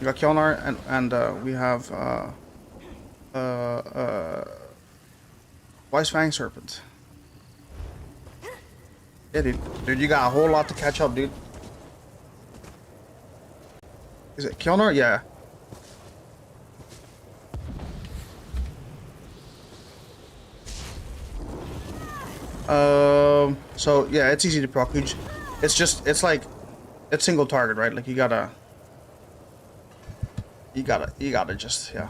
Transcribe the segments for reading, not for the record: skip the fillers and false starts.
We got Kjolnar and we have Wise Fang Serpent. Yeah, dude, you got a whole lot to catch up, dude. Is it Kjolnar? Yeah. So yeah, it's easy to proc. It's like, it's single target, right? Like you gotta just, yeah.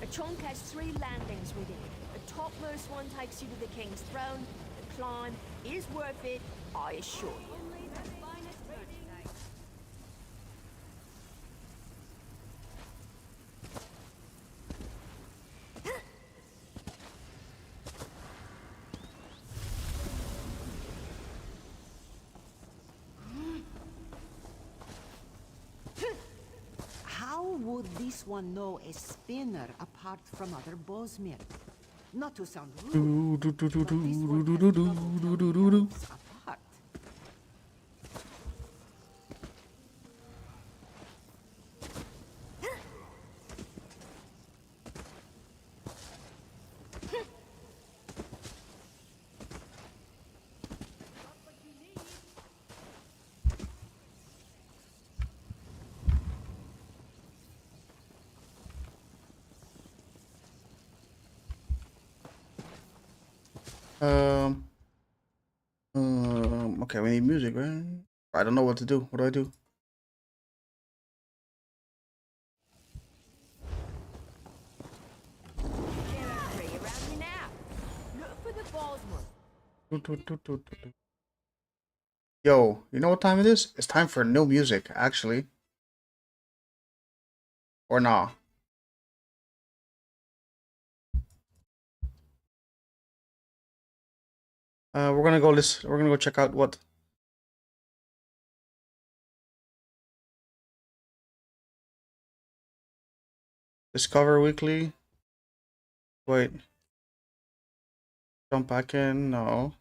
A chunk has 3 landings within it. The topmost one takes you to the King's throne. The climb is worth it, I assure you. How would this one know a spinner apart from other Bosmir? Not to sound rude, but this one has trouble telling elves apart. Okay, we need music, right? I don't know what to do. What do I do? There are 3 around you now. Look for the Bosmer. Yo, you know what time it is? It's time for no music, actually. Or nah. We're gonna go listen. We're gonna go check out what. Discover Weekly. Wait. Jump back in. No.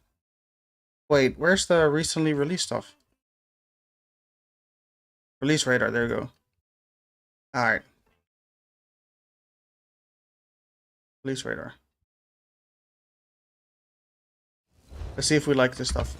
Wait, where's the recently released stuff? Release radar. There you go. All right. Release radar. Let's see if we like this stuff.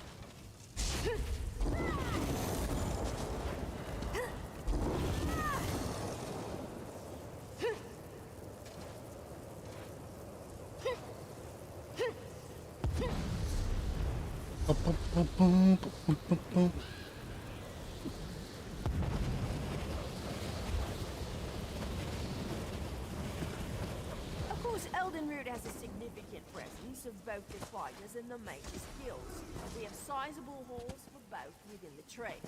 Of course, Eldenroot has a significant presence of both the fighters and the mages' guilds. We have sizable halls for both within the trade.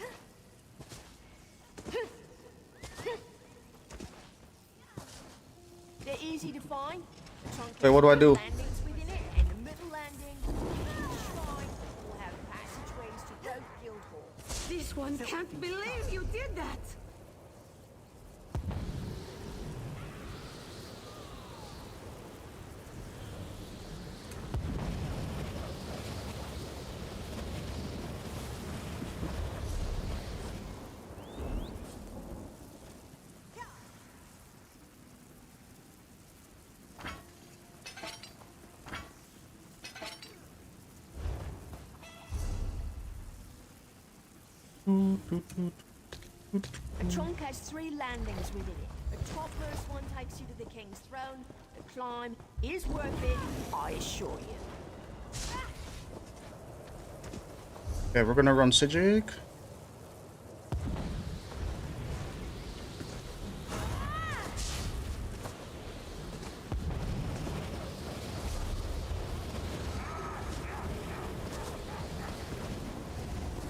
They're easy to find. The trunk Wait, what do I has do? landings within it, and the middle landing, each shrine will have passageways to both guild halls. This one can't believe you did that! A trunk has 3 landings within it. The topmost one takes you to the King's throne. The climb is worth it, I assure you. Okay, we're gonna run Sijic.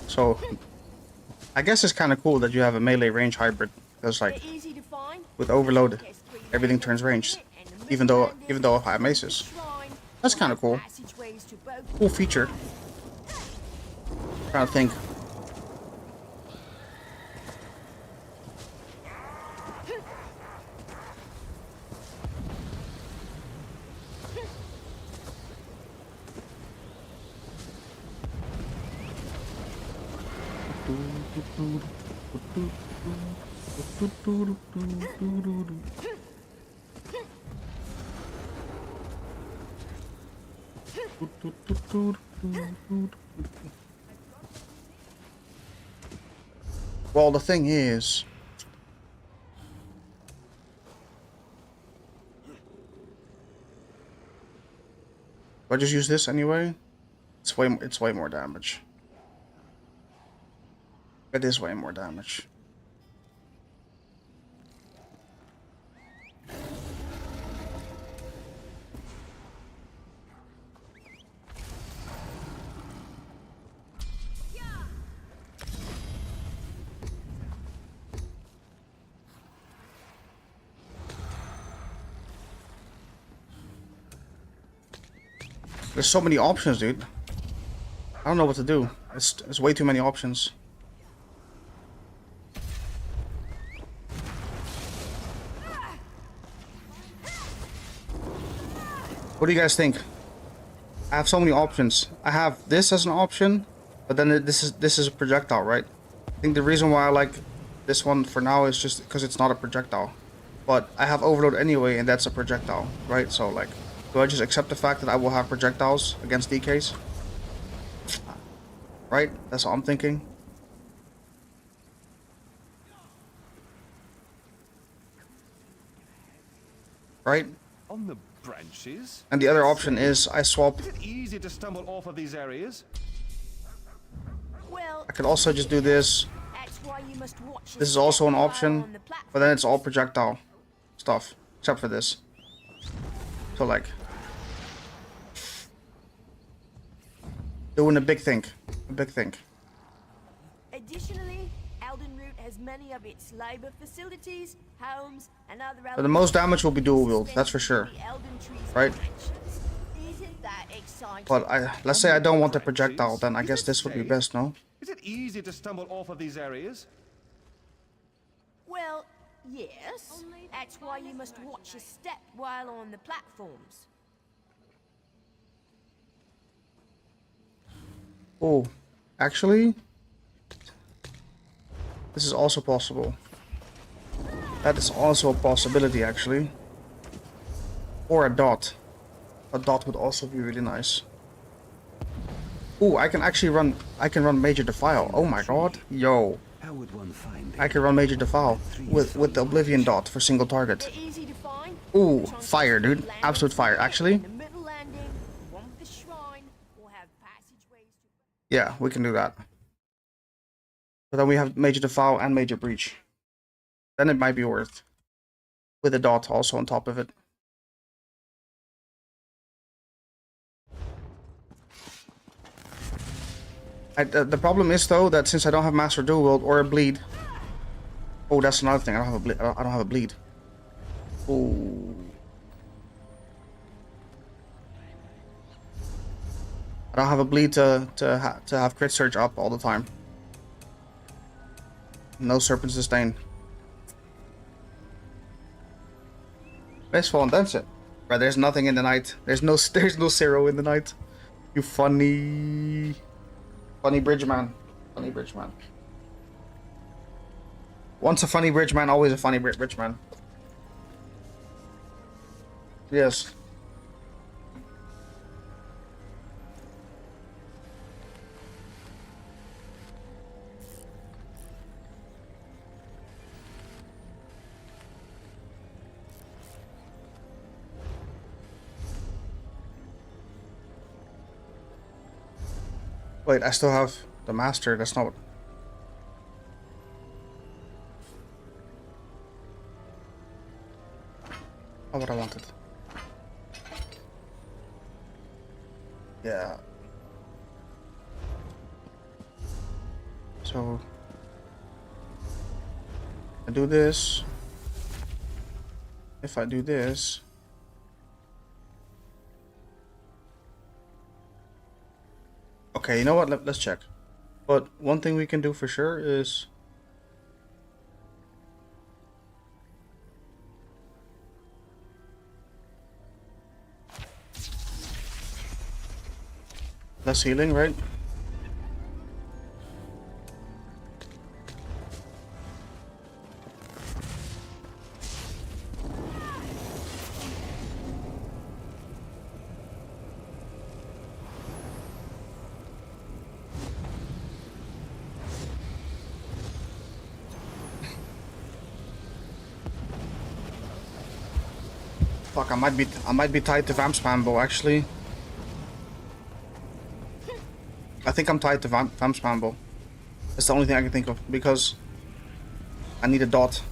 So, I guess it's kind of cool that you have a melee range hybrid, because like They're easy to find. with Overload, Has 3 everything landings turns ranged, within it, and the middle even though I landing, have maces. each shrine That's will kind have of cool. passageways to both Cool feature. Trying to think. Well, the thing is, if I just use this anyway, it's way more damage. It is way more damage. There's so many options, dude. I don't know what to do. It's way too many options. What do you guys think? I have so many options. I have this as an option, but then this is a projectile, right? I think the reason why I like this one for now is just because it's not a projectile. But I have Overload anyway, and that's a projectile, right? So like, do I just accept the fact that I will have projectiles against DKs? Right? That's what I'm thinking. Right? On the branches? And the other option is I swap. Is it easy to stumble off of these areas? Well, I could also just do this. that's why you must watch your This is also an step while option, on the platform. but then it's all projectile stuff, except for this. So like, doing a big thing. Additionally, Elden Root has many of its labor facilities, homes, and other But the most damage will be dual wield, that's for sure. The Elden Tree's Right? branches. Isn't that exciting? But let's say I don't want the projectile, then I guess this would be best, no? Is it easy to stumble off of these areas? Well, yes. That's why you must watch your step while on the platforms. Oh, actually, this is also possible. That is also a possibility, actually. Or a dot. A dot would also be really nice. Oh, I can actually run. I can run Major Defile. Oh my god, yo! How would one find I can run Major Defile with the Oblivion dot for single target. They're easy to find. Ooh, Which ones fire, have dude! landings Absolute fire. in Actually, the middle landing, one with the shrine, will have passageways to... yeah, we can do that. But then we have Major Defile and Major Breach. Then it might be worth with a dot also on top of it. The problem is though that since I don't have Master Dual Wield or a bleed. Oh, that's another thing. I don't have a bleed. I don't have a bleed. Oh. I don't have a bleed to have crit surge up all the time. No Serpent Sustain. Wasteful and that's it. Right, there's nothing in the night. There's no zero in the night. You funny bridge man. Funny bridge man. Once a funny bridge man, always a funny bridge man. Yes. Wait, I still have the master. That's not what... Not what I wanted. Yeah. So I do this. If I do this, okay, you know what? Let's check. But one thing we can do for sure is less healing, right? Fuck, I might be tied to Vamp Spambo actually. I think I'm tied to Vamp Spambo. That's the only thing I can think of because I need a dot.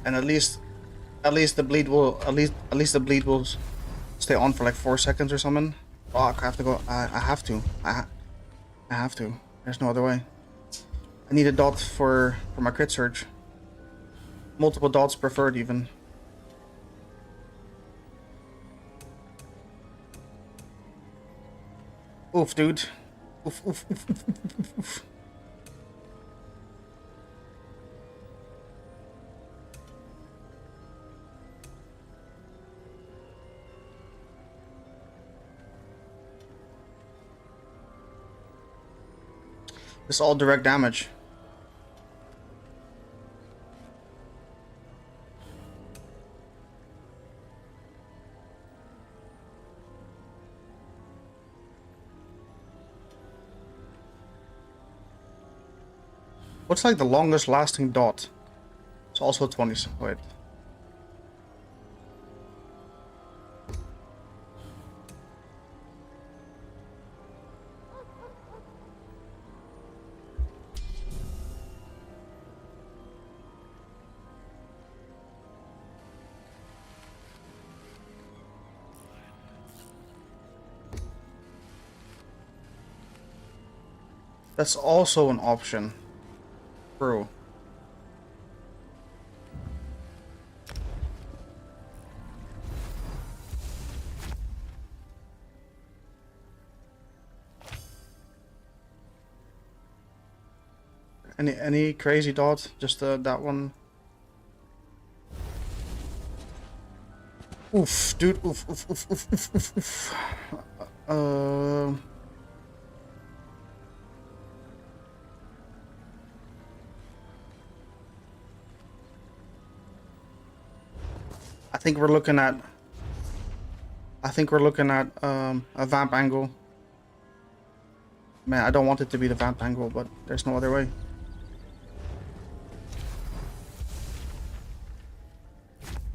And at least the bleed will the bleed will stay on for like 4 seconds or something. Fuck, I have to go. I have to. I have to. There's no other way. I need a dot for my crit surge. Multiple dots preferred even. Oof, dude. Oof, oof, oof, oof, oof, oof. It's all direct damage. What's like the longest lasting dot? It's also 20. Wait. That's also an option. True. Any crazy dot? Just that one. Oof, dude. Oof, oof, oof, oof, oof, oof, oof. I think we're looking at a vamp angle. Man, I don't want it to be the vamp angle, but there's no other way.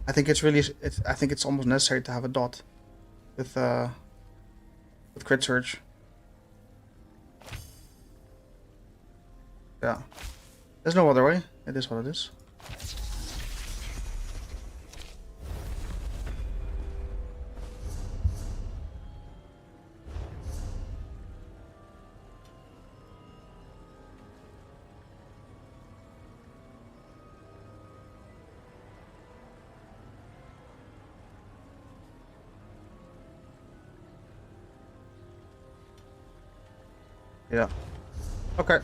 I think it's almost necessary to have a dot with crit surge. Yeah. There's no other way. It is what it is. Yeah. Okay.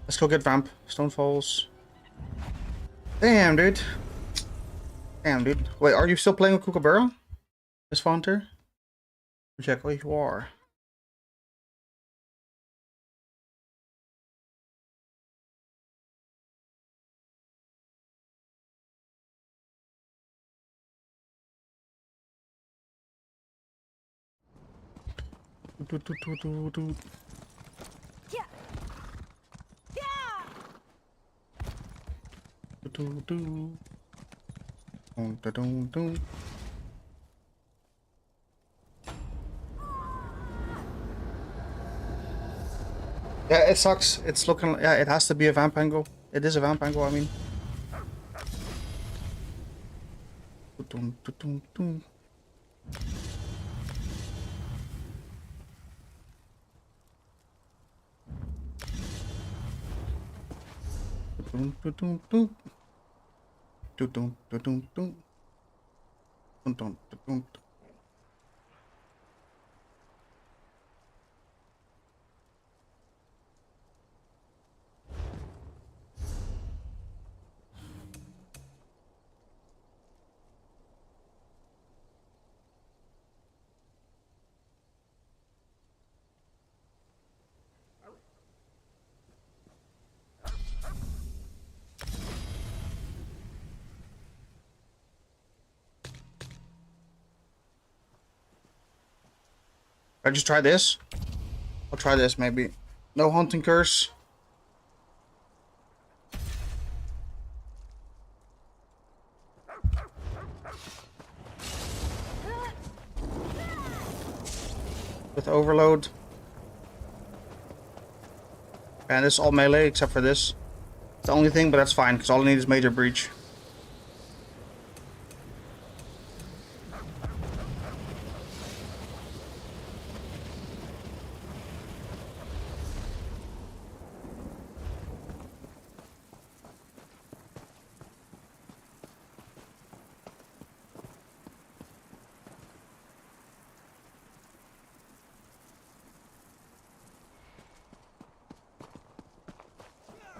Let's go get Vamp. Stonefalls. Damn, dude. Damn, dude. Wait, are you still playing with Kookaburra? Miss Fonter? Check where you are. Yeah. Yeah. Yeah, it sucks. It's looking. Yeah, it has to be a vamp angle. It is a vamp angle. I mean. I just try this. I'll try this maybe. No hunting curse. with overload. And it's all melee except for this. It's the only thing, but that's fine because all I need is major breach.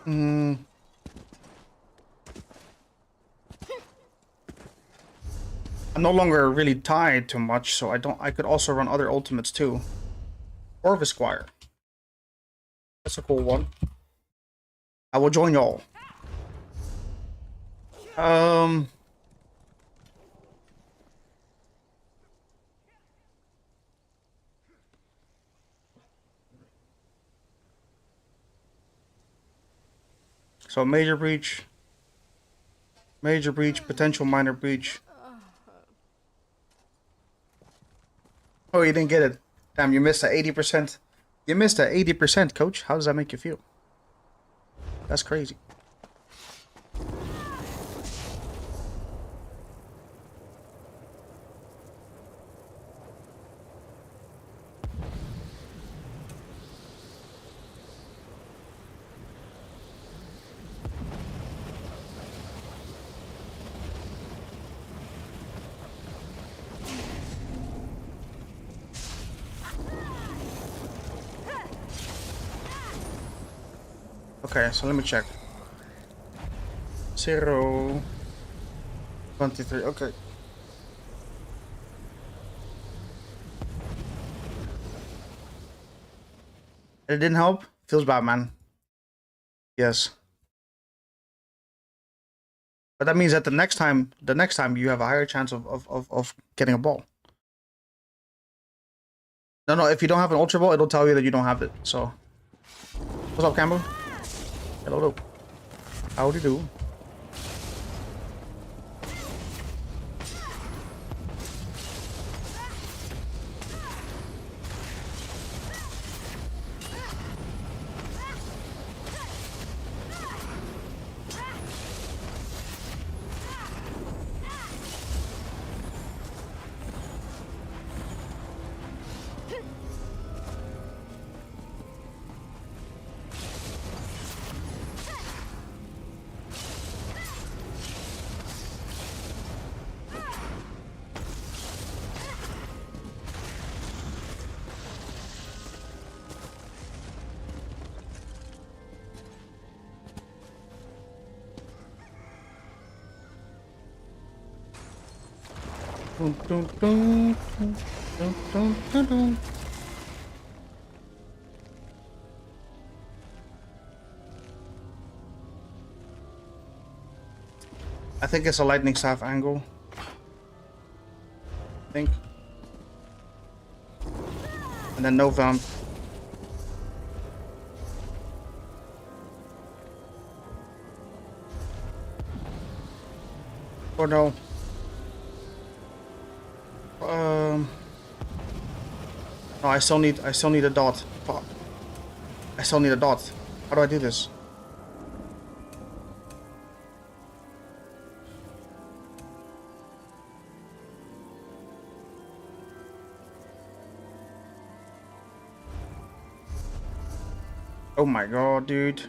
I'm no longer really tied too much, so I could also run other ultimates too. Or Visquire. That's a cool one. I will join y'all. So major breach, potential minor breach. Oh, you didn't get it. Damn, you missed at 80%. You missed at 80%, coach. How does that make you feel? That's crazy. Okay, so let me check. 0, 23, okay. It didn't help? Feels bad, man. Yes. But that means that the next time you have a higher chance of getting a ball. No, if you don't have an ultra ball, it'll tell you that you don't have it, so. What's up, Campbell? Hello. How do you do? I think it's a lightning staff angle. I think. And then no vamp. Or no. No, I still need a dot. Fuck. I still need a dot. How do I do this? Oh my god, dude.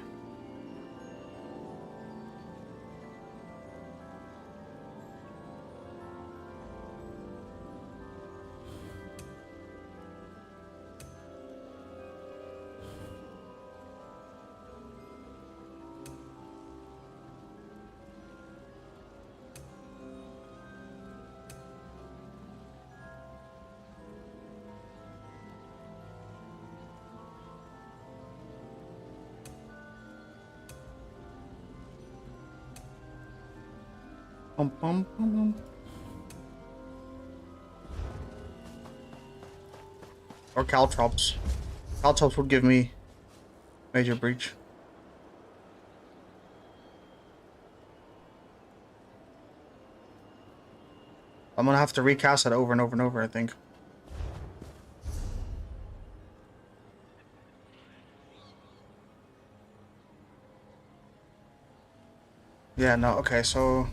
Bum, bum, bum, bum. Or Caltrops. Caltrops would give me major breach. I'm gonna have to recast it over and over and over, I think. Yeah, no, okay, so...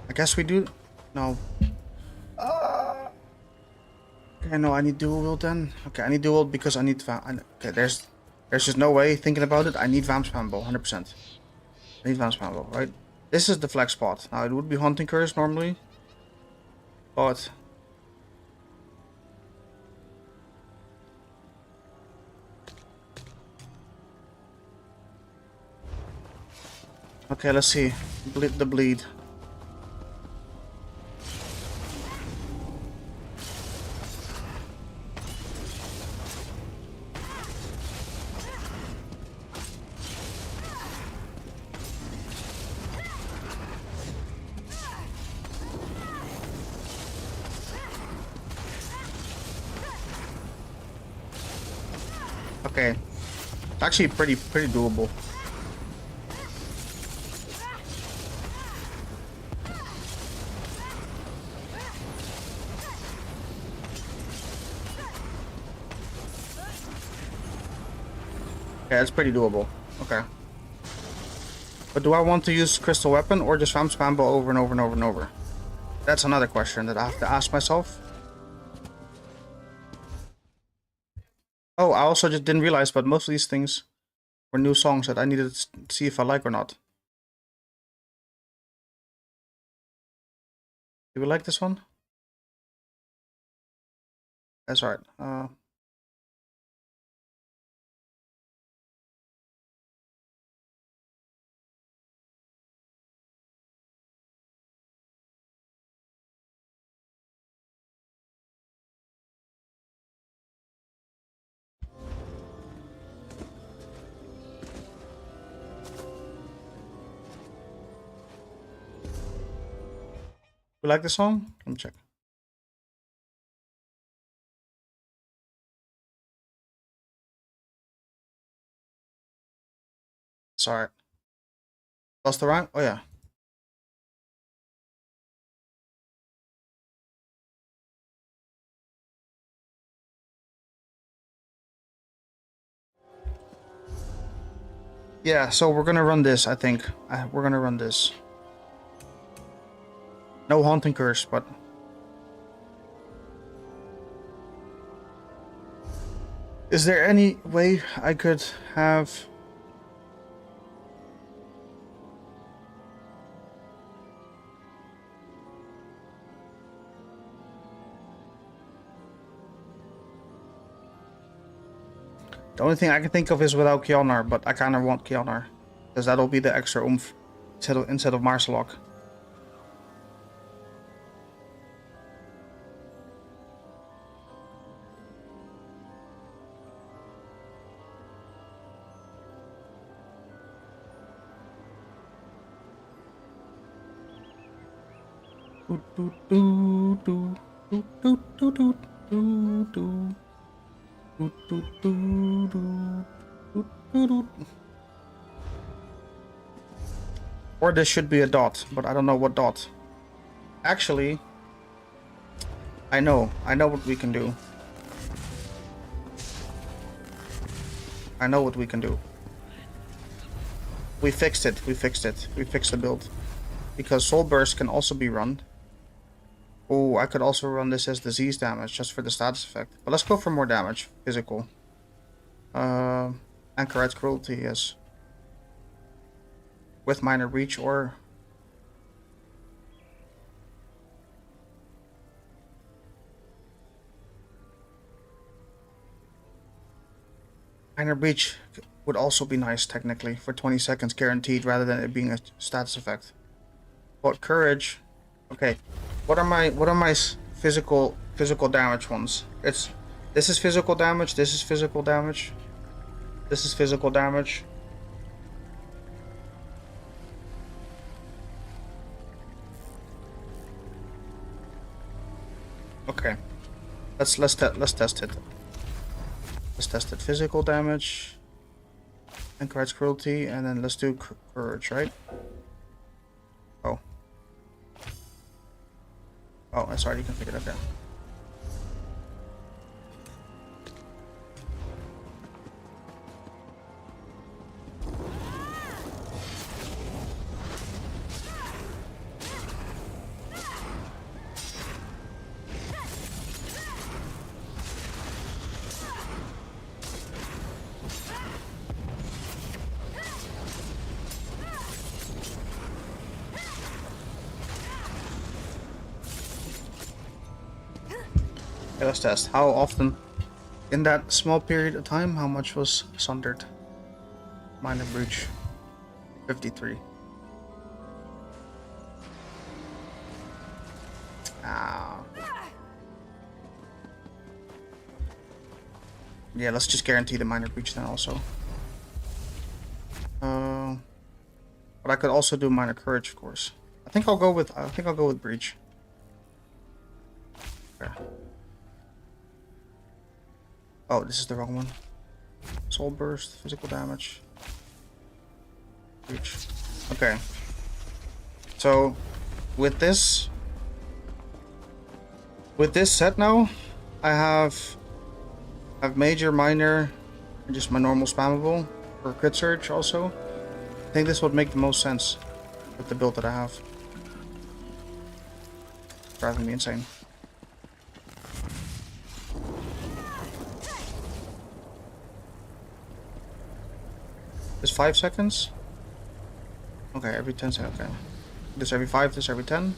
I guess we do... No. Okay, no, I need dual wield then. Okay, I need dual wield because I need okay, there's just no way thinking about it. I need Vamp Spam Bow, 100%. I need Vamp Spam Bow, right? This is the flex spot. Now, it would be Hunting Curse normally. But... Okay, let's see. The bleed. Okay. It's actually pretty doable. Yeah, it's pretty doable. Okay. But do I want to use Crystal Weapon or just Vamp Spam Bow over and over and over and over? That's another question that I have to ask myself. Oh, I also just didn't realize, but most of these things were new songs that I needed to see if I like or not. Do we like this one? That's alright. We like this song? Let me check. It's alright. Lost the rank? Oh yeah. Yeah, so we're gonna run this, I think. We're gonna run this. No Haunting Curse, but... Is there any way I could have... The only thing I can think of is without Kjolnar, but I kind of want Kjolnar. Because that'll be the extra oomph instead of Marsalok. Or this should be a dot, but I don't know what dot. Actually, I know what we can do. I know what we can do. We fixed it. We fixed the build. Because Soul Burst can also be run. Oh, I could also run this as disease damage just for the status effect. But let's go for more damage. Physical. Anchorite's Cruelty, yes. With Minor Reach or... Minor Breach would also be nice, technically, for 20 seconds guaranteed, rather than it being a status effect. But Courage... Okay, what are my physical damage ones? This is physical damage, this is physical damage, this is physical damage. Okay, let's test it. Let's test it. Physical damage, Anchorite's Cruelty, and then let's do Courage, right? Oh, that's already configured. Okay. Okay, let's test. How often in that small period of time, how much was sundered? Minor breach. 53. Ah. Yeah, let's just guarantee the minor breach then also. But I could also do minor courage, of course. I think I'll go with breach. Okay. Oh, this is the wrong one. Soul burst, physical damage. Breach. Okay. So with this set now, I have major, minor, and just my normal spammable for crit surge also. I think this would make the most sense with the build that I have. Driving me insane. This 5 seconds? Okay, every 10 seconds. Okay. This every 5, this every 10.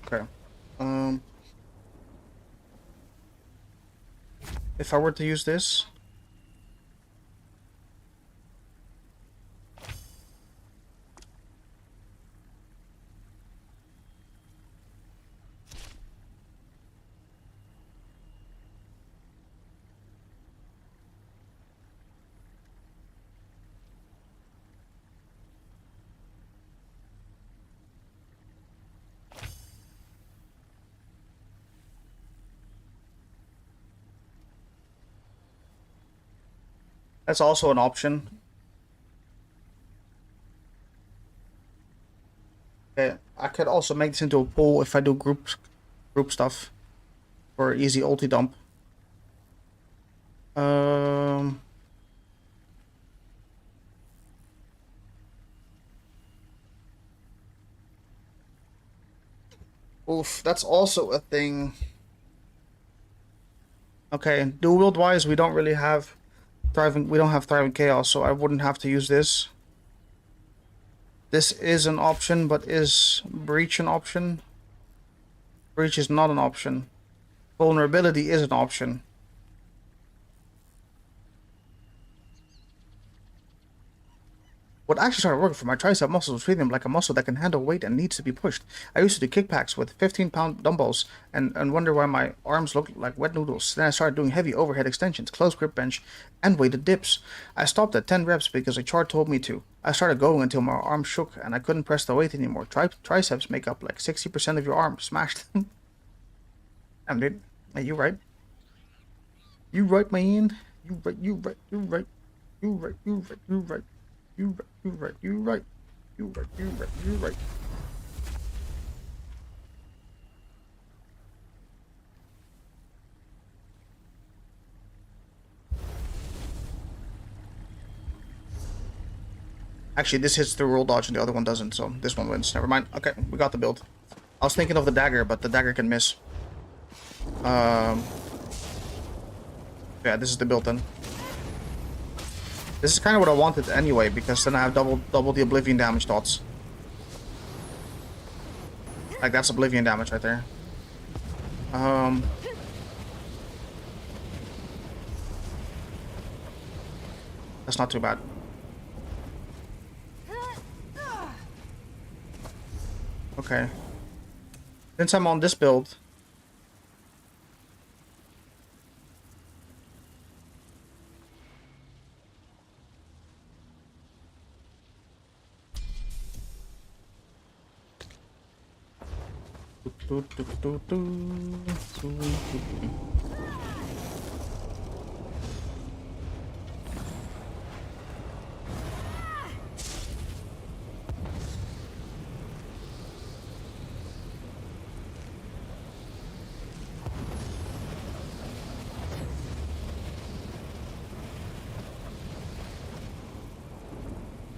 Okay. If I were to use this, that's also an option. Okay, I could also make this into a pool if I do group stuff for easy ulti dump. Oof, that's also a thing. Okay, dual wield wise, we don't really have thriving. We don't have thriving chaos, so I wouldn't have to use this. This is an option, but is breach an option? Breach is not an option. Vulnerability is an option. What actually started working for my tricep muscles was treating them like a muscle that can handle weight and needs to be pushed. I used to do kickbacks with 15-pound dumbbells and wonder why my arms looked like wet noodles. Then I started doing heavy overhead extensions, close grip bench, and weighted dips. I stopped at 10 reps because a chart told me to. I started going until my arms shook and I couldn't press the weight anymore. Triceps make up like 60% of your arm. Smashed them. Damn, dude. Hey, you right. You right, man. You right, you right, you right. You right, you right, you right. You right, you right, you right. You right, you right, you right. Actually, this hits the roll dodge and the other one doesn't, so this one wins. Never mind. Okay, we got the build. I was thinking of the dagger, but the dagger can miss. Yeah, this is the build then. This is kind of what I wanted anyway, because then I have double the oblivion damage dots. Like, that's oblivion damage right there. That's not too bad. Okay. Since I'm on this build,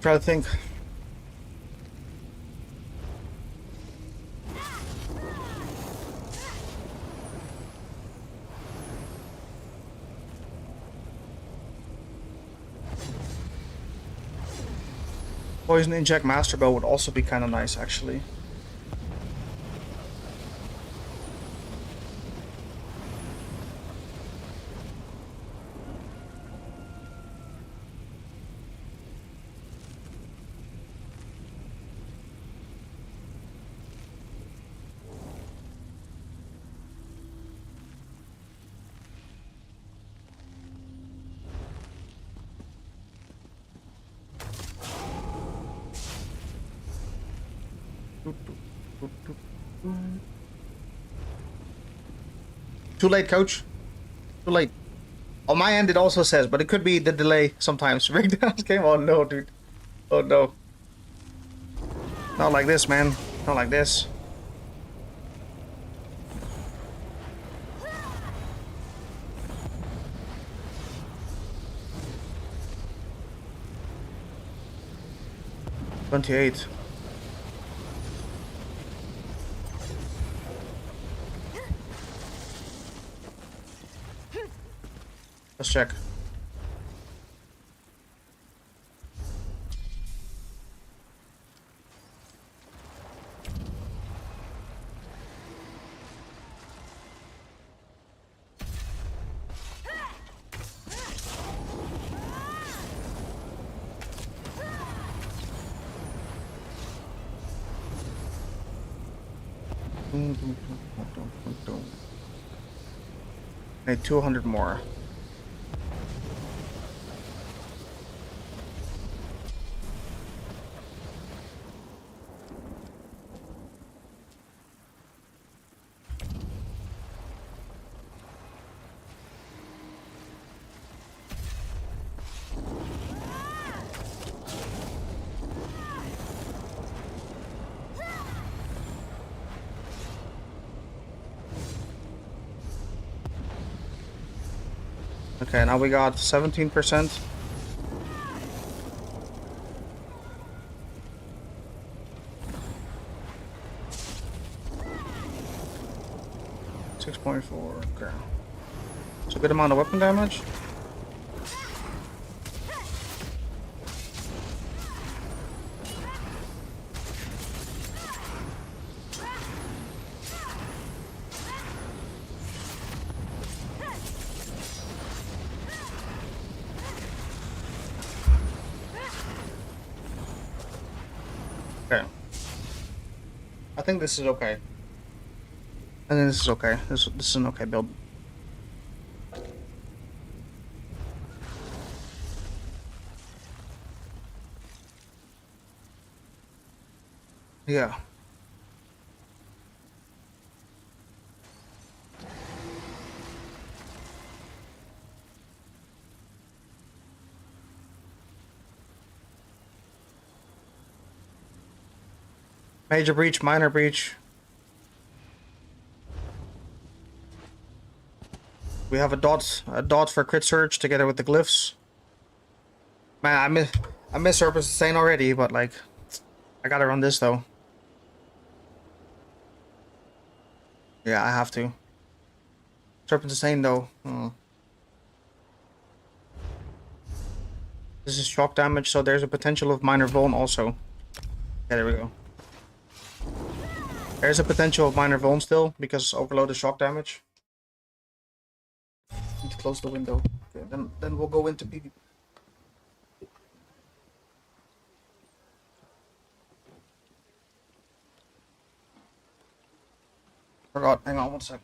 try to think. Poison inject master bow would also be kind of nice, actually. Too late, coach. Too late. On my end, it also says, but it could be the delay sometimes. Breakdowns came on. No, dude. Oh, no. Not like this, man. Not like this. $28. Let's check. Need 200 more. Okay, now we got 17%. .4. Okay. It's a good amount of weapon damage. Okay. I think this is okay. I think this is okay. This is an okay build. Yeah. Major breach, minor breach. We have a dot for crit surge together with the glyphs. Man, I miss Serpent's Insane already, but like, I gotta run this though. Yeah, I have to. Serpent's Insane though. This is shock damage, so there's a potential of minor vuln also. Yeah, there we go. There's a potential of minor vuln still, because overload is shock damage. Need to close the window. Okay, then we'll go into PvP. Forgot. Hang on one sec.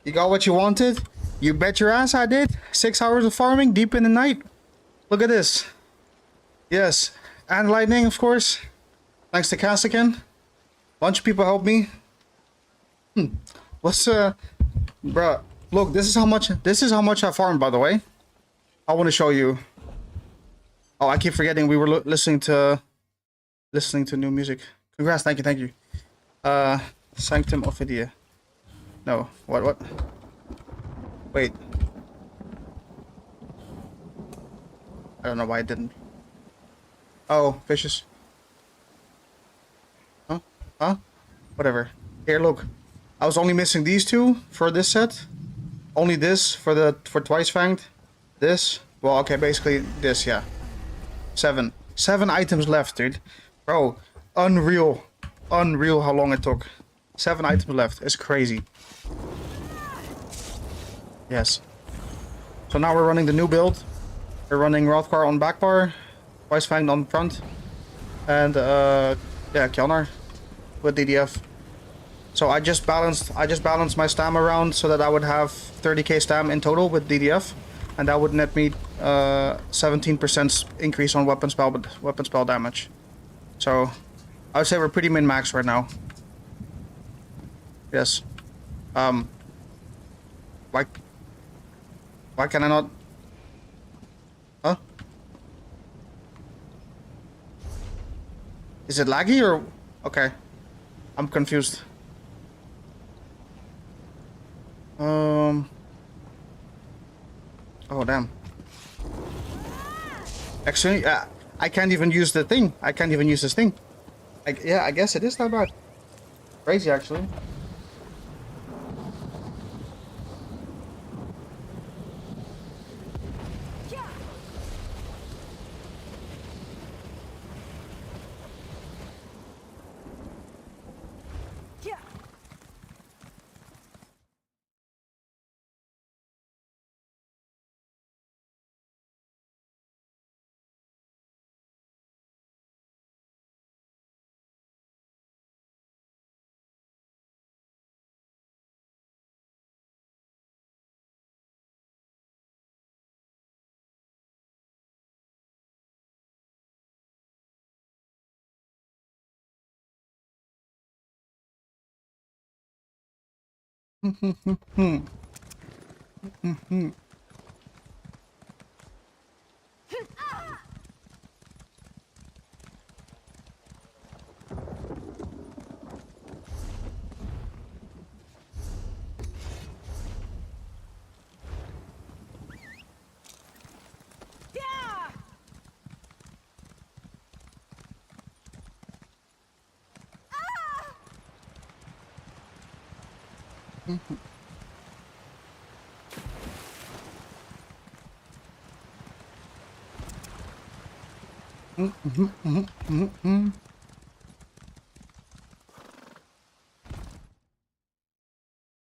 You got what you wanted? You bet your ass I did. 6 hours of farming deep in the night. Look at this. Yes. And lightning, of course. Thanks to Cassican. Bunch of people helped me. What's bruh, look, this is how much I farmed, by the way. I want to show you. Oh, I keep forgetting we were listening to new music. Congrats, thank you. Sanctum Ophidia. No, what? Wait. I don't know why it didn't. Oh, fishes. Huh? Whatever. Here, look. I was only missing these two for this set. Only this for Twice Fanged. This. Well, okay, basically this, yeah. 7 items left, dude. Bro, unreal how long it took. 7 items left. It's crazy. Yes. So now we're running the new build. We're running Rothgar on back bar, Twice Fanged on front, and yeah, Kjelnar with DDF. So I just balanced my stam around so that I would have 30k stam in total with DDF, and that would net me 17% increase on weapon spell damage. So I would say we're pretty min max right now. Yes. Why can I not? Huh? Is it laggy or okay? I'm confused. Oh damn. Actually, I can't even use the thing. I can't even use this thing. Yeah, I guess it is that bad. Crazy, actually.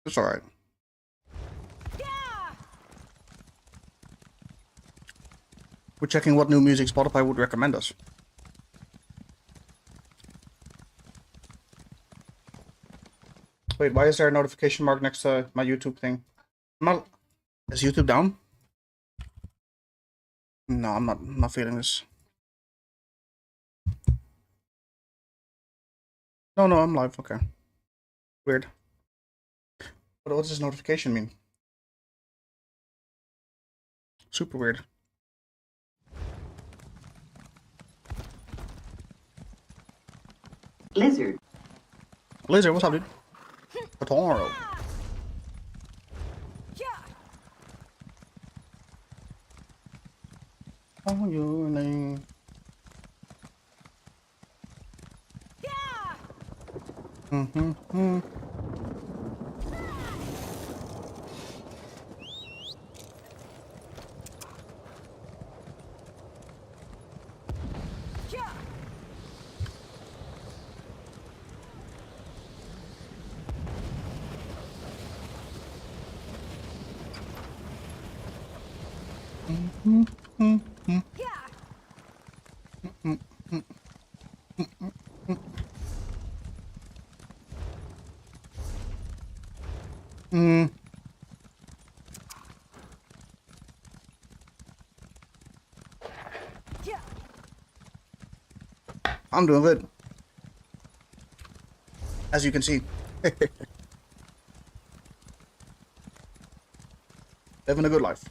It's alright. We're checking what new music Spotify would recommend us. Wait, why is there a notification mark next to my YouTube thing? Is YouTube down? No, I'm not feeling this. No, I'm live. Okay. Weird. What does this notification mean? Super weird. Lizard, What's up, dude? Tomorrow. Oh, your name. Yeah. I'm doing good. As you can see. Living a good life.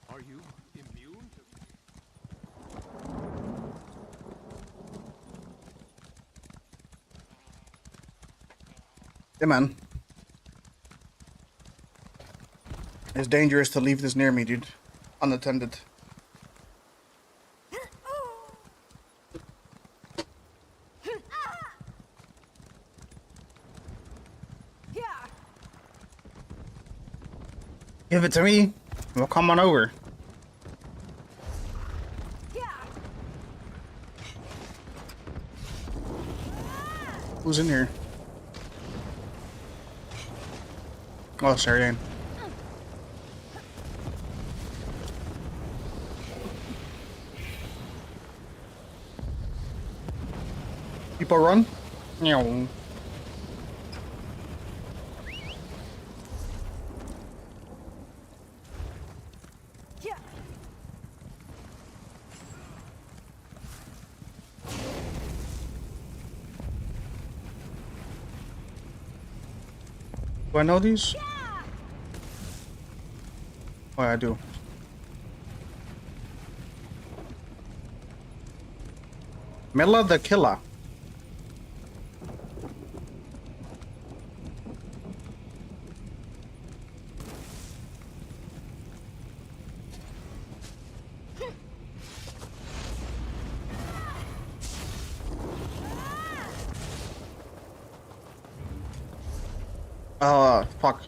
Are you immune to... Hey man. It's dangerous to leave this near me, dude. Unattended. Yeah. Give it to me. Well, come on over. Yeah. Who's in here? Oh, Sariane. People run? Meow. Yeah. Do I know these? Oh, I do. Milla the Killer. Fuck.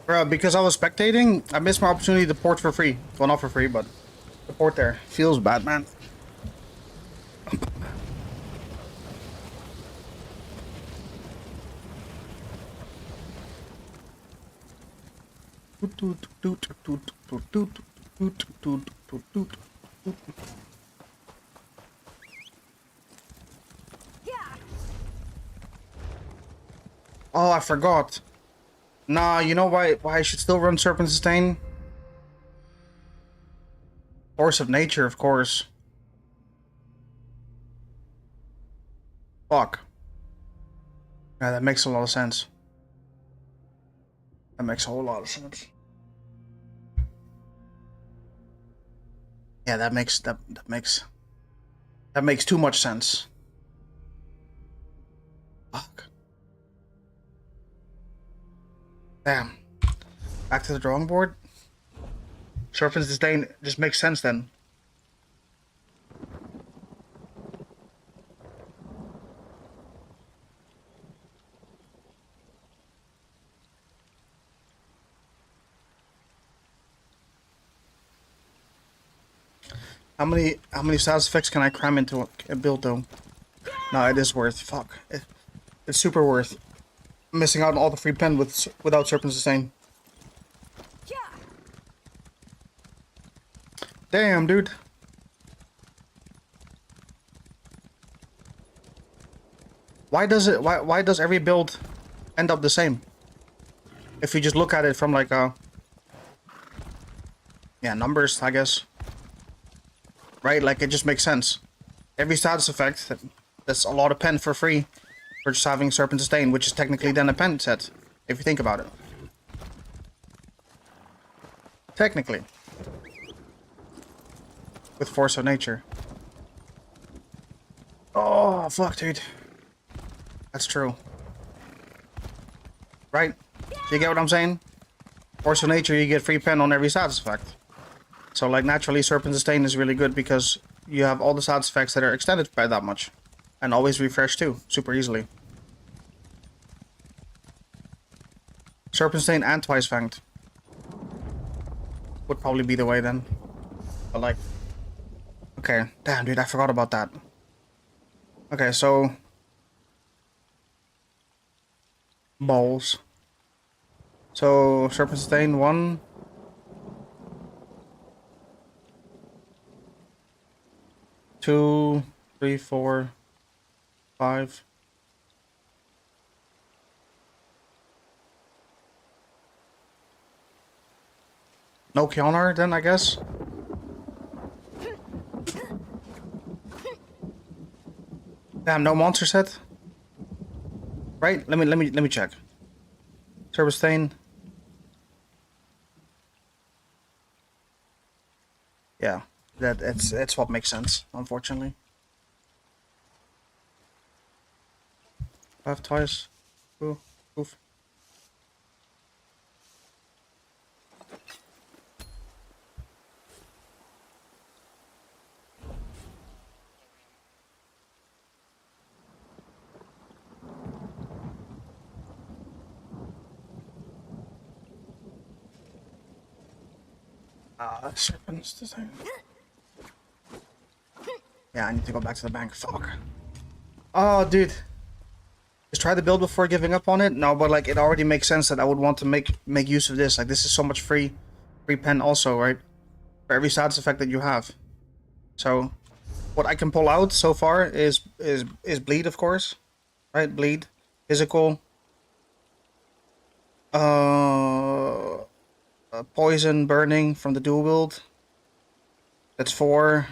Bro, because I was spectating, I missed my opportunity to port for free. Well, not for free, but the port there. Feels bad, man. Yeah. Oh, I forgot. Nah, you know why I should still run Serpent Sustain? Force of Nature, of course. Fuck. Yeah, that makes a lot of sense. That makes a whole lot of sense. Yeah, that makes too much sense. Fuck. Damn. Back to the drawing board. Serpent's Disdain just makes sense then. How many status effects can I cram into a build though? No, it is worth. Fuck. It's super worth. Missing out on all the free pen without Serpent Sustain. Yeah. Damn, dude. Why does every build end up the same? If you just look at it from like yeah, numbers, I guess. Right? Like it just makes sense. Every status effect, that's a lot of pen for free for just having Serpent Sustain, which is technically then a pen set, if you think about it. Technically. With Force of Nature. Oh, fuck, dude. That's true. Right? You get what I'm saying? Force of Nature, you get free pen on every status effect. So, like, naturally, Serpent Sustain is really good because you have all the status effects that are extended by that much. And always refresh, too. Super easily. Serpent Sustain and Twice Fanged would probably be the way, then. But, like... Okay. Damn, dude, I forgot about that. Okay, so... Balls. So, Serpent Sustain, 1... 2, 3, 4, 5. No counter then, I guess. Damn, no monster set. Right? Let me check. Service stain. Yeah, that's what makes sense, unfortunately. I have twice. Ooh, oof. Serpents design. Yeah, I need to go back to the bank. Fuck. Oh, dude. Just try the build before giving up on it? No, but like it already makes sense that I would want to make use of this. Like this is so much free pen also, right? For every status effect that you have. So what I can pull out so far is bleed, of course. Right? Bleed. Physical. Poison, burning from the dual wield. That's 4.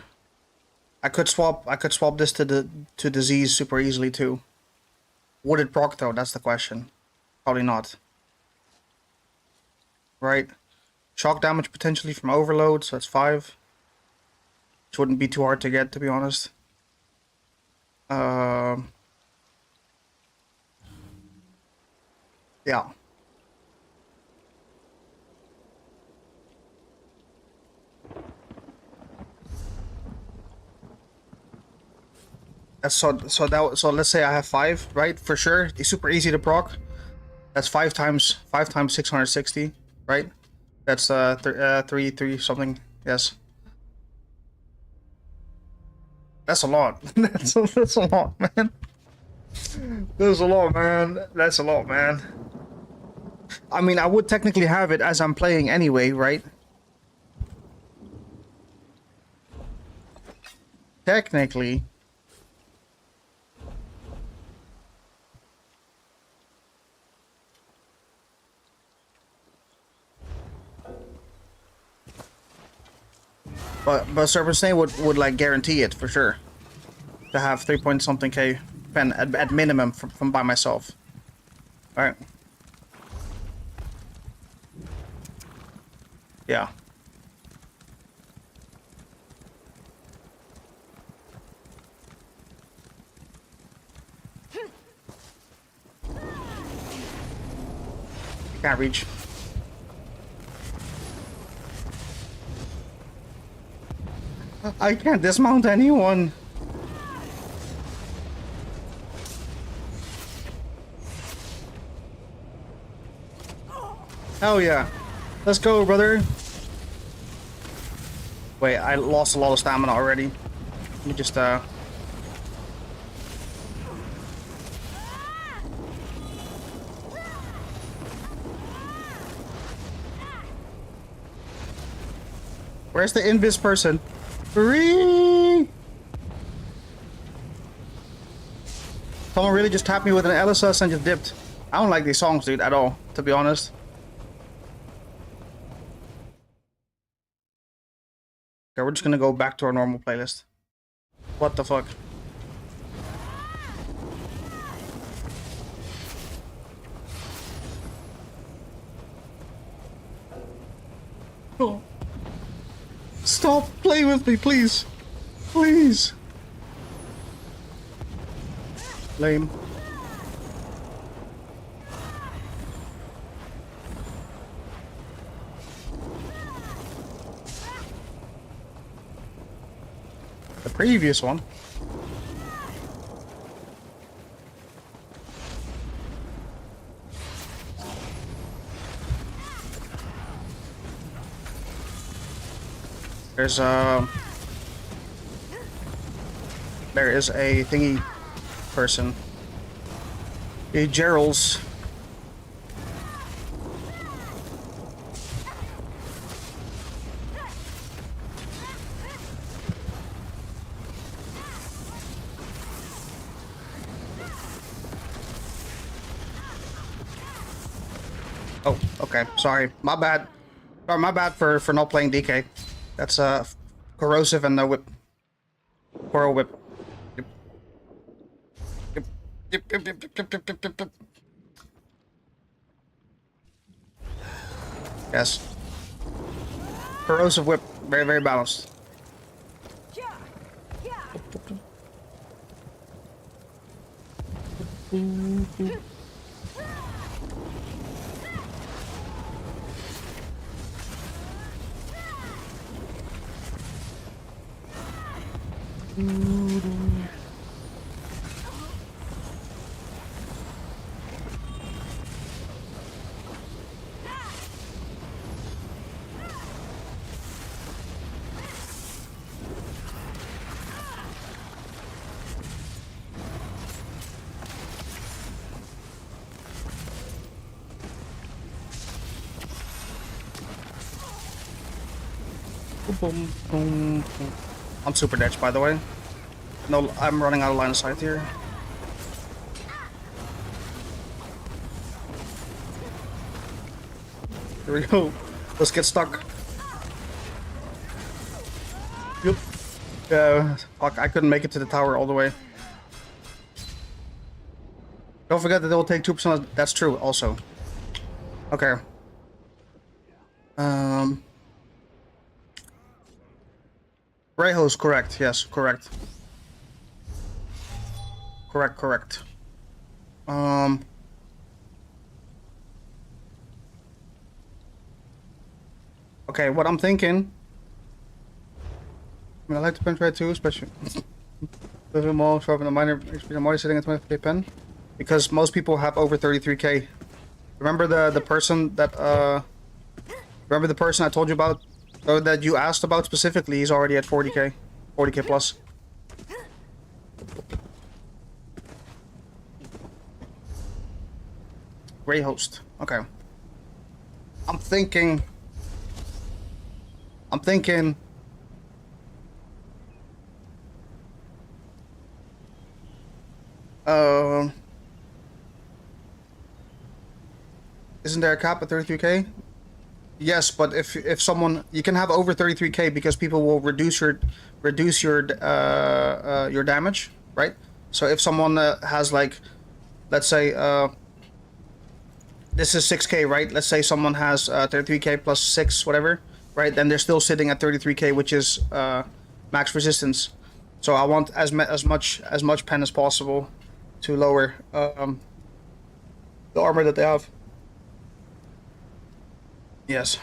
I could swap this to disease super easily too. Would it proc though? That's the question. Probably not. Right? Shock damage potentially from overload, so that's 5. Which wouldn't be too hard to get, to be honest. Yeah. So let's say I have 5, right? For sure, it's super easy to proc. That's 5 times 660, right? That's 3 something. Yes. That's a lot. that's a lot, man. That's a lot, man. That's a lot, man. I mean, I would technically have it as I'm playing anyway, right? Technically. But Serpent Stain would like guarantee it for sure. To have 3 point something K pen at minimum from by myself. Alright. Yeah. Can't reach. I can't dismount anyone. Hell yeah. Let's go, brother. Wait, I lost a lot of stamina already. Let me just, Where's the invis person? Free! Someone really just tapped me with an LSS and just dipped. I don't like these songs, dude, at all, to be honest. Okay, we're just gonna go back to our normal playlist. What the fuck? Oh. Stop playing with me, please. Please. Lame. The previous one. There is a thingy person. A Gerald's. Oh, okay. Sorry. My bad. Oh, my bad for not playing DK. That's corrosive and whip. Coral whip. Yep. Yep. Yep. Yep. Yep. Yep. Yep. Yep. Yep. Yep. Yes. Corrosive whip. Very, very balanced. Boom, boom, boom. I'm super ditched, by the way. No, I'm running out of line of sight here. Here we go. Let's get stuck. Yep. Yeah, fuck, I couldn't make it to the tower all the way. Don't forget that they will take 2%. That's true, also. Okay. Rayho's correct, yes, correct. Correct. Okay, what I'm thinking. I mean, I like to penetrate too, especially with them all sharpen the minor HP. I'm already sitting at 20k pen because most people have over 33k. Remember the person that remember the person I told you about, or that you asked about specifically? He's already at 40k plus. Gray host. Okay. I'm thinking. Isn't there a cap at 33k? Yes, but if someone, you can have over 33k because people will reduce your damage, right? So if someone has like, let's say this is 6k, right? Let's say someone has 33k plus 6, whatever, right? Then they're still sitting at 33k, which is max resistance. So I want as much pen as possible to lower the armor that they have. Yes.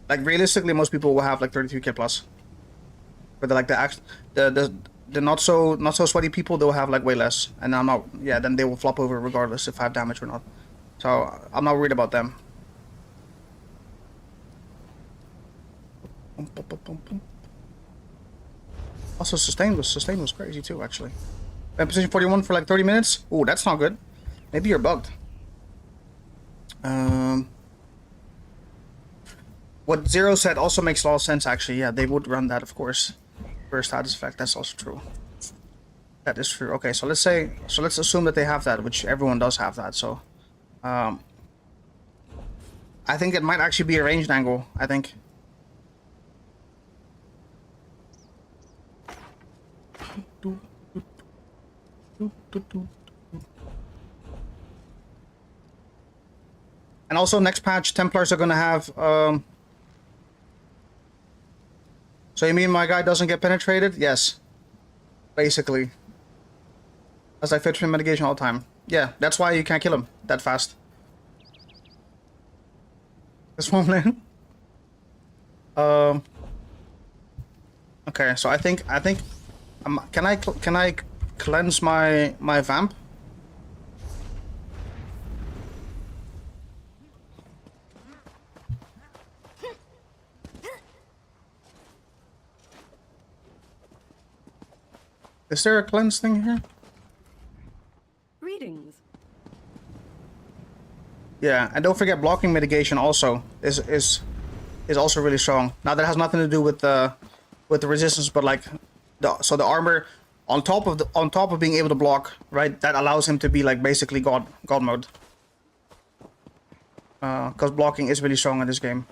Like realistically, most people will have like 33k plus. But like the not so sweaty people, they'll have like way less, and I'm not. Yeah, then they will flop over regardless if I have damage or not. So I'm not worried about them. Also, sustain was crazy too, actually. And position 41 for like 30 minutes. Oh, that's not good. Maybe you're bugged. What Zero said also makes a lot of sense, actually. Yeah, they would run that, of course. First status effect, that's also true. That is true. Okay, so let's assume that they have that, which everyone does have that, so... I think it might actually be a ranged angle, I think. And also, next patch, Templars are gonna have... So you mean my guy doesn't get penetrated? Yes. Basically. As I fetch him mitigation all the time. Yeah, that's why you can't kill him that fast. This one man. Okay, so I think can I cleanse my vamp? Is there a cleanse thing here? Greetings. Yeah, and don't forget blocking mitigation also is also really strong. Now that has nothing to do with the resistance, but like the armor on top of being able to block, right? That allows him to be like basically god mode. Because blocking is really strong in this game.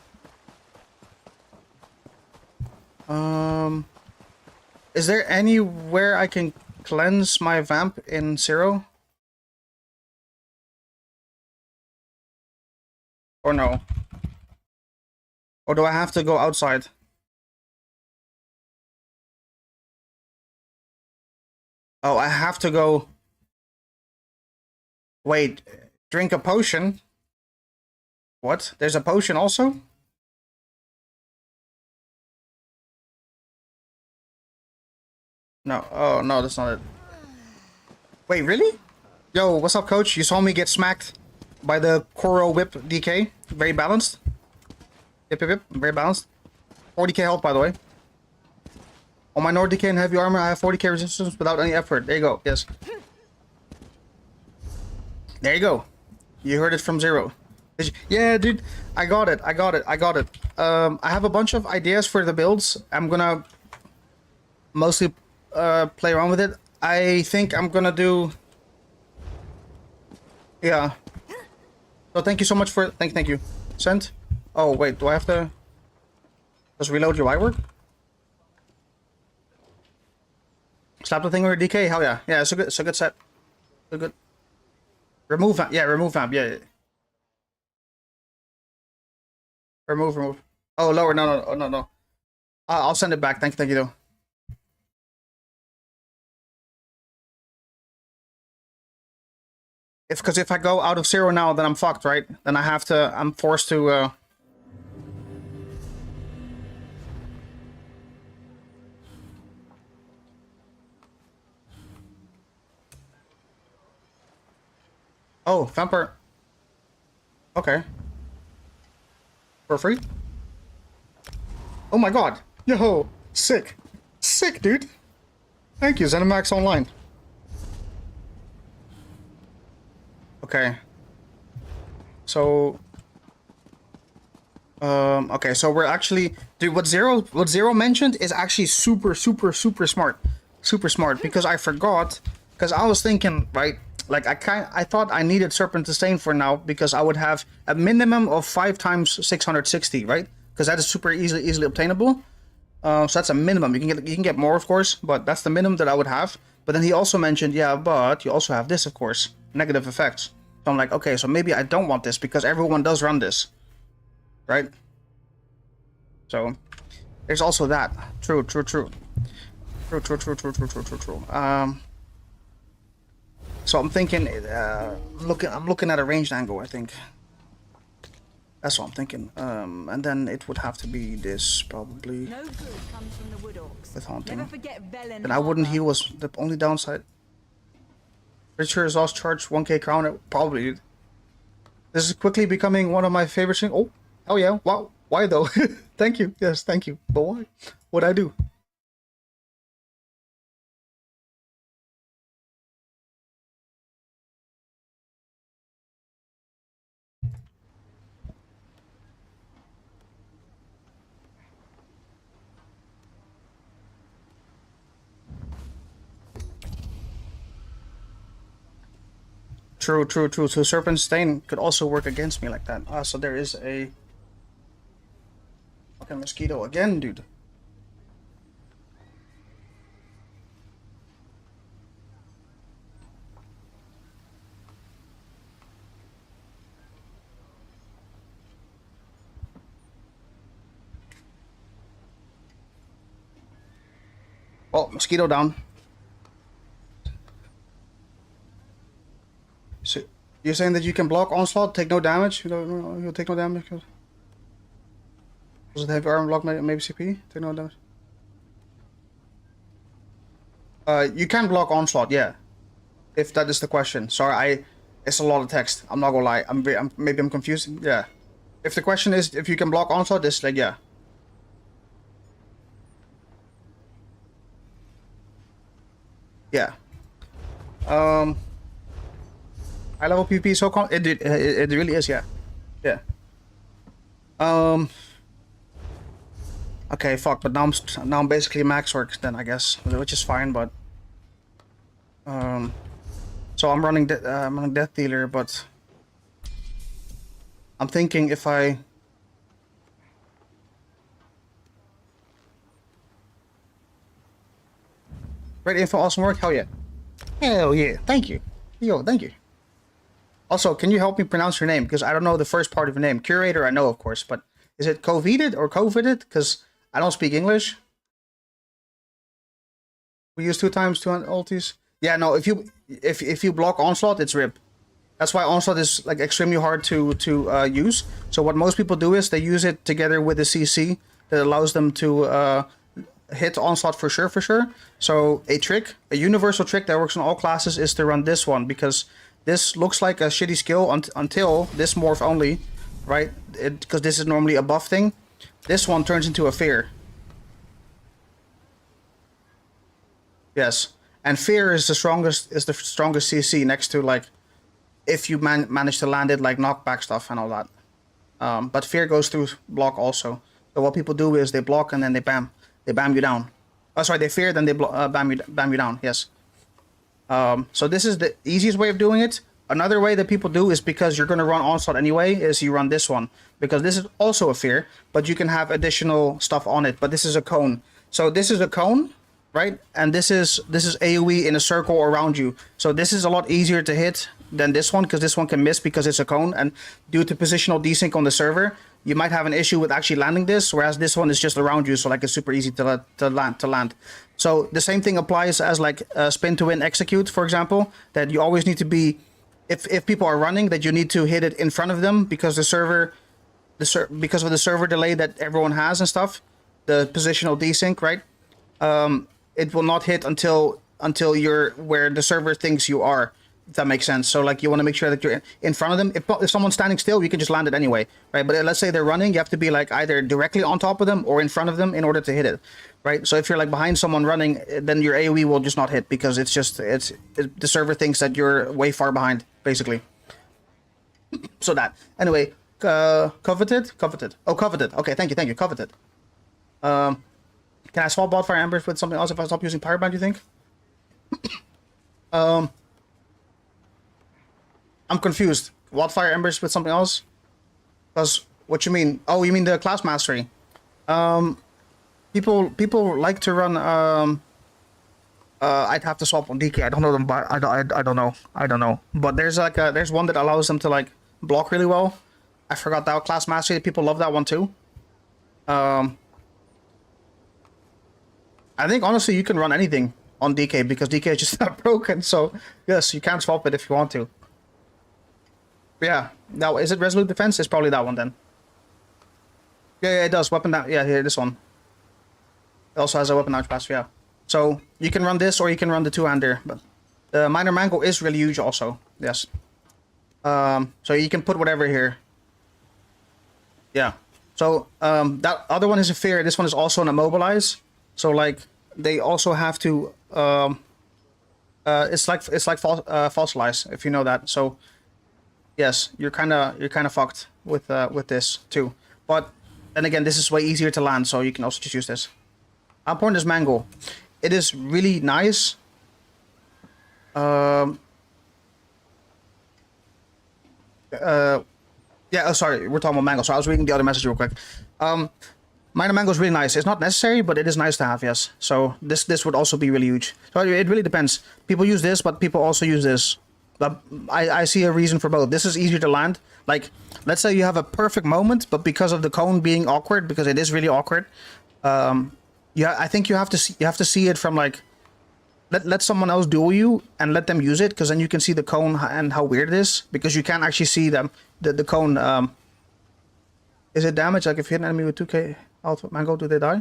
Is there anywhere I can cleanse my vamp in Zero? Or no? Or do I have to go outside? Oh, I have to go... Wait, drink a potion? What? There's a potion also? No, oh no, that's not it. Wait, really? Yo, what's up, coach? You saw me get smacked by the Koro Whip DK. Very balanced. Yep, yep, yep. Very balanced. 40k health, by the way. On my Nord DK and heavy armor, I have 40k resistance without any effort. There you go. Yes. There you go. You heard it from Zero. Yeah, dude. I got it. I got it. I got it. I have a bunch of ideas for the builds. I'm gonna mostly play around with it. I think I'm gonna do... Yeah. So thank you so much for... Thank you. Sent? Oh, wait. Do I have to... Just reload your work? Slap the thing with your DK? Hell yeah. Yeah, it's a good set. It's a good... Remove vamp. Yeah, remove vamp. Yeah. Remove. Oh, lower. No. I'll send it back. Thank you though. Because if I go out of Zero now, then I'm fucked, right? Then I'm forced to Oh, Vampire. Okay. For free? Oh my god. Yo, sick. Sick, dude. Thank you, ZeniMax Online. Okay. So okay, so we're actually, dude, what Zero mentioned is actually super smart. Super smart, because I forgot, because I was thinking, right, like I thought I needed Serpent Disdain for now, because I would have a minimum of 5 times 660, right? Because that is super easily obtainable. So that's a minimum. You can get more, of course, but that's the minimum that I would have. But then he also mentioned, yeah, but you also have this, of course, negative effects. So I'm like, okay, so maybe I don't want this, because everyone does run this, right? So there's also that. True. So I'm thinking, I'm looking at a ranged angle, I think. That's what I'm thinking. And then it would have to be this, probably. No good comes from the Wood Orcs. With haunting. Never forget Velen. Then I wouldn't heal, was the only downside. Pretty sure exhaust charge 1k crown, probably, dude. This is quickly becoming one of my favorite things. Oh, hell yeah. Wow. Why though? Thank you. Yes, thank you. But why? What'd I do? True. So Serpent Stain could also work against me like that. So there is a fucking mosquito again, dude. Oh, mosquito down. So you're saying that you can block onslaught, take no damage? You'll take no damage. Does it have armor block, maybe CP? Take no damage. You can block onslaught, yeah. If that is the question. Sorry, it's a lot of text. I'm not gonna lie. Maybe I'm confused. Yeah. If the question is if you can block onslaught, it's like, yeah. Yeah. High level PvP is so it really is, yeah. Yeah. Okay, fuck, but now I'm basically max work then, I guess, which is fine, but so I'm running Death Dealer, but I'm thinking if I... Great info, awesome work. Hell yeah. Hell yeah. Thank you. Yo, thank you. Also, can you help me pronounce your name? Because I don't know the first part of your name. Curator, I know, of course, but is it covided or covided? Because I don't speak English. We use 2 times 2 ultis. Yeah, no, if you block Onslaught, it's RIP. That's why Onslaught is like extremely hard to use. So what most people do is they use it together with the CC that allows them to hit Onslaught for sure. So a universal trick that works on all classes is to run this one, because this looks like a shitty skill until this morph only, right? Because this is normally a buff thing. This one turns into a fear. Yes, and fear is the strongest CC next to like if you manage to land it, like knockback stuff and all that. But fear goes through block also. So what people do is they block and then they bam you down. Oh, sorry, they fear, then they bam you down. Yes. So this is the easiest way of doing it. Another way that people do is, because you're going to run Onslaught anyway, is you run this one, because this is also a fear, but you can have additional stuff on it. But this is a cone. So this is a cone, right? And this is AoE in a circle around you. So this is a lot easier to hit than this one, because this one can miss because it's a cone, and due to positional desync on the server, you might have an issue with actually landing this, whereas this one is just around you, so like it's super easy to land. So the same thing applies as like spin to win execute, for example, that you always need to be, if people are running, that you need to hit it in front of them, because because of the server delay that everyone has and stuff, the positional desync, right? It will not hit until you're where the server thinks you are. If that makes sense. So like you want to make sure that you're in front of them. If someone's standing still, you can just land it anyway, right? But let's say they're running, you have to be like either directly on top of them or in front of them in order to hit it, right? So if you're like behind someone running, then your AoE will just not hit, because the server thinks that you're way far behind, basically. So that anyway, coveted. Oh, coveted. Okay, thank you, coveted. Can I swap Wildfire Embers with something else if I stop using Pyrobrand, you think? I'm confused. Wildfire Embers with something else? Because, what you mean? Oh, you mean the class mastery. People like to run, I'd have to swap on DK. I don't know them, but I don't know. But there's like there's one that allows them to like block really well. I forgot that class mastery. People love that one too. I think honestly you can run anything on DK, because DK is just not broken. So yes, you can swap it if you want to. Yeah. Now, is it Resolute Defense? It's probably that one then. Yeah, it does. Weapon down. Yeah, here, this one. It also has a weapon damage pass. Yeah. So you can run this, or you can run the two-hander. But the Minor Mangle is really huge also. Yes. So you can put whatever here. Yeah. So that other one is a fear. This one is also an immobilize. So like they also have to. It's like fossilize, if you know that. So. Yes, you're kind of fucked with this too. But then again, this is way easier to land, so you can also just use this. How important is Mangle? It is really nice. Yeah. Oh, sorry, we're talking about Mangle. So I was reading the other message real quick. Minor Mangle is really nice. It's not necessary, but it is nice to have. Yes. So this would also be really huge. So it really depends. People use this, but people also use this. But I see a reason for both. This is easier to land. Like, let's say you have a perfect moment, but because of the cone being awkward, because it is really awkward, I think you have to see it from like, let someone else duel you and let them use it, because then you can see the cone and how weird it is, because you can't actually see them. The cone. Is it damage? Like if you hit an enemy with 2k health Mango, do they die?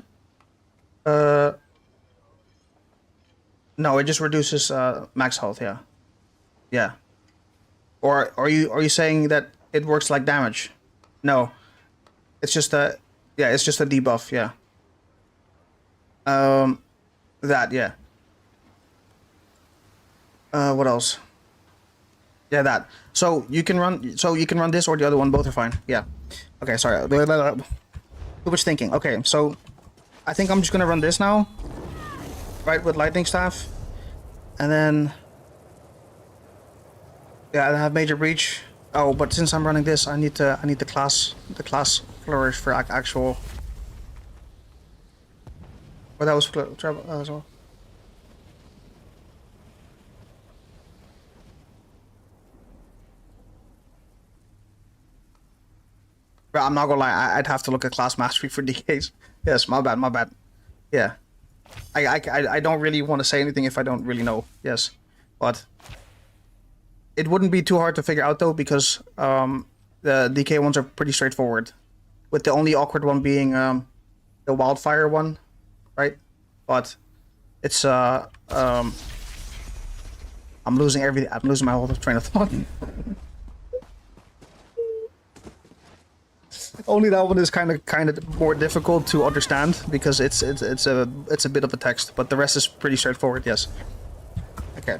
No, it just reduces max health. Yeah. Yeah. Or are you saying that it works like damage? No. It's just a debuff, yeah. That, yeah. What else? Yeah, that. So you can run this or the other one, both are fine. Yeah. Okay, sorry. Too much thinking. Okay, so I think I'm just gonna run this now. Right, with lightning staff. And then yeah, I have major breach. Oh, but since I'm running this, I need the class flourish for actual. But that was trouble as well. But I'm not gonna lie, I'd have to look at class mastery for DKs. Yes, my bad. Yeah, I don't really want to say anything if I don't really know. Yes, but it wouldn't be too hard to figure out though, because the DK ones are pretty straightforward, with the only awkward one being the wildfire one, right? But it's I'm losing everything. I'm losing my whole train of thought. Only that one is kind of more difficult to understand because it's a bit of a text, but the rest is pretty straightforward. Yes. Okay. All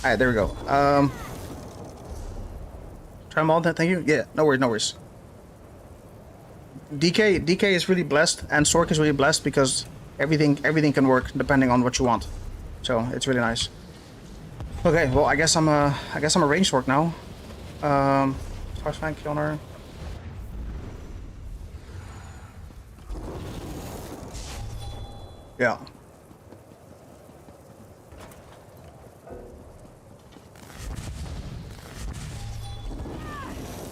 right, there we go. Try them all. Thank you. Yeah, no worries. DK is really blessed, and Sork is really blessed because everything can work depending on what you want. So it's really nice. Okay, well I guess I'm a range Sork now. Starsfang, Kjonar. Yeah.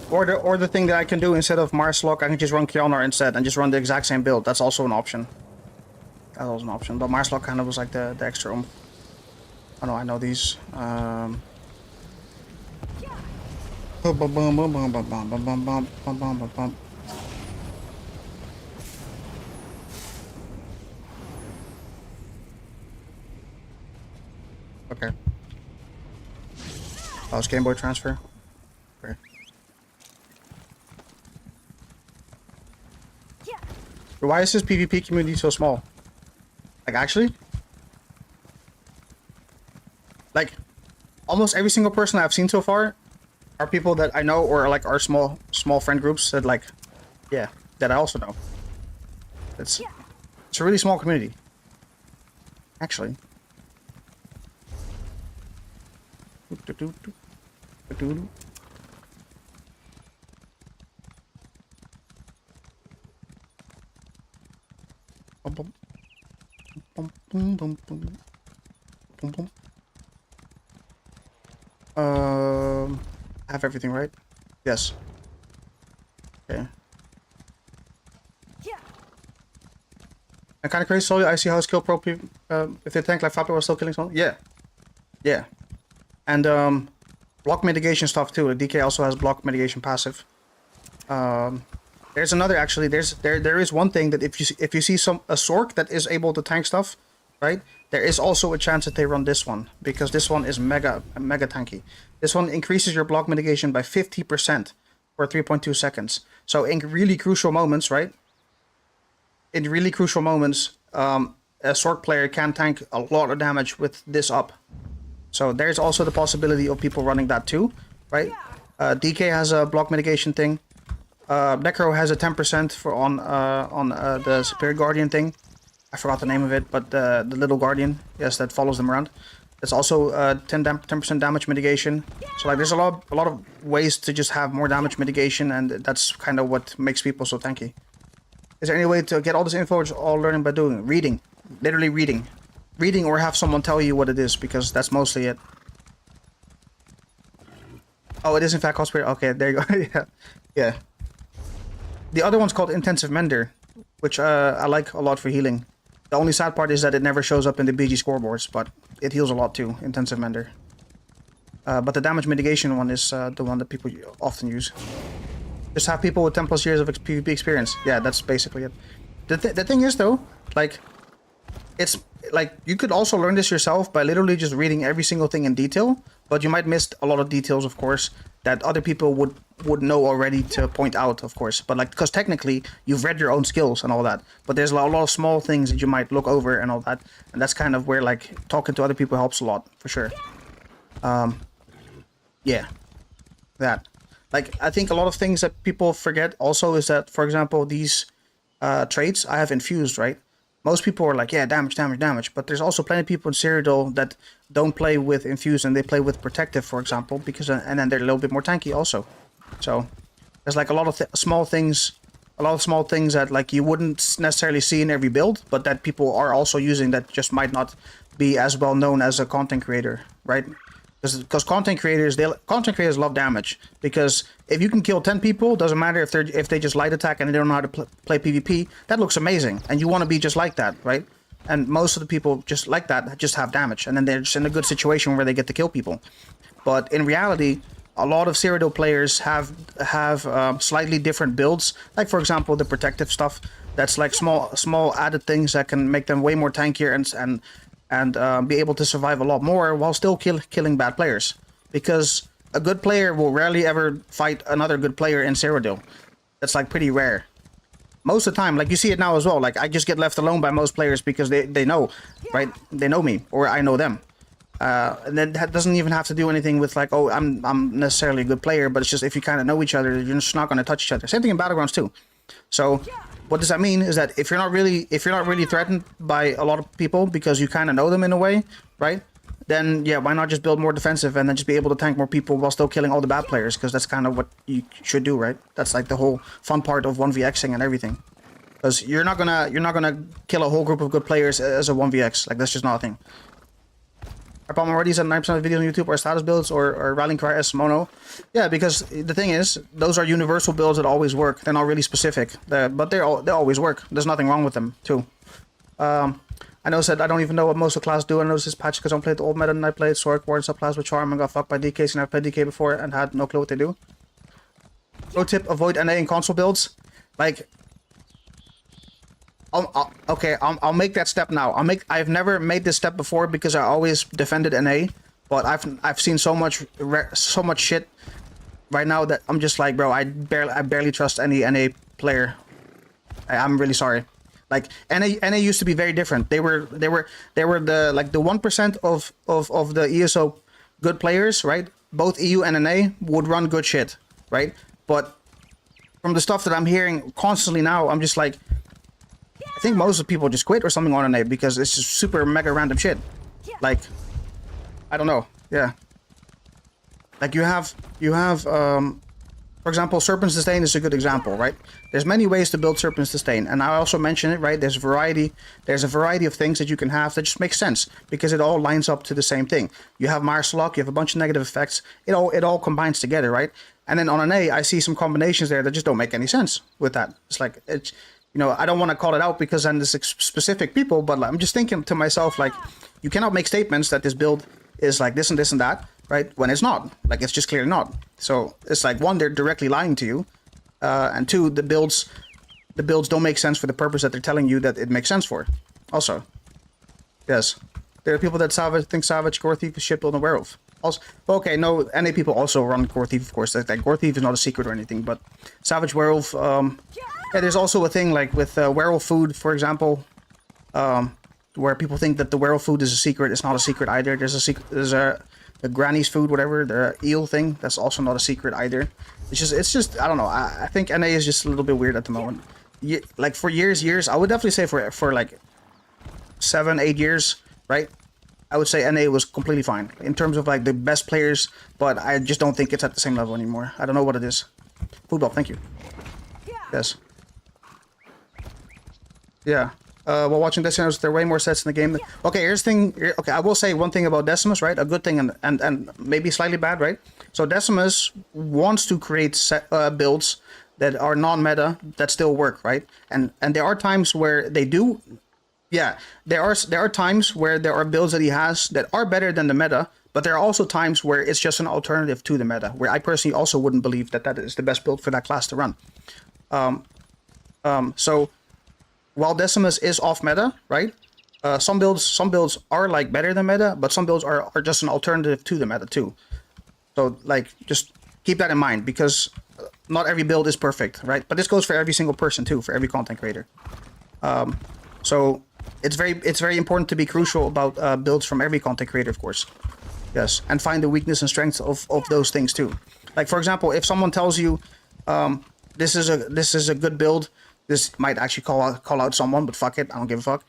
Or the thing that I can do instead of Marslock, I can just run Kjonar instead and just run the exact same build. That's also an option. That's also an option. But Marslock kind of was like the extra oomph. Oh no, I know these. Okay. Oh, it's Game Boy transfer. Okay. Why is this PvP community so small? Like, actually? Like, almost every single person I've seen so far are people that I know or like are small friend groups that like, yeah, that I also know. It's a really small community. Actually. I have everything right? Yes. Okay. I'm kind of crazy. So I see how skill pro people, if they tank like Fabio was still killing someone. Yeah. Yeah. And block mitigation stuff too. The DK also has block mitigation passive. There's another actually. There is one thing that if you see a Sork that is able to tank stuff, right? There is also a chance that they run this one because this one is mega tanky. This one increases your block mitigation by 50% for 3.2 seconds. So in really crucial moments, right? In really crucial moments, a Sork player can tank a lot of damage with this up. So there's also the possibility of people running that too, right? DK has a block mitigation thing. Necro has a 10% for on the Superior Guardian thing. I forgot the name of it, but the little Guardian, yes, that follows them around. It's also 10% damage mitigation. So like, there's a lot of ways to just have more damage mitigation, and that's kind of what makes people so tanky. Is there any way to get all this info, or just all learning by doing? Reading, literally reading, or have someone tell you what it is, because that's mostly it. Oh, it is in fact Cosplayer. Okay, there you go. yeah. The other one's called Intensive Mender, which I like a lot for healing. The only sad part is that it never shows up in the BG scoreboards, but it heals a lot too, Intensive Mender. But the damage mitigation one is the one that people often use. Just have people with 10+ years of PvP experience. Yeah, that's basically it. The thing is though, like, it's like you could also learn this yourself by literally just reading every single thing in detail, but you might miss a lot of details, of course, that other people would know already to point out, of course. But like, because technically you've read your own skills and all that, but there's a lot of small things that you might look over and all that, and that's kind of where like talking to other people helps a lot for sure. Yeah, that. Like, I think a lot of things that people forget also is that, for example, these traits I have infused, right? most people are like, yeah, damage, damage, damage. But there's also plenty of people in Cyrodiil that don't play with Infuse and they play with Protective, for example, because and then they're a little bit more tanky also. So there's like a lot of small things that like you wouldn't necessarily see in every build, but that people are also using that just might not be as well known as a content creator, right? Because content creators love damage, because if you can kill 10 people, doesn't matter if they just light attack and they don't know how to play PvP, that looks amazing, and you want to be just like that, right? And most of the people just like that just have damage, and then they're just in a good situation where they get to kill people. But in reality, a lot of Cyrodiil players have slightly different builds. Like for example, the protective stuff. That's like small added things that can make them way more tankier and be able to survive a lot more while still killing bad players. Because a good player will rarely ever fight another good player in Cyrodiil. That's like pretty rare. Most of the time, like you see it now as well. Like I just get left alone by most players because they know, right? They know me or I know them. And then that doesn't even have to do anything with like, oh, I'm necessarily a good player, but it's just if you kind of know each other, you're just not going to touch each other. Same thing in Battlegrounds too. So what does that mean is that if you're not really threatened by a lot of people because you kind of know them in a way, right? Then yeah, why not just build more defensive and then just be able to tank more people while still killing all the bad players? Because that's kind of what you should do, right? That's like the whole fun part of 1vxing and everything. Because you're not gonna kill a whole group of good players as a 1vx. Like that's just not a thing. Our problem already is that 9% of videos on YouTube are status builds or Rallying Cry as mono. Yeah, because the thing is, those are universal builds that always work. They're not really specific, but they always work. There's nothing wrong with them too. I know said I don't even know what most of the class do. I noticed this patch because I don't play the old meta and I played Sork Ward subclass with Charm and got fucked by DKs and I've played DK before and had no clue what they do. Pro tip: avoid NA in console builds. Like, I'll make that step now. I've never made this step before because I always defended NA, but I've seen so much shit right now that I'm just like, bro, I barely trust any NA player. I'm really sorry. Like NA used to be very different. They were the like the 1% of the ESO good players, right? Both EU and NA would run good shit, right? But from the stuff that I'm hearing constantly now, I'm just like, I think most of the people just quit or something on NA because it's just super mega random shit. Like, I don't know. Yeah. Like you have for example, Serpent's Disdain is a good example, right? There's many ways to build Serpent's Disdain, and I also mentioned it, right? There's a variety of things that you can have that just make sense because it all lines up to the same thing. You have Marsalok, you have a bunch of negative effects. It all combines together, right? And then on NA, I see some combinations there that just don't make any sense with that. It's like you know, I don't want to call it out because then there's specific people, but I'm just thinking to myself, like, you cannot make statements that this build is like this and this and that, right? When it's not. Like, it's just clearly not. So it's like, one, they're directly lying to you, and two, the builds don't make sense for the purpose that they're telling you that it makes sense for. Also, yes, there are people that think Savage, Gore Thief is shit build and Werewolf. Also, okay, no, NA people also run Gore Thief, of course. That Gore Thief is not a secret or anything, but Savage, Werewolf, yeah, there's also a thing like with werewolf food, for example, where people think that the werewolf food is a secret. It's not a secret either. There's a granny's food, whatever, the eel thing. That's also not a secret either. It's just I don't know. I think NA is just a little bit weird at the moment. Like for years, I would definitely say for like 7-8 years, right? I would say NA was completely fine in terms of like the best players, but I just don't think it's at the same level anymore. I don't know what it is. Football, thank you. Yes. Yeah. While watching Decimus, there are way more sets in the game. Okay, here's the thing. Okay, I will say one thing about Decimus, right? A good thing and maybe slightly bad, right? So Decimus wants to create builds that are non-meta that still work, right? And there are times where they do. Yeah, there are times where there are builds that he has that are better than the meta, but there are also times where it's just an alternative to the meta, where I personally also wouldn't believe that is the best build for that class to run. So while Decimus is off meta, right? Some builds are like better than meta, but some builds are just an alternative to the meta too. So like just keep that in mind because not every build is perfect, right? But this goes for every single person too, for every content creator. So it's very important to be crucial about builds from every content creator, of course. Yes, and find the weakness and strengths of those things too. Like for example, if someone tells you this is a good build, this might actually call out someone, but fuck it, I don't give a fuck.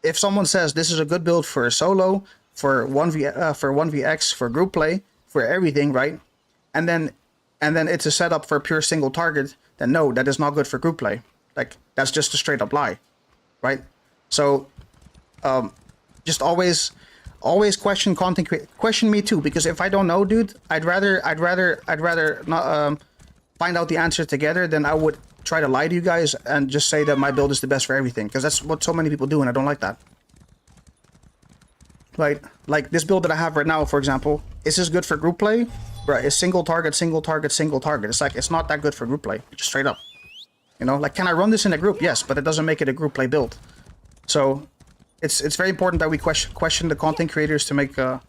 if someone says this is a good build for a solo, for 1vx, for group play, for everything, right? And then it's a setup for pure single target, then no, that is not good for group play. Like, that's just a straight up lie, right? So just always question question me too, because if I don't know, dude, I'd rather not find out the answer together than I would try to lie to you guys and just say that my build is the best for everything, because that's what so many people do, and I don't like that. Right? Like this build that I have right now, for example, is this good for group play? Right, it's single target, single target, single target. It's like, it's not that good for group play, just straight up. You know, like, can I run this in a group? Yes, but it doesn't make it a group play build. So it's very important that we question the content creators to make to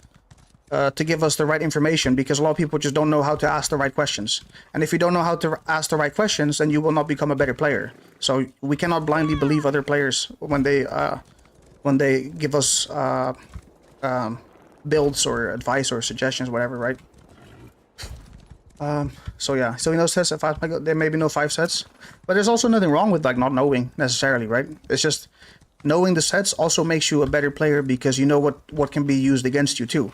give us the right information, because a lot of people just don't know how to ask the right questions. And if you don't know how to ask the right questions, then you will not become a better player. So we cannot blindly believe other players when they give us builds or advice or suggestions, whatever, right? So yeah, so in those sets, if there may be no 5 sets, but there's also nothing wrong with like not knowing necessarily, right? It's just knowing the sets also makes you a better player, because you know what can be used against you too.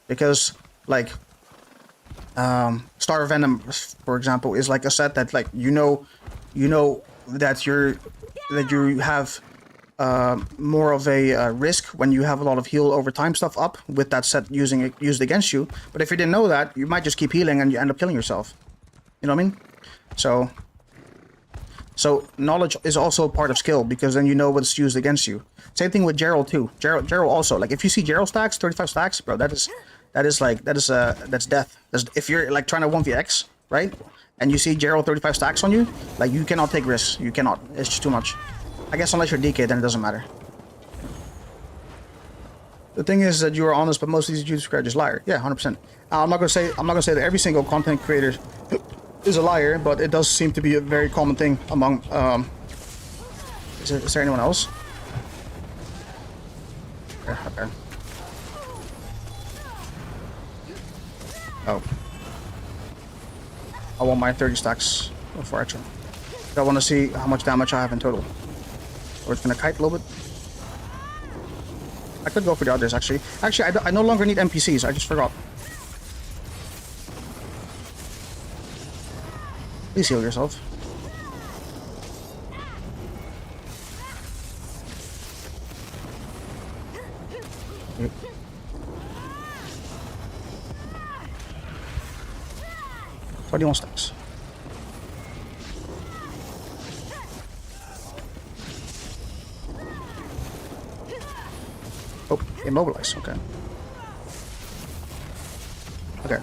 Because like Star Venom, for example, is like a set that like you know that you have more of a risk when you have a lot of heal over time stuff up with that set used against you. But if you didn't know that, you might just keep healing and you end up killing yourself. You know what I mean? So knowledge is also a part of skill, because then you know what's used against you. Same thing with Gerald too. Gerald also, like if you see Gerald stacks, 35 stacks, bro, that's death. If you're like trying to 1vx, right? And you see Gerald 35 stacks on you, like you cannot take risks. You cannot. It's just too much. I guess unless you're DK, then it doesn't matter. The thing is that you are honest, but most of these YouTubers are just liar. Yeah, 100%. I'm not gonna say that every single content creator is a liar, but it does seem to be a very common thing among. Is there anyone else? Okay. Oh. I want my 30 stacks for action. I want to see how much damage I have in total. Or it's gonna kite a little bit. I could go for the others actually. Actually, I no longer need NPCs. I just forgot. Please heal yourself. Yep. 21 stacks. Oh, immobilize. Okay. Okay.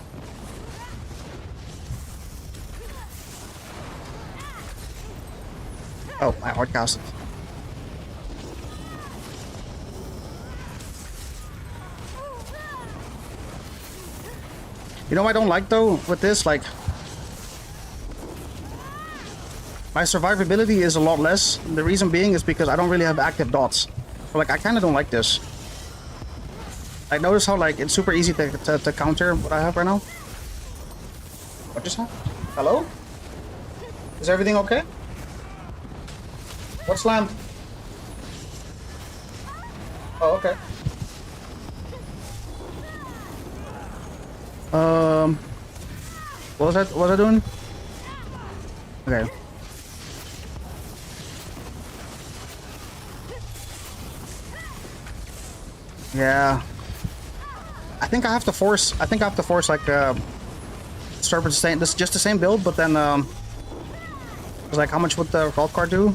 Oh, I hardcast it. You know what I don't like though with this? Like, my survivability is a lot less. The reason being is because I don't really have active dots. So like, I kind of don't like this. I notice how like it's super easy to counter what I have right now. What just happened? Hello? Is everything okay? What slammed? Oh, okay. What was I doing? Okay. Yeah. I think I have to force like Serpent Stain. This is just the same build, but then it's like, how much would the Vault card do?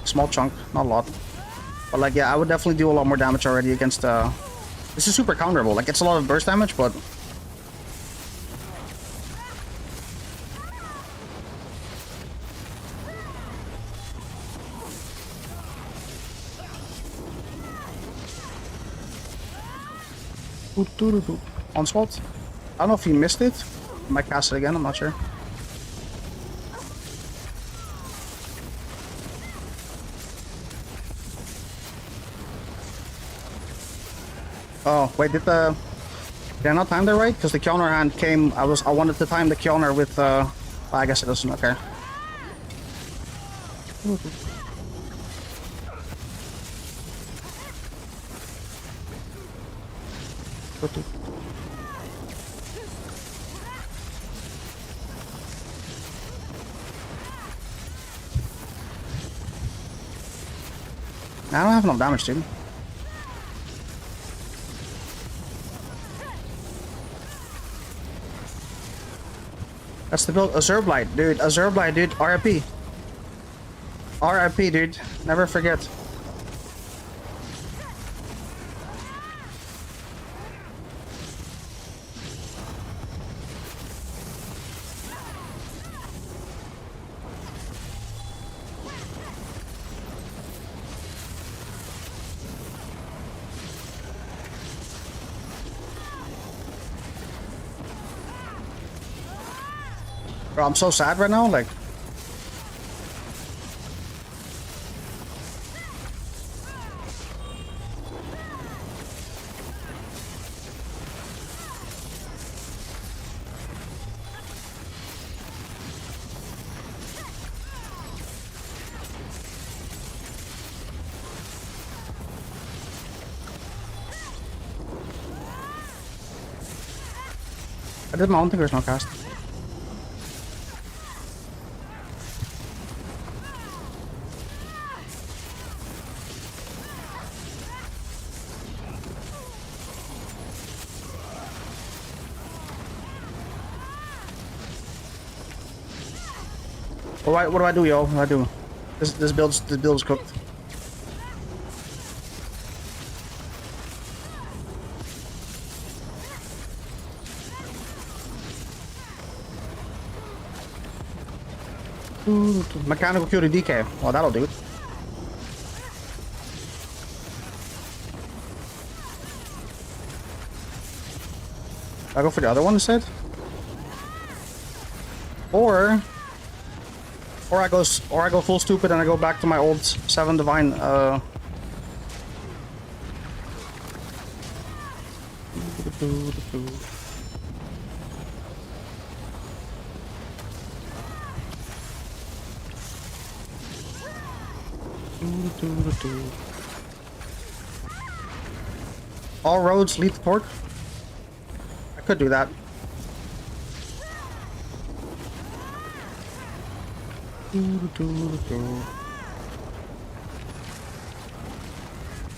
Small chunk, not a lot. But like, yeah, I would definitely do a lot more damage already against this is super counterable. Like, it's a lot of burst damage, but Onslaught. I don't know if he missed it. I might cast it again, I'm not sure. Oh, wait, did I not time that right? Because the Kjolnir hand came, I wanted to time the Kjolnir with, I guess it doesn't, okay. I don't have enough damage, dude. That's the build. Azure Blight, dude. Azure Blight, dude. RIP. RIP, dude. Never forget. Bro, I'm so sad right now, like. I did my own Tinker's not cast. What do I do, yo? What do I do? This build's cooked. Mechanical Q to DK. Well, that'll do it. I go for the other one instead, or I go full stupid and I go back to my old 7 divine. All roads lead to port. I could do that.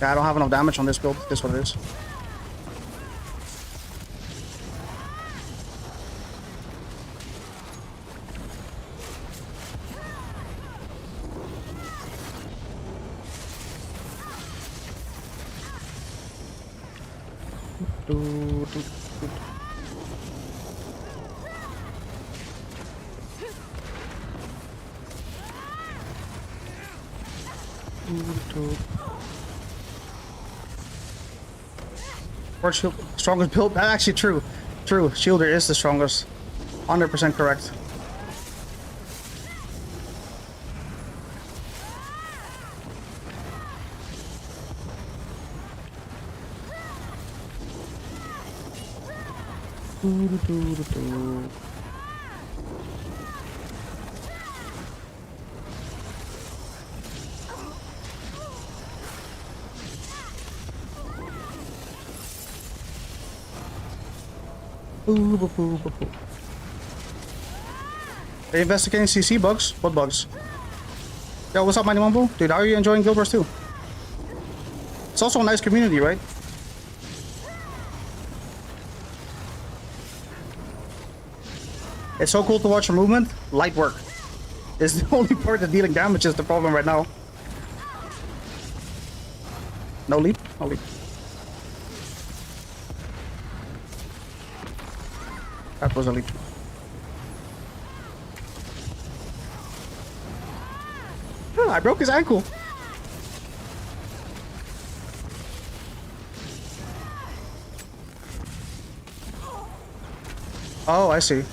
Yeah, I don't have enough damage on this build. This is what it is. Shield, strongest build. That's actually true. True. Shielder is the strongest. 100% correct. They investigating CC bugs? What bugs? Yo, what's up, Mighty Mumble? Dude, how are you enjoying Guild Wars 2? It's also a nice community, right? It's so cool to watch your movement. Light work. It's the only part that dealing damage is the problem right now. No leap? No leap. That was a leap. Oh, I broke his ankle. Oh, I see.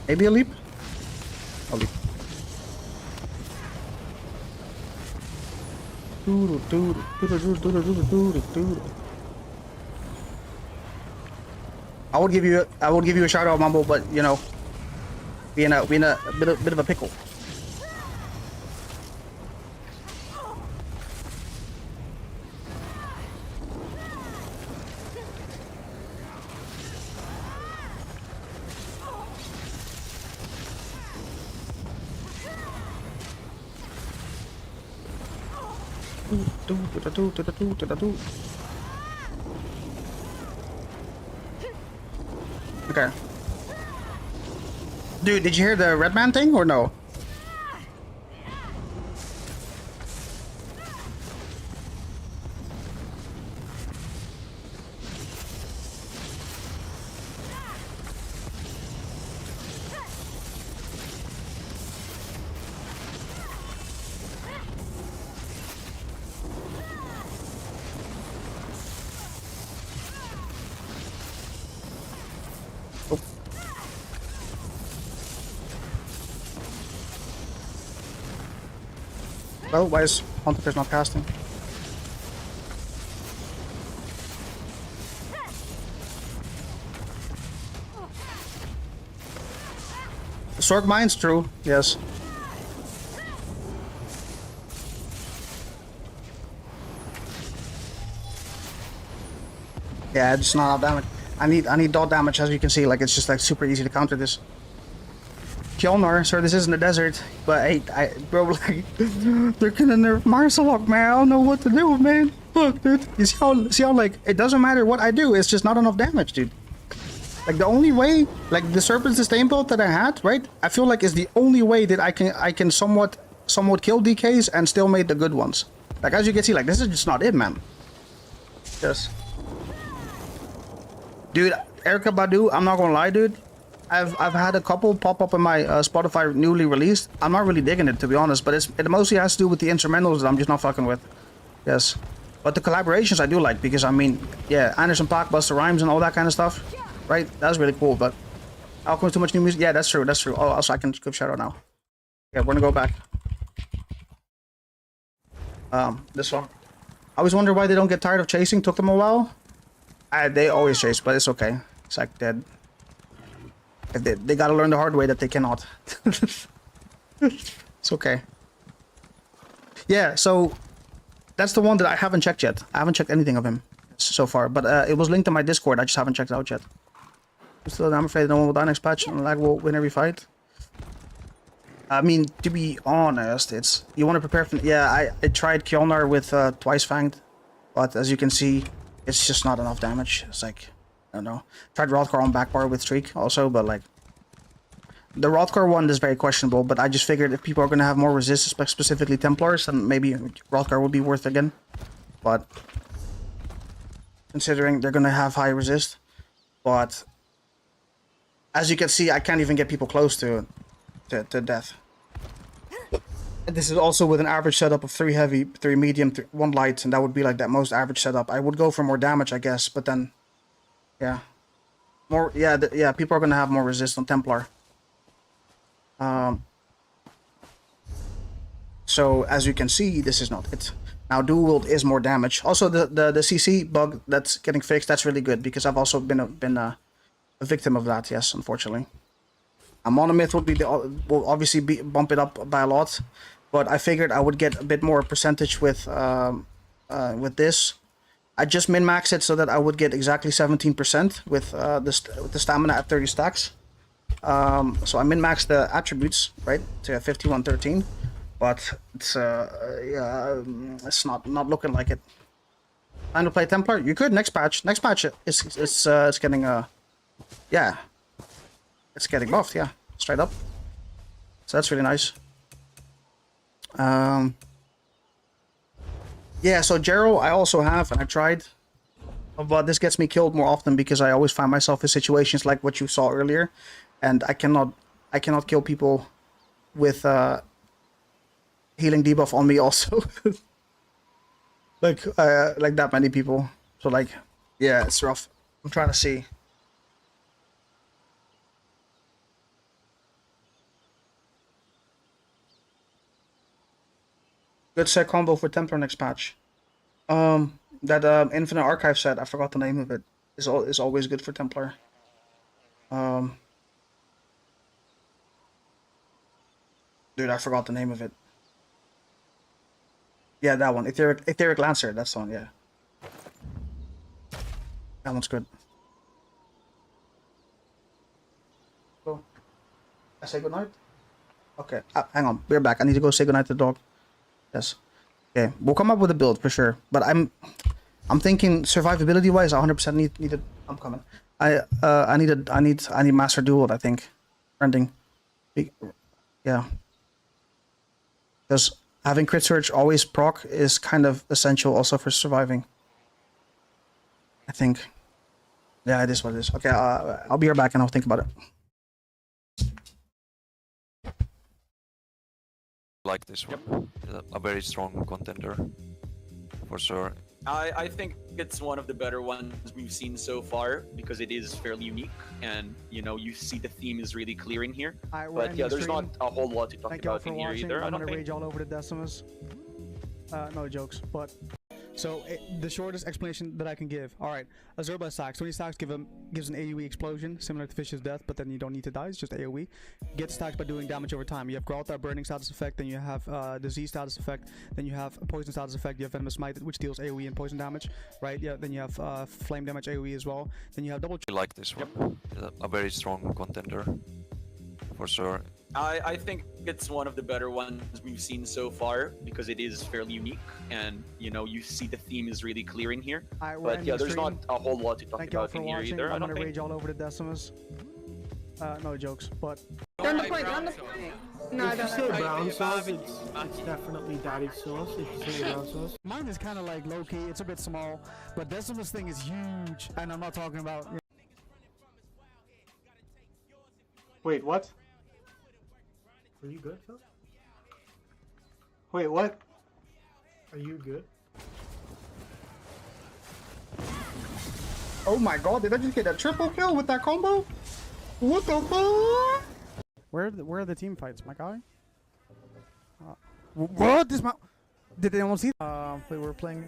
Maybe a leap? A leap. I would give you a shout out, Mumble, but you know, we in a bit of a pickle. Okay. Dude, did you hear the red man thing or no? Well, why is Pontifex not casting? Sorg mine's true, yes. Yeah, it's not enough damage. I need dot damage, as you can see. Like, it's just like super easy to counter this. Kjolnir, sir, this isn't a desert, but hey, bro, like, they're gonna nerf Marsalok, man. I don't know what to do, man. Look, dude, you see how, like, it doesn't matter what I do, it's just not enough damage, dude. Like, the only way, like, the Serpent Sustain build that I had, right, I feel like is the only way that I can somewhat kill DKs and still make the good ones. Like, as you can see, like, this is just not it, man. Yes. Dude, Erykah Badu, I'm not gonna lie, dude. I've had a couple pop up in my Spotify newly released. I'm not really digging it, to be honest, but it mostly has to do with the instrumentals that I'm just not fucking with. Yes. But the collaborations I do like, because I mean, yeah, Anderson .Paak, Busta Rhymes and all that kind of stuff, right? That's really cool, but Alchemist too much new music? Yeah, that's true, that's true. Oh, also I can give shout out now. Yeah, we're gonna go back. This one. I always wonder why they don't get tired of chasing. Took them a while. They always chase, but it's okay. It's like dead. They gotta learn the hard way that they cannot. It's okay. Yeah, so that's the one that I haven't checked yet. I haven't checked anything of him so far, but it was linked to my Discord. I just haven't checked it out yet. I'm afraid no one will die next patch and Lag will win every fight. I mean, to be honest, it's you want to prepare for. Yeah, I tried Kjolnir with Twice Fanged, but as you can see, it's just not enough damage. It's like, I don't know. Tried Rothgar on backbar with Streak also, but like the Rothgar one is very questionable. But I just figured if people are gonna have more resist, specifically Templars, then maybe Rothgar would be worth again. But considering they're gonna have high resist, but as you can see, I can't even get people close to death. And this is also with an average setup of 3 heavy, 3 medium, 1 light, and that would be like that most average setup. I would go for more damage, I guess, but then, yeah, more, yeah, people are gonna have more resist on Templar. So as you can see, this is not it. Now dual wield is more damage. Also, the CC bug that's getting fixed, that's really good because I've also been a victim of that. Yes, unfortunately. A monomyth would be will obviously bump it up by a lot, but I figured I would get a bit more percentage with this. I just min-max it so that I would get exactly 17% with the stamina at 30 stacks. So I min-maxed the attributes right to 5113, but it's yeah, it's not looking like it. Time to play Templar? You could next patch. Next patch it's getting yeah. It's getting buffed, yeah, straight up. So that's really nice. Yeah, so Jero I also have, and I tried, but this gets me killed more often because I always find myself in situations like what you saw earlier, and I cannot kill people with healing debuff on me also. like that many people. So like, yeah, it's rough. I'm trying to see. Good set combo for Templar next patch. That Infinite Archive set, I forgot the name of it, is always good for Templar. Dude, I forgot the name of it. Yeah, that one. Etheric Lancer. That's the one. Yeah. That one's good. Go. I say goodnight? Okay. Hang on. We're back. I need to go say goodnight to the dog. Yes. Okay. We'll come up with a build for sure. But I'm thinking survivability wise, I 100% need it. I'm coming. I need Master Duel, I think. Trending. Yeah. Because having crit surge always proc is kind of essential also for surviving. I think. Yeah, it is what it is. Okay, I'll be right back and I'll think about it. Like this one, a very strong contender, for sure. I think it's one of the better ones we've seen so far because it is fairly unique, and you know you see the theme is really clear in here. But yeah, there's not a whole lot to talk about in here either. I'm gonna rage all over the Decimus. No jokes, but so the shortest explanation that I can give. All right, Azurba stacks. 20 stacks gives an AoE explosion similar to Fish's Death, but then you don't need to die. It's just AoE. Get stacked by doing damage over time. You have Gralta burning status effect, then you have disease status effect, then you have a poison status effect. You have Venomous Smite, which deals AoE and poison damage, right? Yeah. Then you have flame damage AoE as well. Then you have double. Like this one, a very strong contender, for sure. I think it's one of the better ones we've seen so far because it is fairly unique, and you know you see the theme is really clear in here. But yeah, there's not a whole lot to talk about in here either. I'm gonna rage all over the Decimus. No jokes, but. Run the point, run the point. No, if you say brown sauce, it's definitely daddy's sauce. If you say brown sauce. Mine is kind of like low-key, it's a bit small, but Decimus thing is huge, and I'm not talking about... Wait, what? Are you good, Phil? Wait, what? Are you good? Oh my god, did I just get a triple kill with that combo? What the fuck? Where are the team fights, my guy? What? This mount? Did anyone see? We were playing.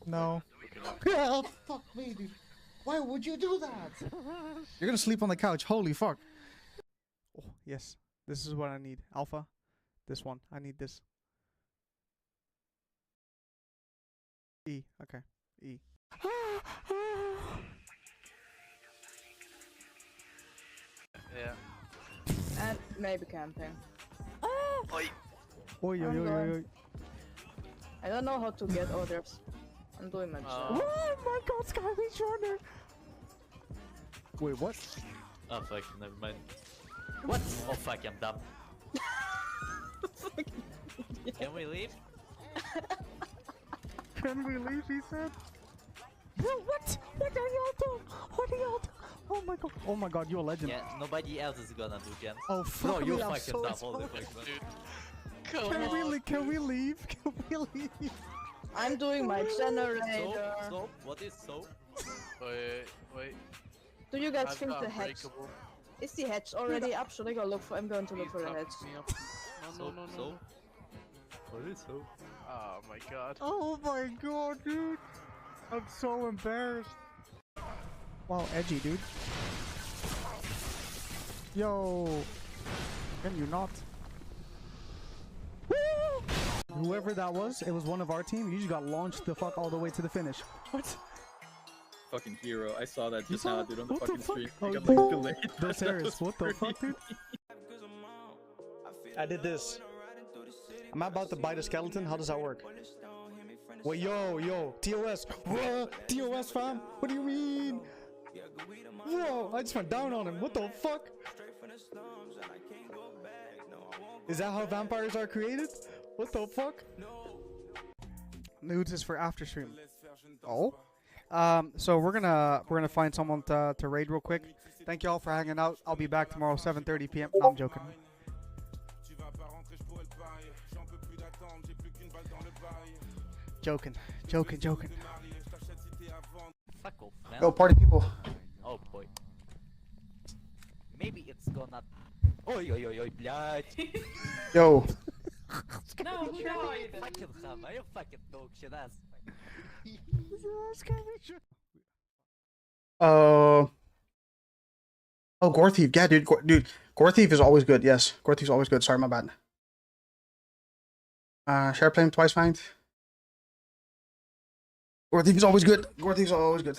No. Oh, fuck me, dude. Why would you do that? You're gonna sleep on the couch. Holy fuck. Oh, yes. This is what I need. Alpha. This one. I need this. E. Okay. E. Yeah. And maybe camping. Oi, oi, oi, oi, oi. I don't know how to get others. I'm doing my job. Oh my god, Skyreach runner! Wait, what? Oh fuck, never mind. What? Oh fuck, I'm dumb. Can we leave? Can we leave, he said? Bro, what? What are y'all doing? What are y'all doing? Oh my god. Oh my god, you're a legend. Yeah, nobody else is gonna do gems. Oh fuck. Bro, you me, I'm fucking so dumb, sorry. holy fuck, dude. Can we leave? Can we leave? I'm doing my generator. Soap? What is soap? Wait. Do you guys think the hatch? Is the hatch already up? Should I go look for? I'm going to look for the hatch. No. Soap? What is soap? Oh my god. Oh my god, dude. I'm so embarrassed. Wow, edgy, dude. Yo. Can you not? Whoever that was, it was one of our team. You just got launched the fuck all the way to the finish. What? Fucking hero. I saw that just saw now, it? dude, on the What the fucking fuck? stream. Oh, I got yeah. like delayed. Those terrorists, what the fuck, dude? I did this. I'm about to bite a skeleton. How does that work? Wait, yo, TOS. Whoa, TOS, fam. What do you mean? Whoa, I just went down on him. What the fuck? Is that how vampires are created? What the fuck? Nudes is for after stream. Oh. So we're gonna find someone to raid real quick. Thank y'all for hanging out. I'll be back tomorrow 7:30 p.m. No, I'm joking. Joking. Fuck off, man. Yo, party people. Oh boy. Maybe it's gonna... Oi, блядь. Yo. No, fucking ham, are you fucking dog shit ass? Oh, Gore Thief. Yeah, dude. Gore Thief is always good. Yes, Gore Thief's always good. Sorry, my bad. Share plane twice fanged. Gore Thief is always good. Gore Thief's always good.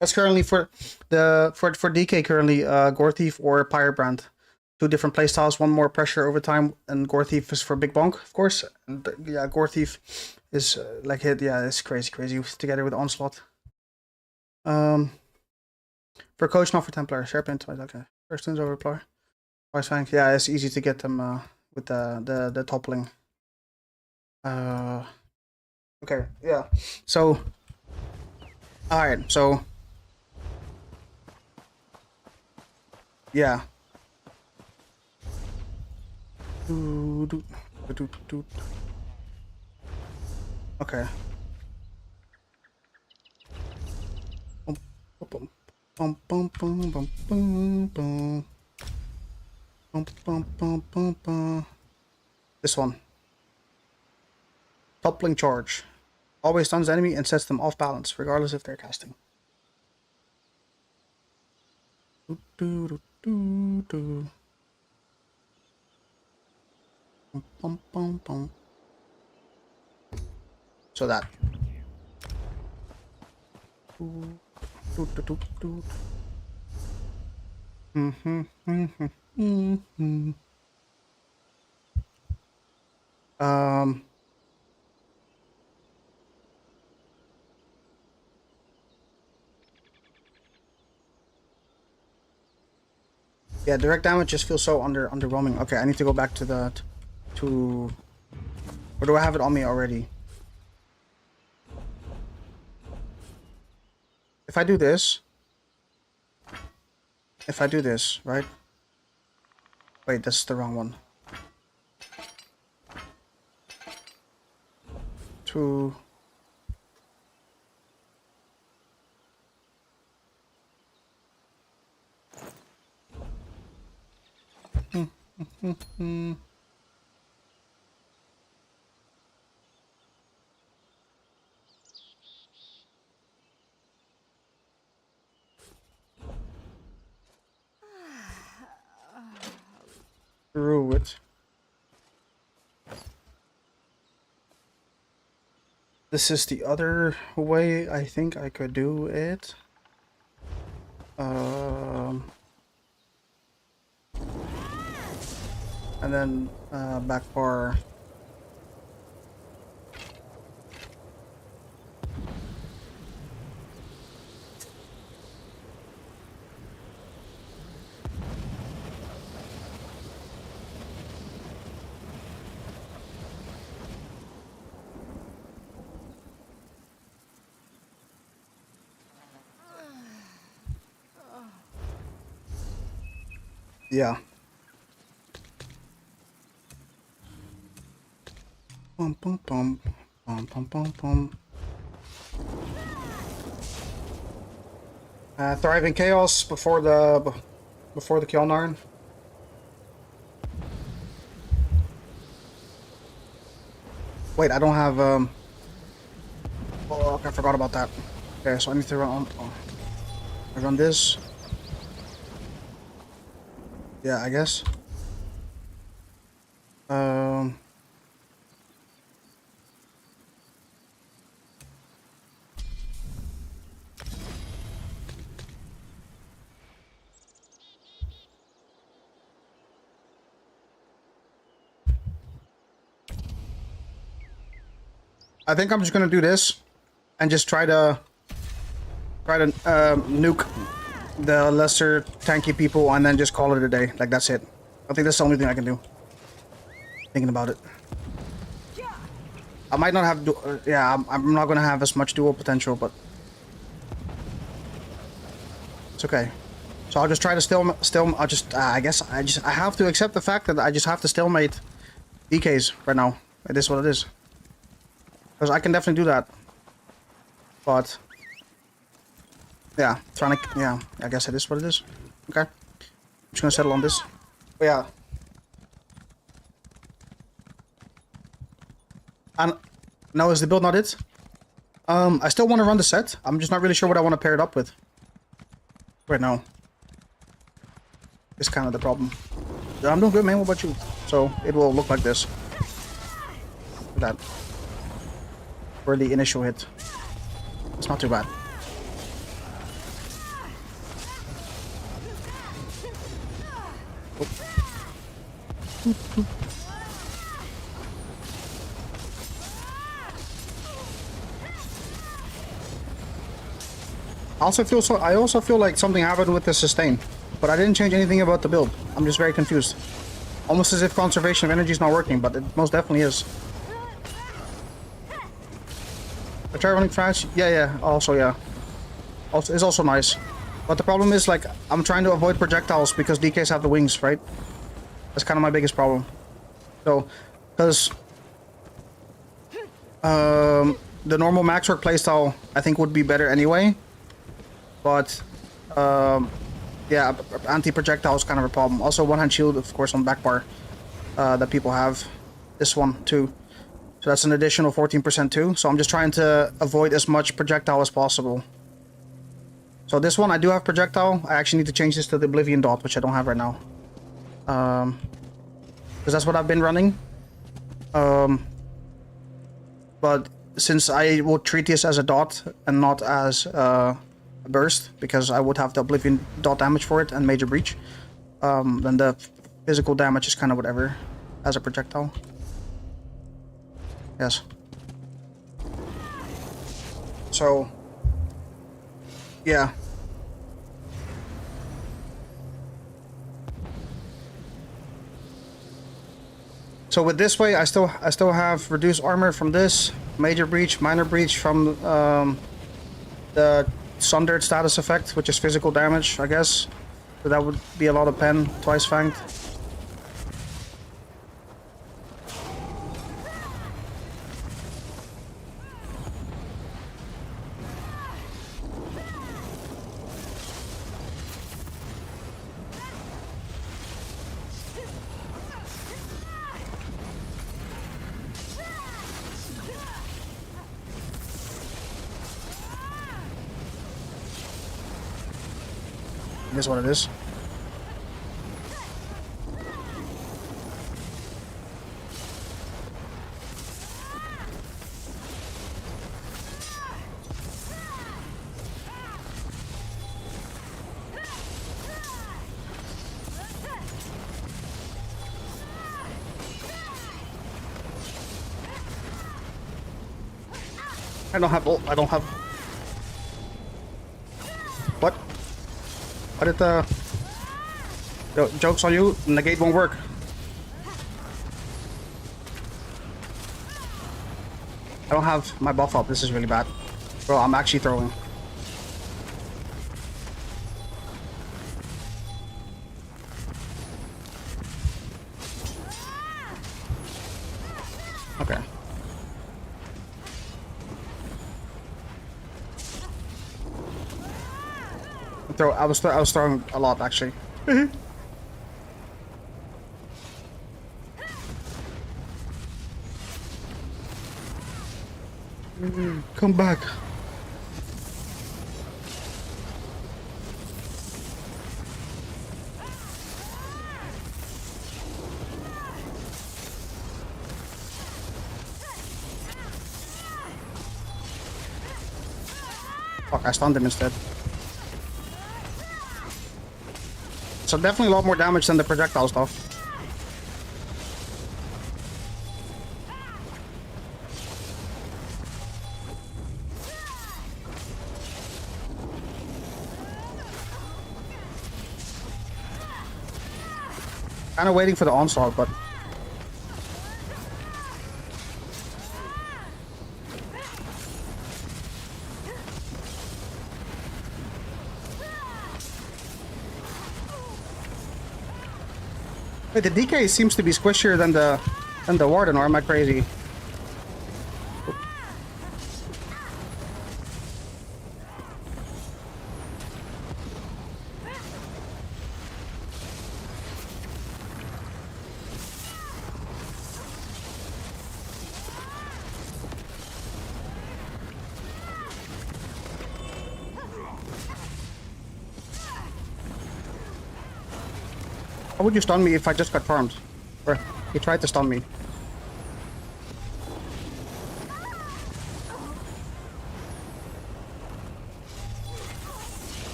That's currently for DK currently Gore Thief or Pirate Brand. Two different playstyles. One more pressure over time, and Gore Thief is for Big Bonk, of course. And yeah, Gore Thief is like hit. Yeah, it's crazy together with Onslaught. For Coach, not for Templar. Share plane twice. Okay. First turns over Plar. Twice fang. Yeah, it's easy to get them with the toppling. Okay, yeah. So, all right. So, yeah. Okay. Bum bum bum bum bum bum. Bum bum bum bum bum. This one. Toppling charge. Always stuns the enemy and sets them off balance, regardless if they're casting. Bum, bum, bum. So that. Yeah, direct damage just feels so underwhelming. Okay, I need to go back to the or do I have it on me already? If I do this, right? Wait, that's the wrong one. To through it. This is the other way I think I could do it. And then back bar. Yeah. Bum bum bum bum bum bum bum. Thriving Chaos before the Kjolnarn. Wait, I don't have oh, I forgot about that. Okay, so I need to run I run this. Yeah, I guess. I think I'm just gonna do this and just try to nuke the lesser tanky people and then just call it a day. Like, that's it. I think that's the only thing I can do. Thinking about it. I might not have I'm not gonna have as much dual potential, but it's okay. So I'll just try to I guess I have to accept the fact that I just have to stalemate DKs right now. It is what it is. Because I can definitely do that. But yeah, I guess it is what it is. Okay. I'm just gonna settle on this. But yeah. And no, is the build not it? I still want to run the set. I'm just not really sure what I want to pair it up with right now. is kind of the problem. I'm doing good, man. What about you? So it will look like this. That for the initial hit. It's not too bad. I also feel like something happened with the sustain, but I didn't change anything about the build. I'm just very confused. Almost as if conservation of energy is not working, but it most definitely is. I try running fast. Yeah. Also, yeah. Also, it's also nice. But the problem is, like, I'm trying to avoid projectiles because DKs have the wings, right? That's kind of my biggest problem. So, because the normal max work playstyle I think would be better anyway. But yeah, anti-projectile is kind of a problem. Also, one-hand shield, of course, on back bar that people have. This one too. So that's an additional 14% too. So I'm just trying to avoid as much projectile as possible. So this one I do have projectile. I actually need to change this to the Oblivion Dot, which I don't have right now. Because that's what I've been running. But since I would treat this as a dot and not as a burst, because I would have the Oblivion Dot damage for it and Major Breach, then the physical damage is kind of whatever as a projectile. Yes. So, yeah. So with this way, I still have reduced armor from this, Major Breach, Minor Breach from the Sundered status effect, which is physical damage, I guess. So that would be a lot of pen, twice fanged. Is what it is. I don't have ult. I don't have. What? Why did the... Yo, joke's on you, negate won't work. I don't have my buff up, this is really bad. Bro, I'm actually throwing. Okay. I was throwing a lot actually. Come back. Fuck, I stunned him instead. So definitely a lot more damage than the projectile stuff. Kind of waiting for the onslaught, but wait, the DK seems to be squishier than the Warden, or am I crazy? How would you stun me if I just got farmed? Or he tried to stun me.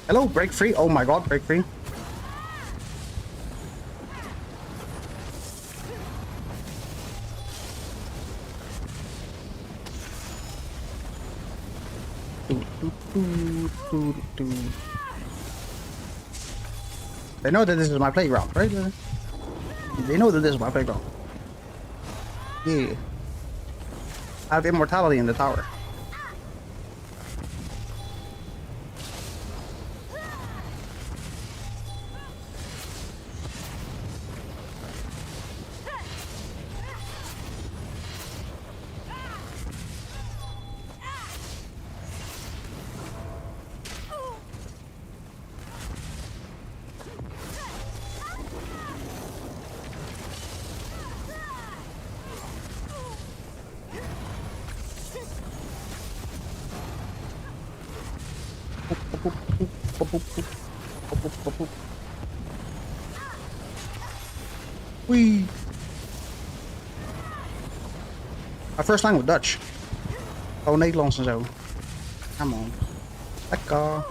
Hello, break free. Oh my god, break free. They know that this is my playground, right? They know that this is my playground. Yeah. I have immortality in the tower. Wee. My first language Dutch. Oh, Nederlands en zo. Come on. Lekker.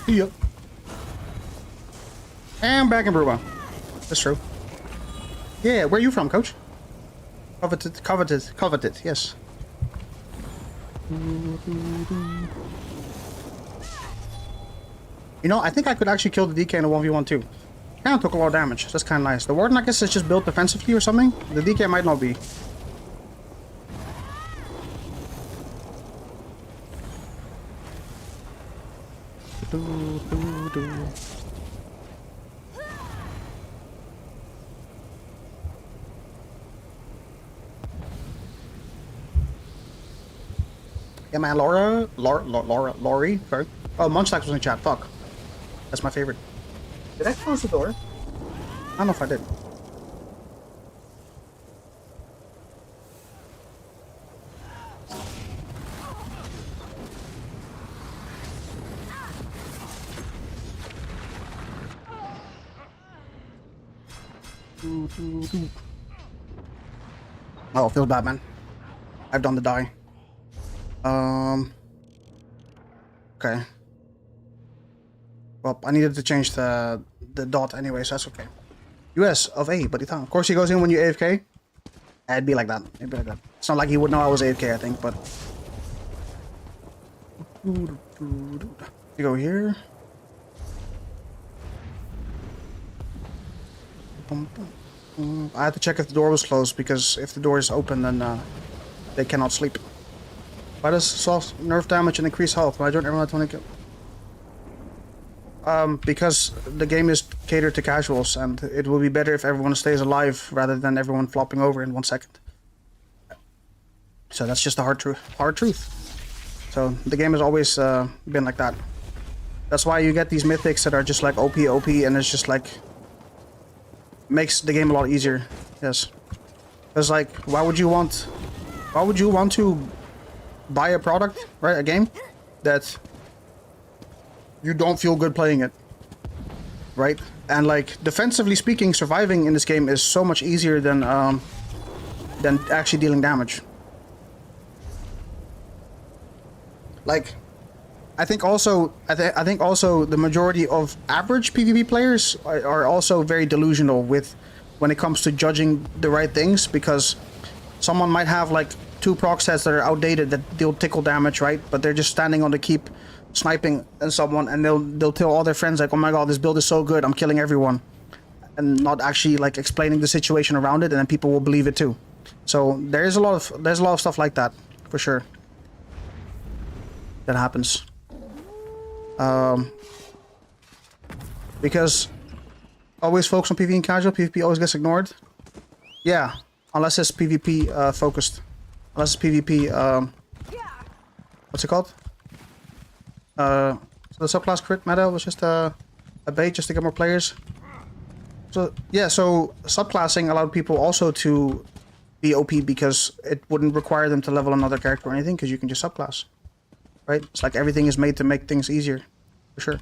Yep. And back in Bruma. That's true. Yeah, where are you from, coach? Coveted, yes. You know, I think I could actually kill the DK in a 1v1 too. Kind of took a lot of damage. That's kind of nice. The Warden, I guess, is just built defensively or something. The DK might not be. Yeah, man, Laurie, sorry. Oh, Munchtax was in chat. Fuck. That's my favorite. Did I close the door? I don't know if I did. Oh, feels bad, man. I've done the die. Okay. Well, I needed to change the dot anyway, so that's okay. US of A, but of course he goes in when you AFK. It'd be like that. It'd be like that. It's not like he would know I was AFK, I think, but you go here. I had to check if the door was closed, because if the door is open, then they cannot sleep. Why does soft nerf damage and increase health? Why don't everyone want to kill? Because the game is catered to casuals, and it will be better if everyone stays alive rather than everyone flopping over in 1 second. So that's just the hard truth. So the game has always been like that. That's why you get these mythics that are just like OP, and it's just like makes the game a lot easier. Yes, because like, why would you want to buy a product, right? A game that you don't feel good playing it, right? And like, defensively speaking, surviving in this game is so much easier than actually dealing damage. Like, I think also the majority of average PvP players are also very delusional with when it comes to judging the right things, because someone might have like 2 proc sets that are outdated that deal tickle damage, right? But they're just standing on the keep sniping at someone, and they'll tell all their friends like, oh my god, this build is so good, I'm killing everyone, and not actually like explaining the situation around it, and then people will believe it too. So there's a lot of stuff like that, for sure. that happens. Because always focus on PvE and casual, PvP always gets ignored. Yeah, unless it's PvP focused. Unless it's PvP, what's it called? So the subclass crit meta was just a bait just to get more players. So yeah, so subclassing allowed people also to be OP because it wouldn't require them to level another character or anything because you can just subclass. Right? It's like everything is made to make things easier, for sure.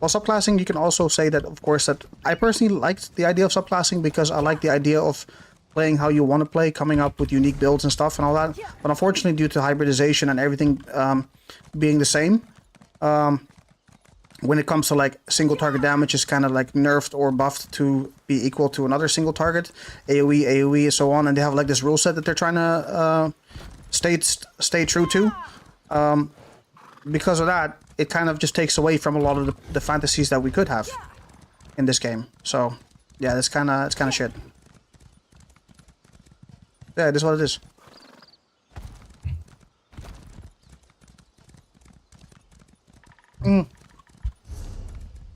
While subclassing, you can also say that, of course, that I personally liked the idea of subclassing because I like the idea of playing how you want to play, coming up with unique builds and stuff and all that. But unfortunately, due to hybridization and everything being the same, when it comes to like single target damage is kind of like nerfed or buffed to be equal to another single target, AoE, and so on, and they have like this rule set that they're trying to stay true to. Because of that, it kind of just takes away from a lot of the fantasies that we could have in this game. So yeah, it's kind of shit. Yeah, it is what it is.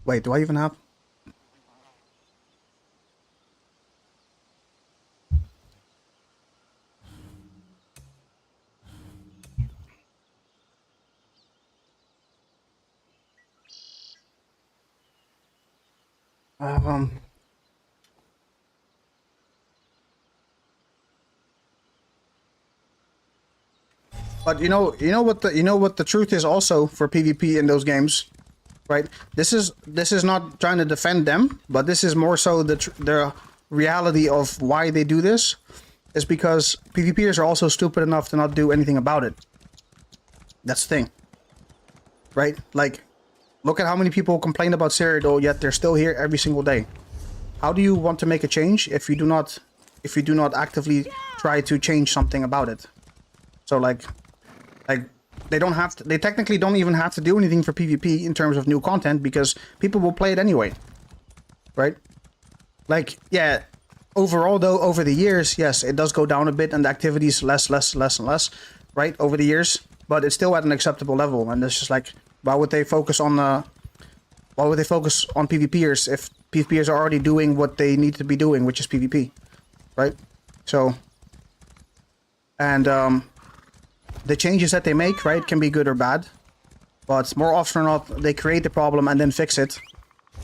Wait, do I even have? But you know what the truth is also for PvP in those games, right? This is not trying to defend them, but this is more so the reality of why they do this is because PvPers are also stupid enough to not do anything about it. That's the thing, right? Like, look at how many people complain about Cyrodiil, yet they're still here every single day. How do you want to make a change if you do not actively try to change something about it? So like they technically don't even have to do anything for PvP in terms of new content because people will play it anyway, right? Like, yeah, overall though, over the years, yes, it does go down a bit and the activity is less and less, right, over the years, but it's still at an acceptable level. And it's just like, why would they focus on PvPers if PvPers are already doing what they need to be doing, which is PvP, right? So, and the changes that they make, right, can be good or bad, but more often or not, they create the problem and then fix it,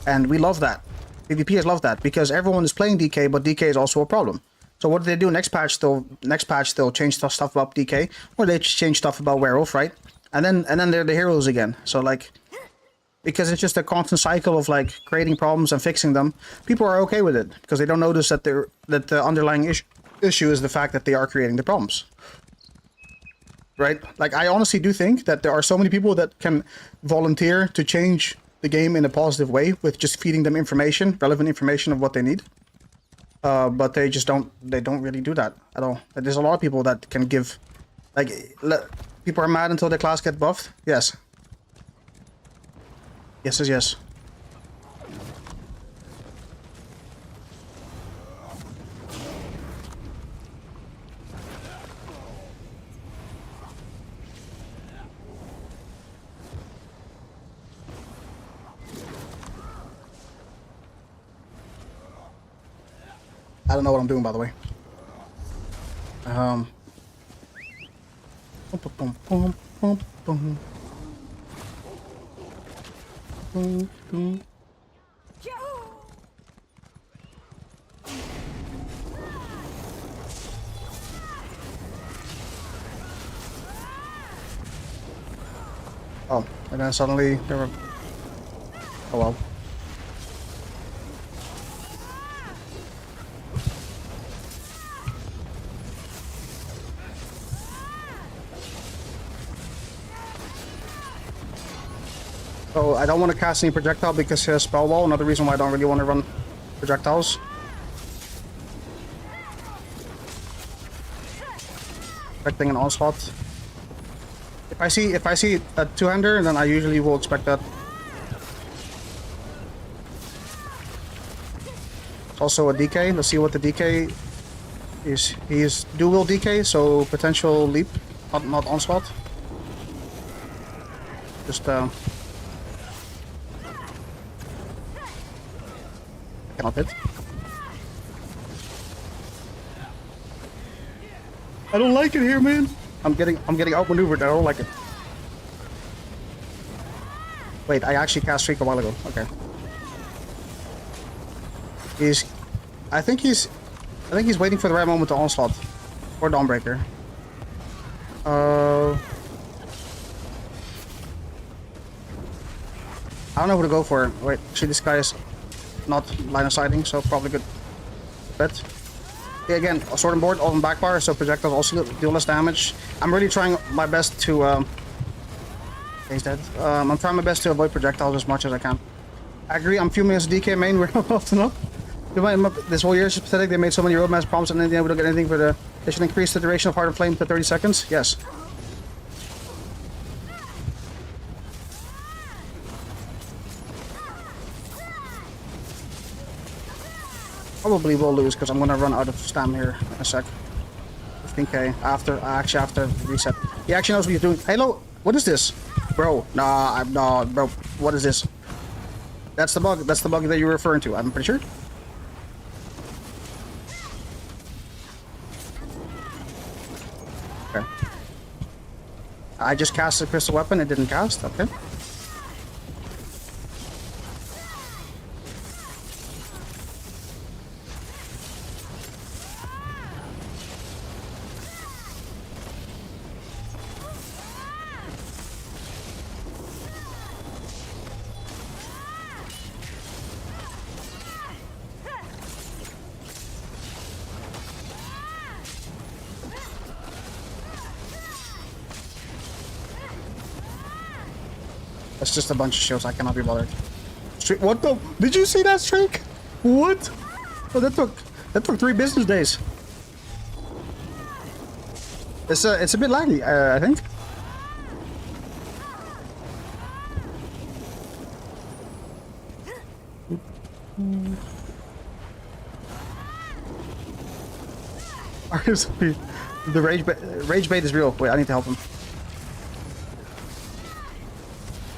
and we love that. PvPers love that because everyone is playing DK, but DK is also a problem. So what do they do next patch? They'll change stuff about DK, or they change stuff about Werewolf, right? And then they're the heroes again. So like, because it's just a constant cycle of like creating problems and fixing them, people are okay with it because they don't notice that the underlying issue is the fact that they are creating the problems. Right? Like, I honestly do think that there are so many people that can volunteer to change the game in a positive way with just feeding them information, relevant information of what they need. But they don't really do that at all. There's a lot of people that can give, like, people are mad until their class get buffed. Yes. Yes is yes. I don't know what I'm doing, by the way. Oh, and then suddenly there were... Oh well. So I don't want to cast any projectile because he has spell wall. Another reason why I don't really want to run projectiles. Expecting an onslaught. If I see a two-hander, then I usually will expect that. Also a DK. Let's see what the DK is. He is dual DK, so potential leap, not onslaught. Just I cannot hit. I don't like it here, man. I'm getting outmaneuvered. I don't like it. Wait, I actually cast Shriek a while ago. Okay. I think he's waiting for the right moment to onslaught. Or Dawnbreaker. I don't know who to go for. Wait, actually this guy is not line of sighting, so probably good bet. Okay, again, a sword and board, all in backfire, so projectiles also deal less damage. I'm really trying my best to he's dead. I'm trying my best to avoid projectiles as much as I can. I agree, I'm fuming as a DK main, we're not often enough. This whole year is pathetic. They made so many roadmaps promises and in the end we don't get anything for the... They should increase the duration of Heart of Flame to 30 seconds. Yes. Probably will lose because I'm gonna run out of stam here in a sec. 15k after reset. He actually knows what he's doing. Halo, what is this? Bro, nah, bro, what is this? That's the bug. That's the bug that you're referring to, I'm pretty sure. Okay. I just cast a crystal weapon, it didn't cast, okay. That's just a bunch of shields. I cannot be bothered. What the? Did you see that streak? What? Oh, that took 3 business days. It's a bit laggy, I think. The rage bait is real. Wait, I need to help him.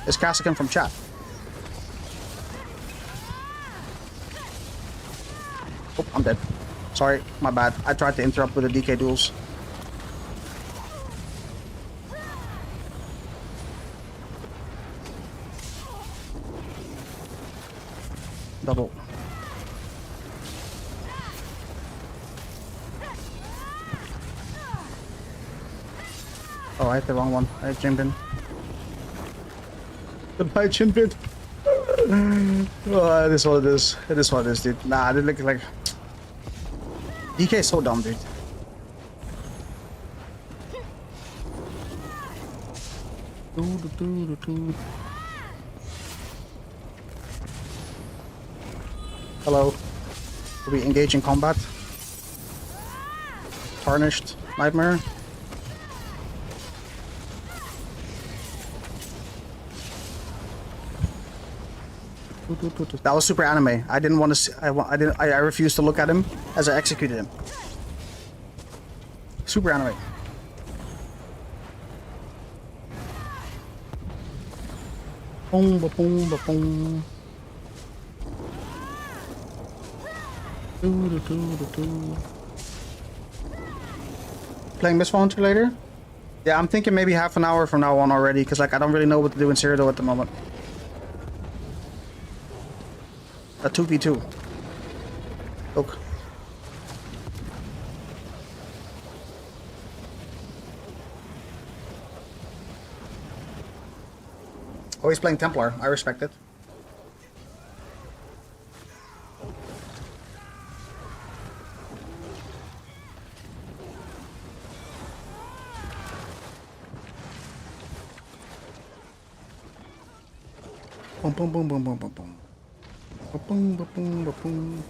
Is Cassican from chat? Oh, I'm dead. Sorry, my bad. I tried to interrupt with the DK duels. Double. Oh, I hit the wrong one. I hit Jimbin. Goodbye, Chinbin. Oh, this is what it is. It is what it is, dude. Nah, I didn't look like... DK is so dumb, dude. Hello. Are we engage in combat? Tarnished. Nightmare. That was super anime. I didn't want to see, I refused to look at him as I executed him. Super anime. Boom, ba boom, ba boom. Playing Miss Volunteer later? Yeah, I'm thinking maybe half an hour from now on already, because like I don't really know what to do in Cyrodiil at the moment. A 2v2. Look. Oh, he's playing Templar. I respect it. Boom, boom, boom, boom, boom, boom, boom. Ba-boom, ba-boom, ba-boom.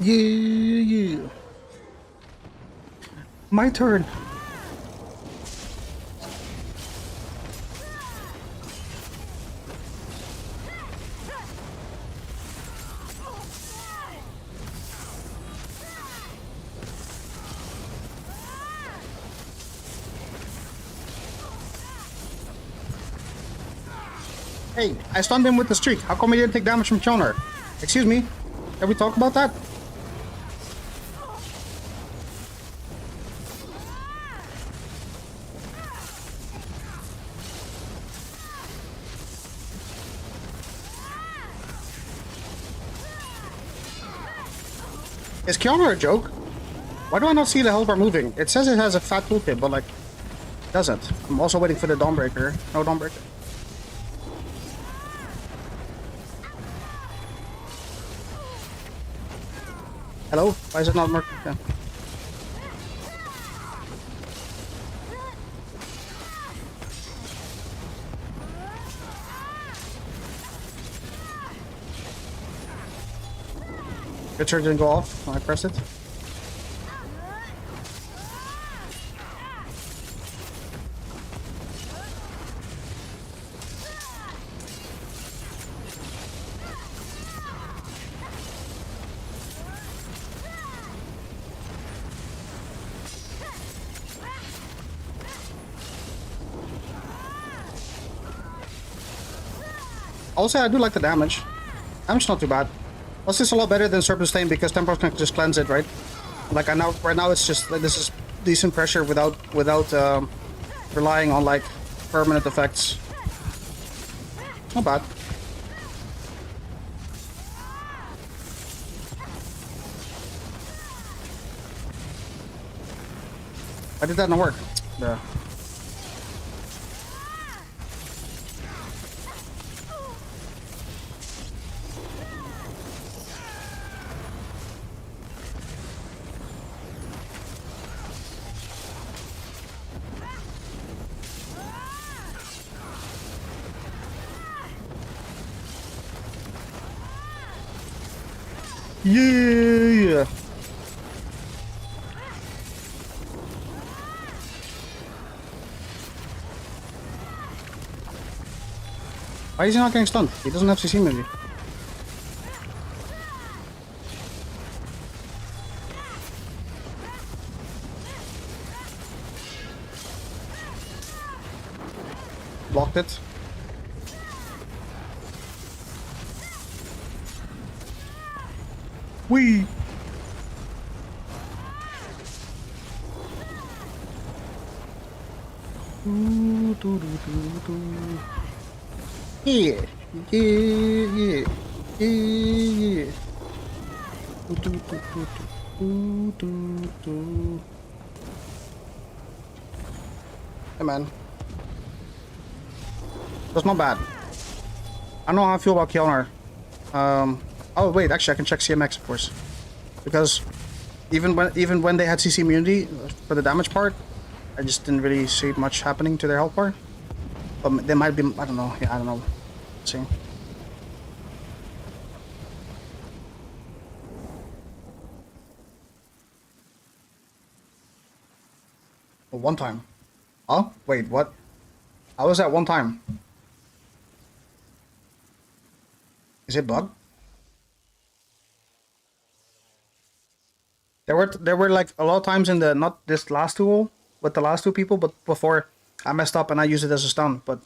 Yeah. My turn. Hey, I stunned him with the streak. How come he didn't take damage from Kjonar? Excuse me? Can we talk about that? Is Kjonar a joke? Why do I not see the Hellbar moving? It says it has a fat tooltip, but like, it doesn't. I'm also waiting for the Dawnbreaker. No Dawnbreaker. Hello? Why is it not working? Yeah. Richard didn't go off when I pressed it. Also, I do like the damage. Damage not too bad. Plus, it's a lot better than Serpent Stain because Templar can just cleanse it, right? Like I know right now, it's just like this is decent pressure without relying on like permanent effects. Not bad. Why did that not work? Yeah. Yeah. Why is he not getting stunned? He doesn't have CC maybe. Blocked it. Wee. Yeah, yeah, yeah, yeah. Hey man, that's not bad. I don't know how I feel about Kjonar. Oh wait, actually I can check CMX of course, because even when they had CC immunity for the damage part, I just didn't really see much happening to their health bar. But they might be, I don't know. Yeah, I don't know. Let's see. Oh, one time. Oh wait, what? How was that one time? Is it bug? There were like a lot of times in the, not this last duel with the last two people, but before I messed up and I used it as a stun. But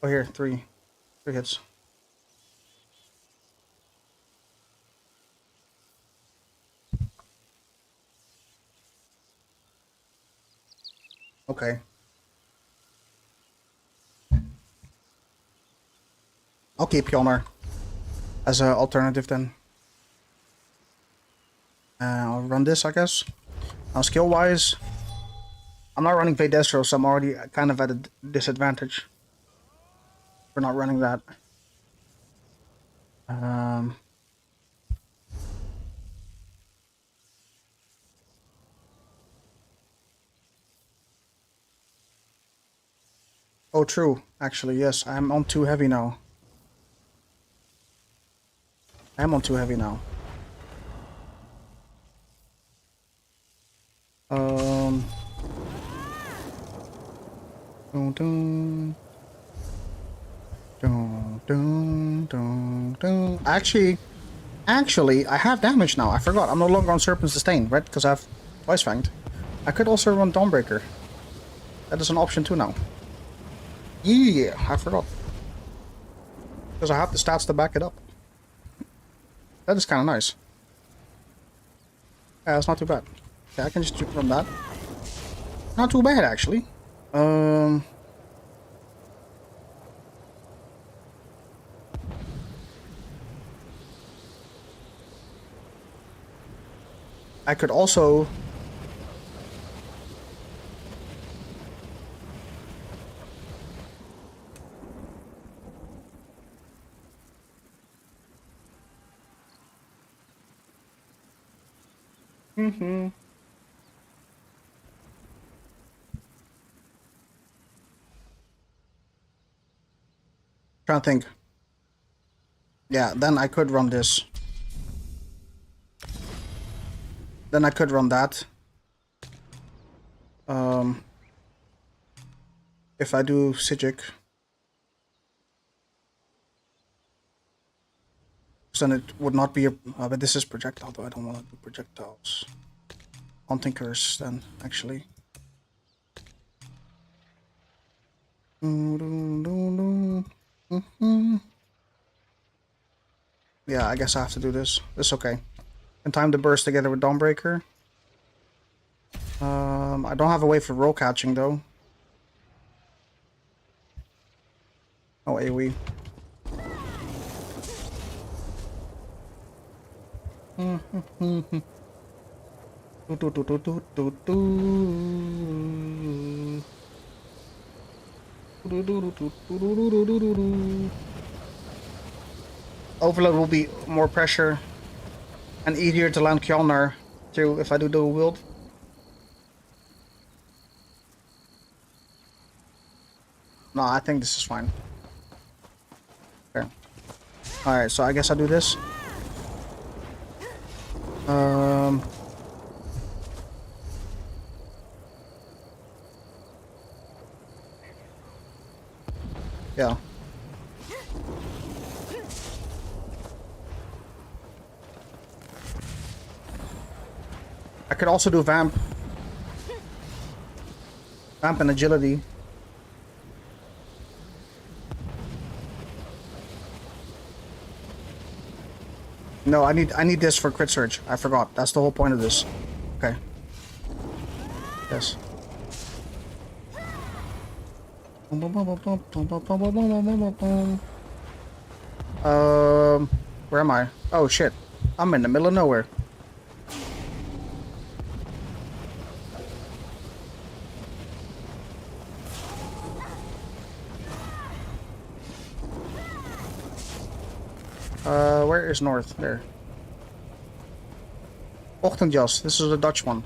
oh, here, three hits. Okay. I'll keep Kjonar as an alternative then. I'll run this, I guess. Now, skill-wise, I'm not running Vaydestro, so I'm already kind of at a disadvantage for not running that. Oh, true. Actually, yes, I'm on too heavy now. I'm on too heavy now. Dun, dun. Dun, dun, dun, dun. Actually, I have damage now. I forgot. I'm no longer on Serpent Sustain, right? Because I have Twice Fanged. I could also run Dawnbreaker. That is an option too now. Yeah, I forgot. Because I have the stats to back it up. That is kind of nice. Yeah, that's not too bad. Yeah, I can just run that. Not too bad, actually. I could also... Trying to think. Yeah, then I could run this. Then I could run that. If I do Sijic. Then it would not be a... but this is projectile, though. I don't want to do projectiles. Haunting Curse, then, actually. Yeah, I guess I have to do this. It's okay. And time the burst together with Dawnbreaker. I don't have a way for roll catching, though. Oh, AoE. Overload will be more pressure and easier to land Kjolnir too if I do dual wield. No, I think this is fine. Okay. Alright, so I guess I'll do this. Yeah. I could also do Vamp. Vamp and Agility. No, I need this for crit surge. I forgot. That's the whole point of this. Okay. Yes. Where am I? Oh shit. I'm in the middle of nowhere. Where is north? There. Ochtendjas. This is a Dutch one.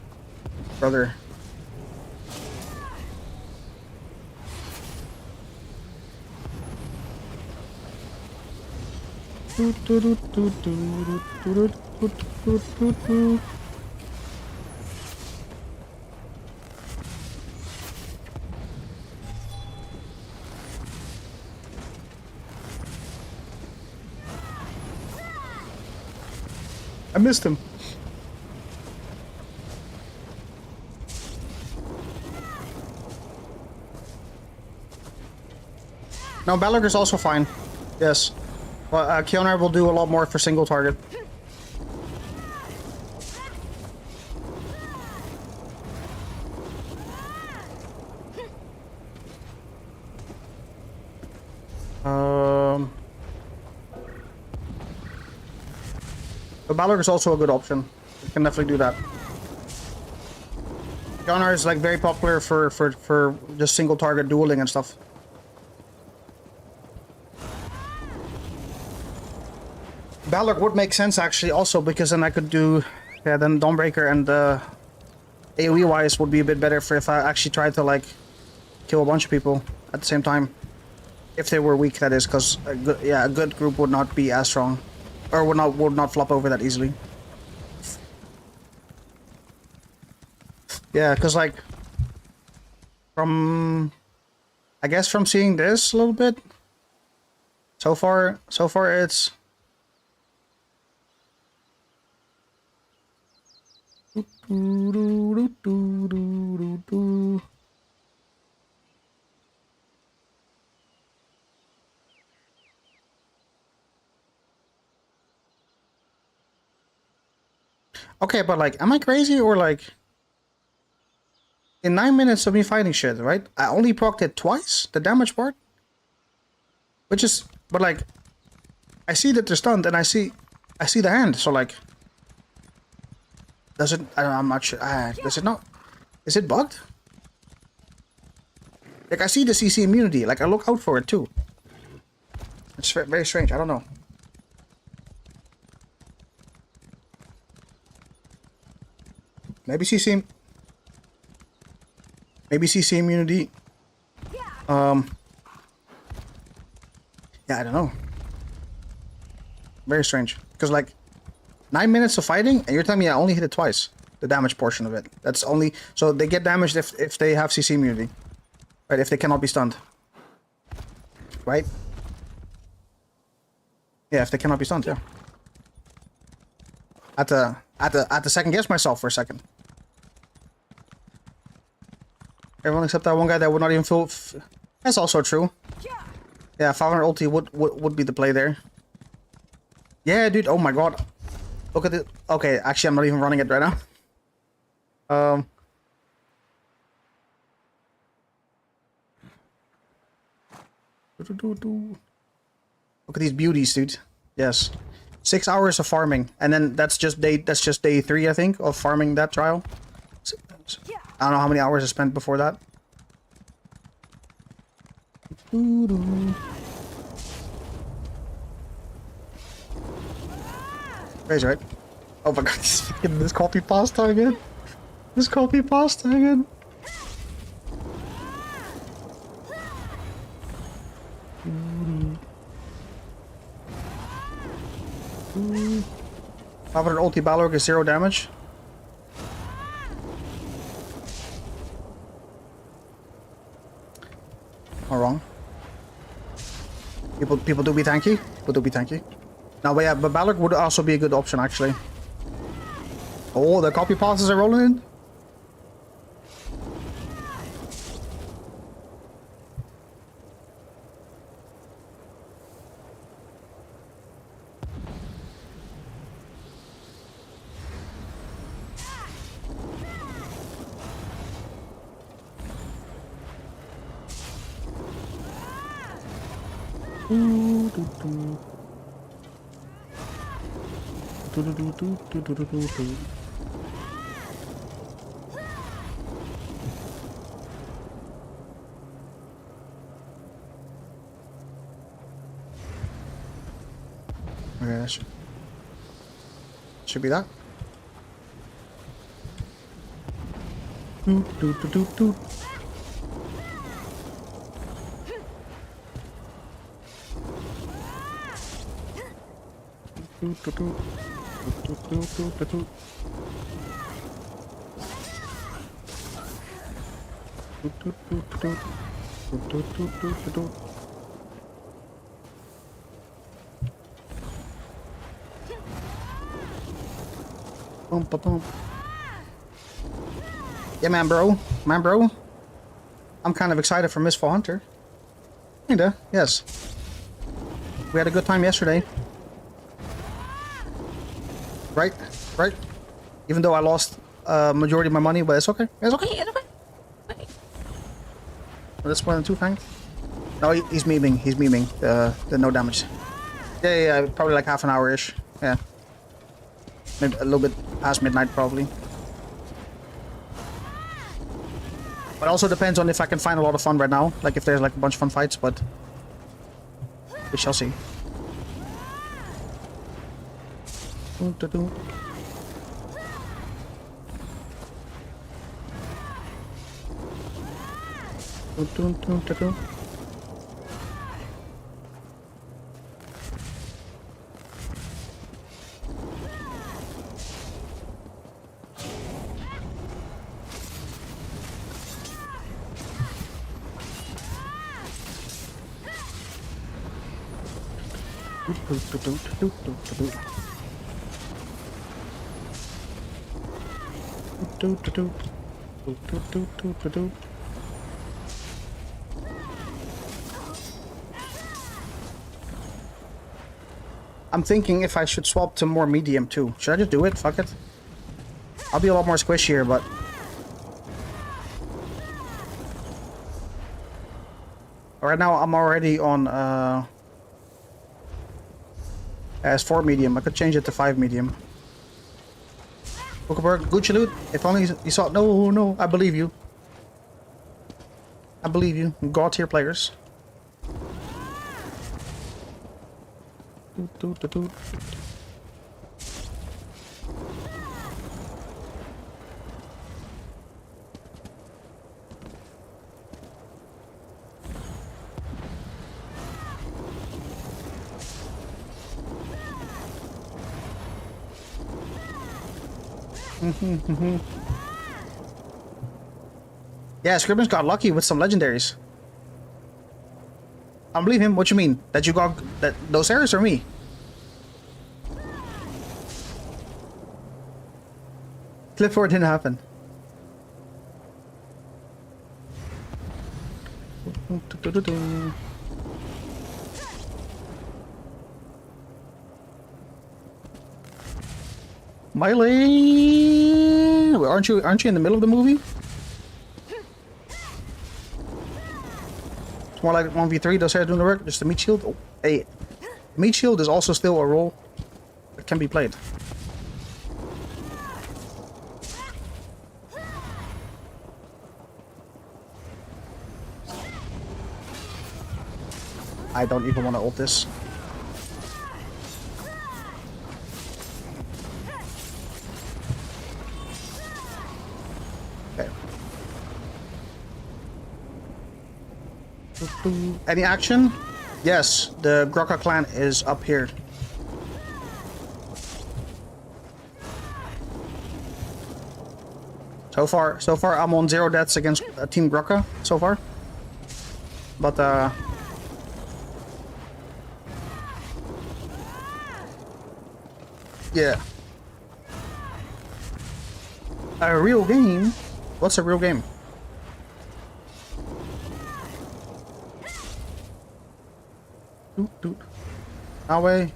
Brother. I missed him. No, Balrog is also fine. Yes. But Kjolnir will do a lot more for single target. But Balrog is also a good option. You can definitely do that. Kjolnir is like very popular for just single target dueling and stuff. Balrog would make sense actually also because then I could do, yeah, then Dawnbreaker and AoE wise would be a bit better for if I actually tried to like kill a bunch of people at the same time. If they were weak, that is, because a good group would not be as strong. Or would not flop over that easily. Yeah, because like from I guess from seeing this a little bit, so far it's Okay, but like, am I crazy or like... In 9 minutes of me fighting shit, right? I only procced it twice, the damage part. Which is... But like... I see that they're stunned and I see the hand, so like... Does it... I'm not sure. Does it not... Is it bugged? Like, I see the CC immunity. Like, I look out for it too. It's very strange. I don't know. Maybe CC... Maybe CC immunity. Yeah, I don't know. Very strange. Because, like, 9 minutes of fighting, and you're telling me I only hit it twice. The damage portion of it. That's only... So they get damaged if they have CC immunity. Right, if they cannot be stunned. Right? Yeah, if they cannot be stunned, yeah. I had to second guess myself for a second. Everyone except that one guy that would not even feel... That's also true. Yeah, 500 ulti would be the play there. Yeah, dude. Oh my god. Look at it. Okay, actually, I'm not even running it right now. Look at these beauties, dude. Yes. 6 hours of farming, and then that's just day 3, I think, of farming that trial. I don't know how many hours I spent before that. Crazy, right? Oh my god, this copy pasta again. This copy pasta again. Mm. 500 ulti Balrog is 0 damage. Or wrong. People do be tanky. People do be tanky. Now, but yeah, but Balrog would also be a good option actually. Oh, the copy passes are rolling in. Okay, that should be that. Yeah, man, bro. I'm kind of excited for Mistfall Hunter. Kinda, yes. We had a good time yesterday. Right? Even though I lost majority of my money, but it's okay. It's okay. That's more than 2 fang. No, he's memeing. He's memeing the no damage. Yeah, probably like half an hour-ish. Yeah. Maybe a little bit past midnight, probably. But also depends on if I can find a lot of fun right now. Like if there's like a bunch of fun fights, but we shall see. I'm thinking if I should swap to more medium too. Should I just do it? Fuck it. I'll be a lot more squishier, but right now I'm already on as 4 medium. I could change it to 5 medium. Bookberg, Gucci loot. If only you saw. No, I believe you. I believe you. God tier players. Doot, doot, doot. Yeah, Scribbins got lucky with some legendaries. I don't believe him. What you mean? That you got that those errors or me? Clip 4 didn't happen. Miley, aren't you in the middle of the movie? It's more like 1v3. Those hair doing the work. Just the meat shield. Oh, hey, meat shield is also still a role that can be played. I don't even want to ult this. Okay. Any action? Yes, the Grokka clan is up here. So far I'm on 0 deaths against Team Grokka so far. But yeah. A real game? What's a real game? Doot doot. That way.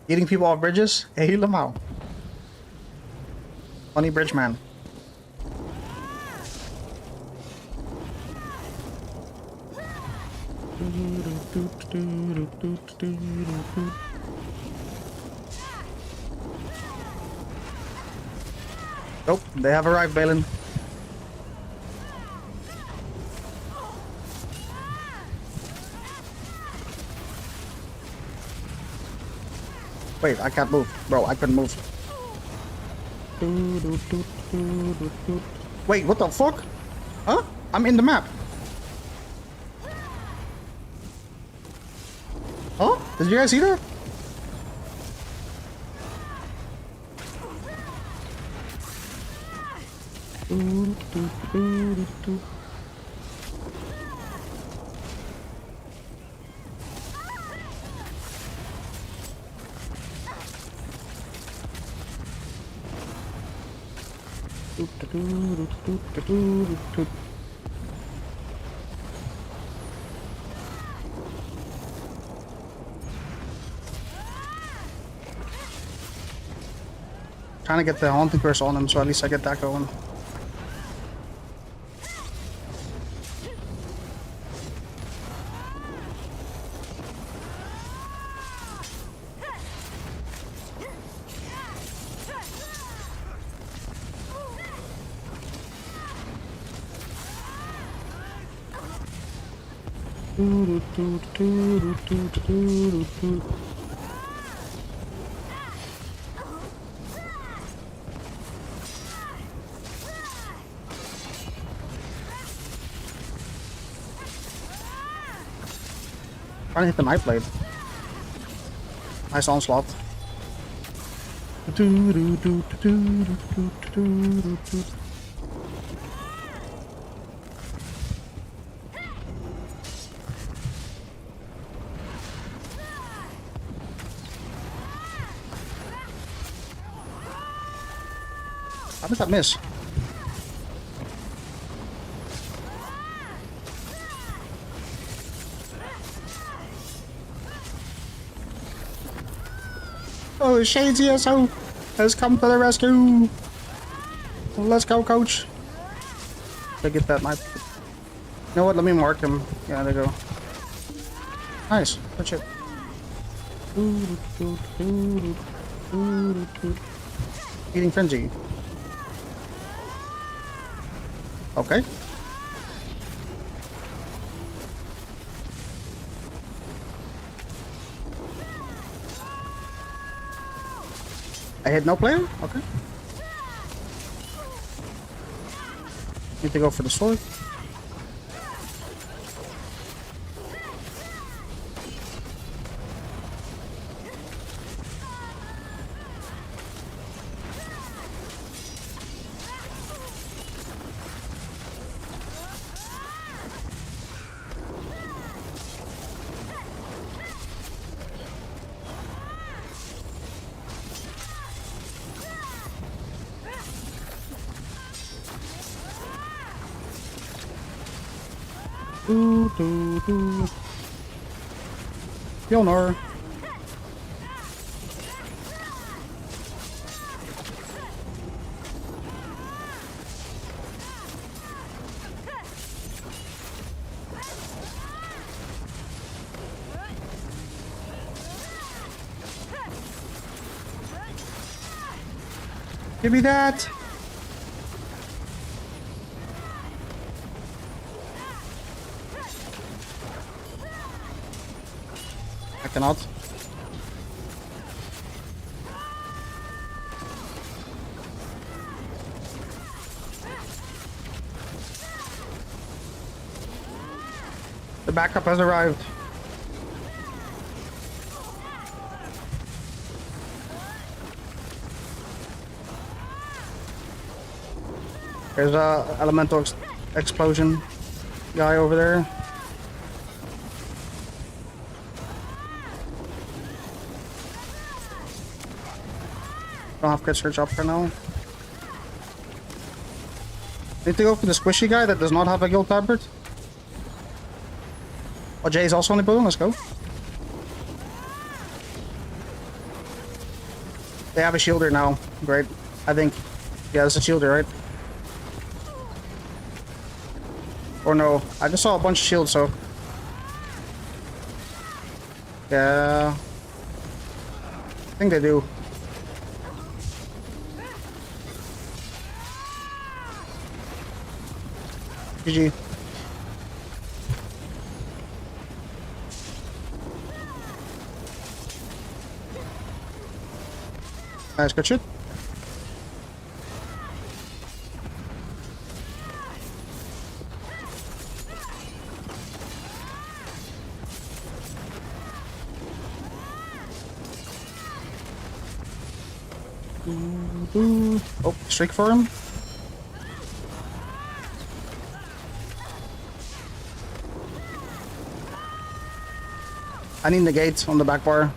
Eating people off bridges? Hey, Lamau. Funny bridge man. Nope, they have arrived, Balin. Wait, I can't move. Bro, I couldn't move. Wait, what the fuck? Huh? I'm in the map. Huh? Did you guys see that? Trying to get the haunting curse on him, so at least I get that going. Trying to hit the knife blade. Nice onslaught. How did that miss? Oh, Shades ESO has come to the rescue! Let's go, coach. I get that knife. You know what? Let me mark him. Yeah, there you go. Nice. Good shit. Eating frenzy. Okay. I hit no player? Okay. Need to go for the sword. Fjolnir. Give me that. I cannot. The backup has arrived. There's a elemental explosion guy over there. Don't have crit search up for now. Need to go for the squishy guy that does not have a guild tabard. Oh, Jay is also on the balloon. Let's go. They have a shielder now. Great. I think. Yeah, it's a shielder, right? Or no. I just saw a bunch of shields, so. Yeah. I think they do. GG. Nice, good shit. Oh, streak for him. I need negate on the back bar.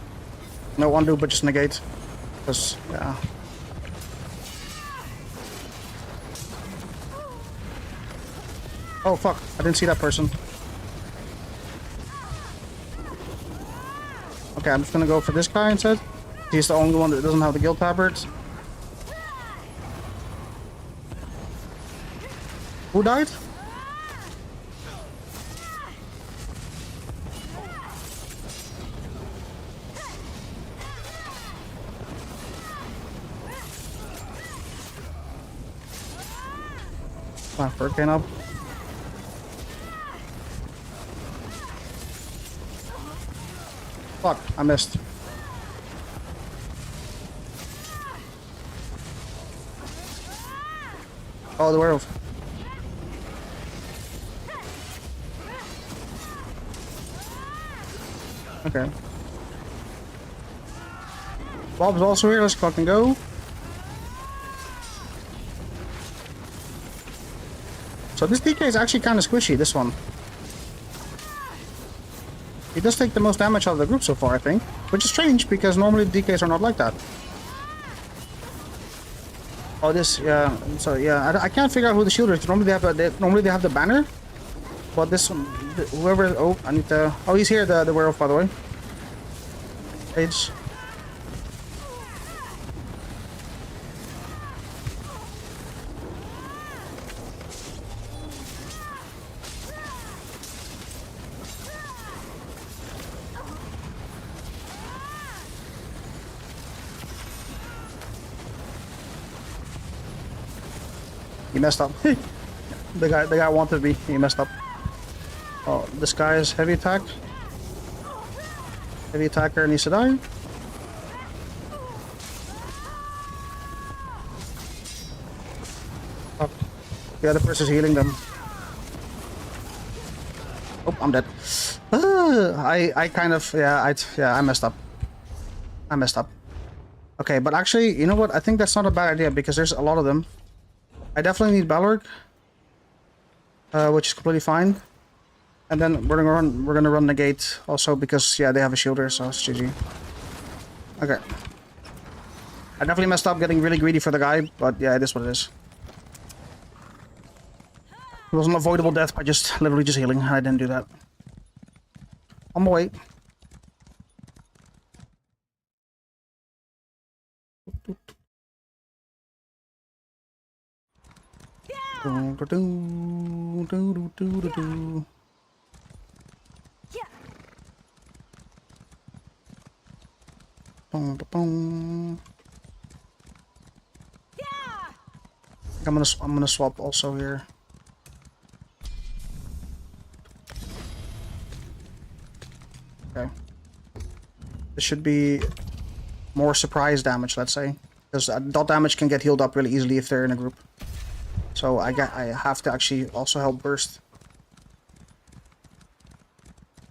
No undo, but just negate. Because, yeah. Oh, fuck. I didn't see that person. Okay, I'm just gonna go for this guy instead. He's the only one that doesn't have the guild tabards. Who died? My bird came up. Fuck, I missed. Oh, the werewolf. Okay. Bob's also here, let's fucking go. So this DK is actually kind of squishy, this one. He does take the most damage out of the group so far, I think. Which is strange, because normally DKs are not like that. Oh, this, yeah, so yeah, I can't figure out who the shielder is. Normally they have the banner. But this one, whoever, oh, I need to, oh, he's here, the werewolf, by the way. Page. He messed up. The guy wanted me. He messed up. Oh, this guy is heavy attack. Heavy attacker needs to die. Fuck. The other person's healing them. Oh, I'm dead. I kind of, yeah, I messed up. I messed up. Okay, but actually, you know what? I think that's not a bad idea because there's a lot of them. I definitely need Balrog, which is completely fine. And then we're gonna run the gate also because yeah, they have a shielder, so it's GG. Okay. I definitely messed up getting really greedy for the guy, but yeah, it is what it is. It was an avoidable death by just literally just healing. I didn't do that. On my way. I'm gonna swap also here. Okay. This should be more surprise damage, let's say, because dot damage can get healed up really easily if they're in a group. So I have to actually also help burst.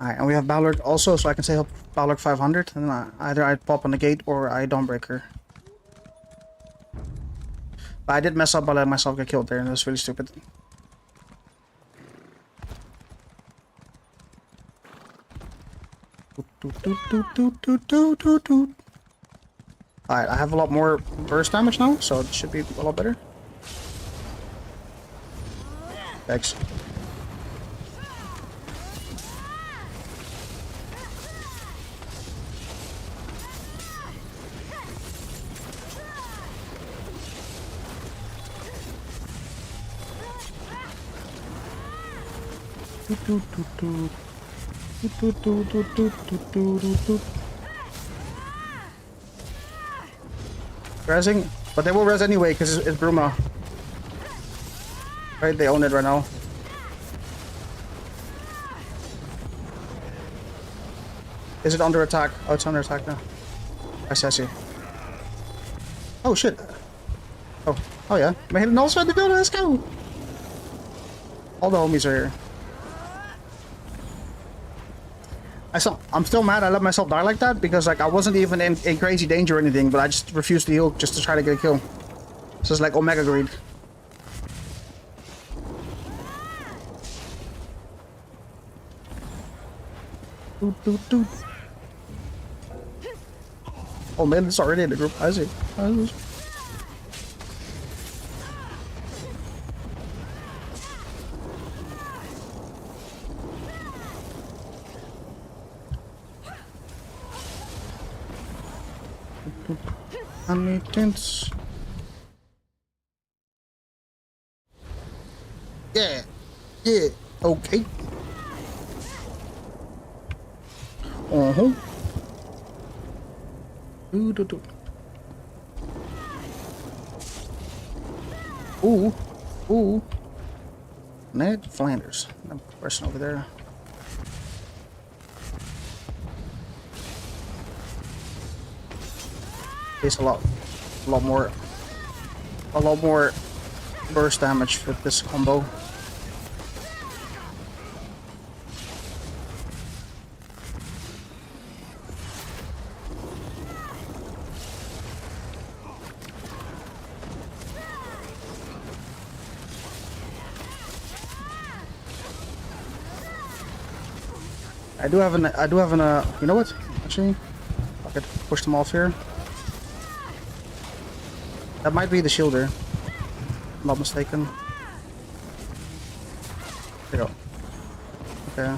Alright, and we have Balrog also, so I can say help Balrog 500, and then either I pop on the gate or I Dawnbreaker. But I did mess up by letting myself get killed there, and it was really stupid. Alright, I have a lot more burst damage now, so it should be a lot better. Thanks. Rezzing, but they will res anyway because it's Bruma. Right, they own it right now. Is it under attack? Oh, it's under attack now. I see. Oh shit. Oh yeah. Man, also had to go. Let's go. All the homies are here. I'm still mad I let myself die like that because like I wasn't even in crazy danger or anything, but I just refused to heal just to try to get a kill. So it's like Omega greed. Oh man, it's already in the group. I see. Tints. Yeah, okay. Ooh. Ned Flanders. That person over there. Takes a lot more burst damage with this combo. I do have an you know what? Actually, I could push them off here. That might be the shielder. If I'm not mistaken. There you go. Okay.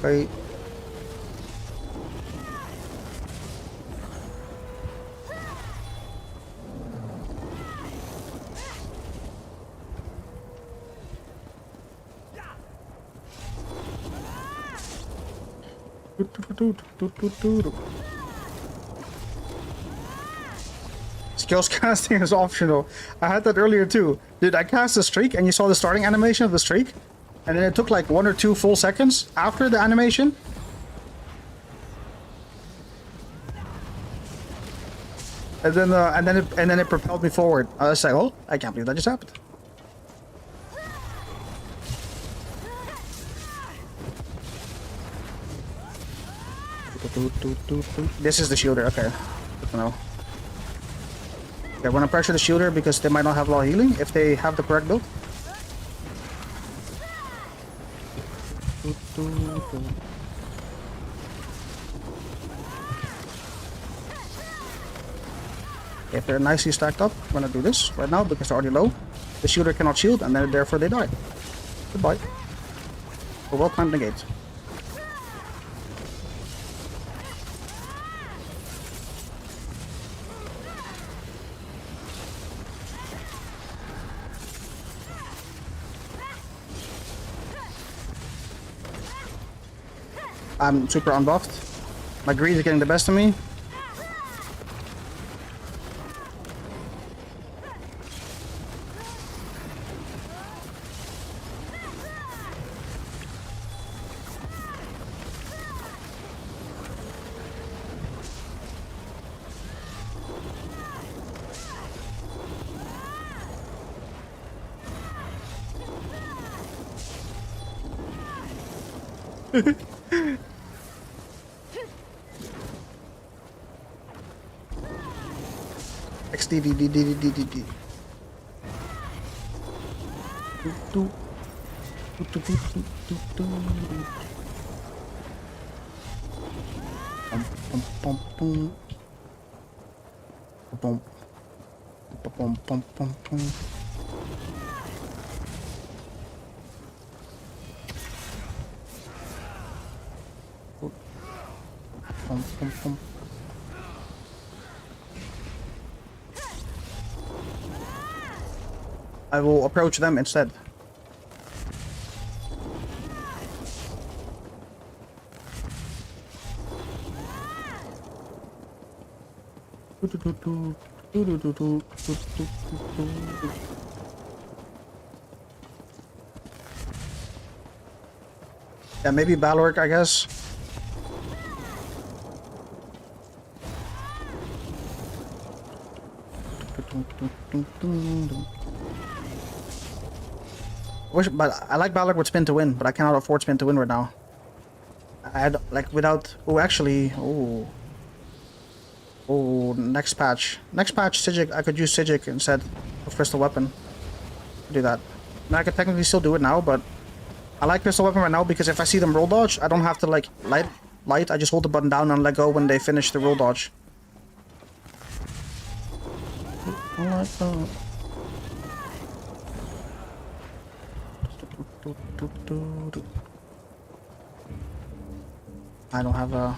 Wait. Skills casting is optional. I had that earlier too. Dude, I cast a streak and you saw the starting animation of the streak? And then it took like 1 or 2 full seconds after the animation. And then it propelled me forward. I was like, oh, I can't believe that just happened. This is the shielder, okay. Good to know. Okay, when I pressure the shielder because they might not have a lot of healing if they have the correct build. If they're nicely stacked up, I'm gonna do this right now because they're already low. The shielder cannot shield and then therefore they die. Goodbye. So well timed negate. I'm super unbuffed. My greed is getting the best of me. XDDDDDDD. I will approach them instead. Yeah, maybe Balork, I guess. But I like Balork with spin to win, but I cannot afford spin to win right now. I had like without. Oh, actually, oh, next patch, Sijic. I could use Sijic instead of Crystal Weapon. Do that. And I could technically still do it now, but I like Crystal Weapon right now because if I see them roll dodge, I don't have to like light. I just hold the button down and let go when they finish the roll dodge. I like that. I don't have a...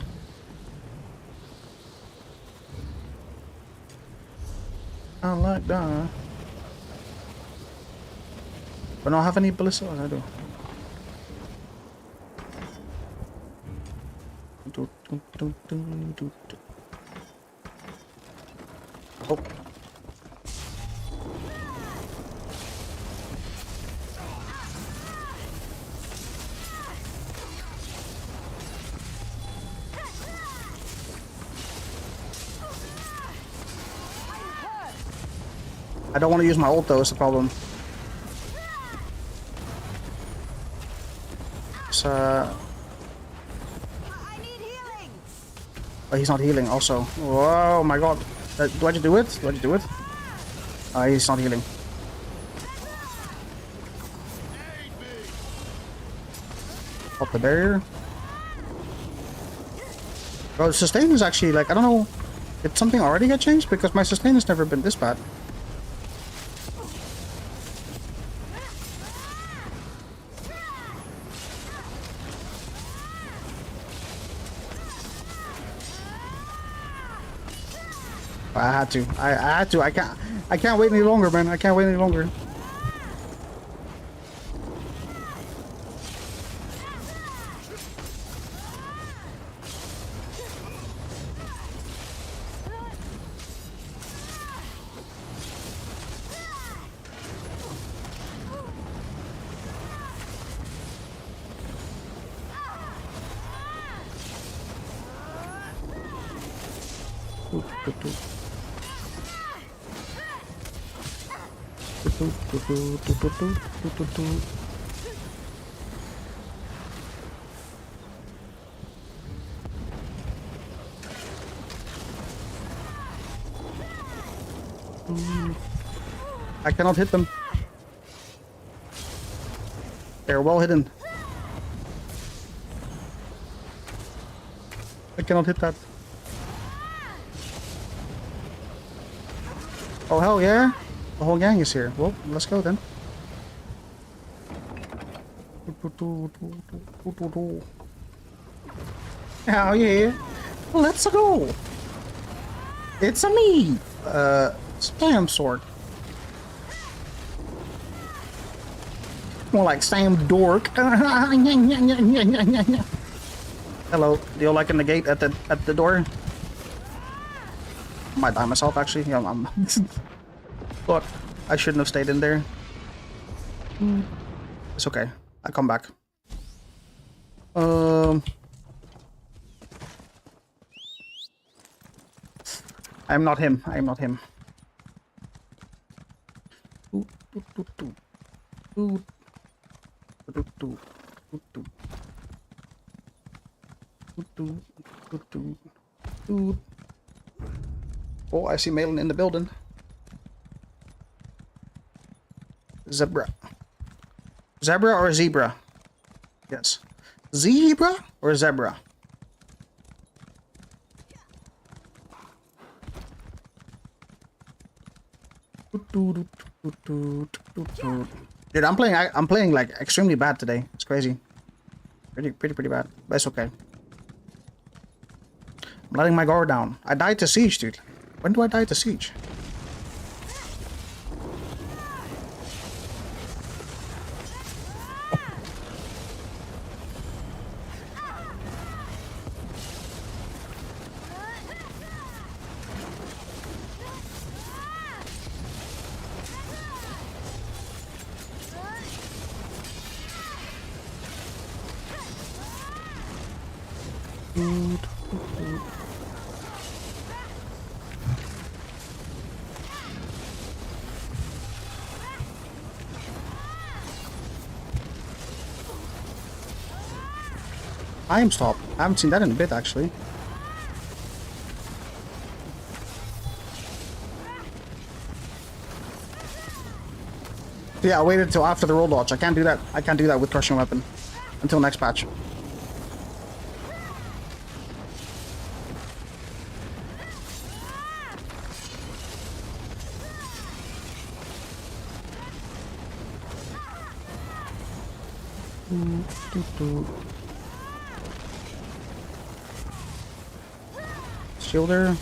I like that. But I don't have any ballista. I do. Oh. I don't want to use my ult though, is the problem. It's, I need healing. Oh, he's not healing also. Oh my god. Do I just do it? He's not healing. Pop the barrier. Bro, sustain is actually like, I don't know. Did something already get changed? Because my sustain has never been this bad. I had to. I had to. I can't wait any longer, man. I can't wait any longer. I cannot hit them. They're well hidden. I cannot hit that. Oh hell yeah! The whole gang is here. Well, let's go then. Hell yeah! Let's go! It's a me! Spam sword. More like Sam Dork. Hello, do you like in the gate at the door? I might die myself actually. Yeah, but I shouldn't have stayed in there. It's okay. I come back. I'm not him. I'm not him. Oh, I see Malin in the building. Zebra. Zebra or zebra? Yes. Zebra or zebra? Dude, I'm playing like extremely bad today. It's crazy. Pretty bad. But it's okay. I'm letting my guard down. I died to siege, dude. When do I die to siege? Time stop. I haven't seen that in a bit actually. Yeah, I waited until after the roll dodge. I can't do that. I can't do that with crushing weapon until next patch. Shielder.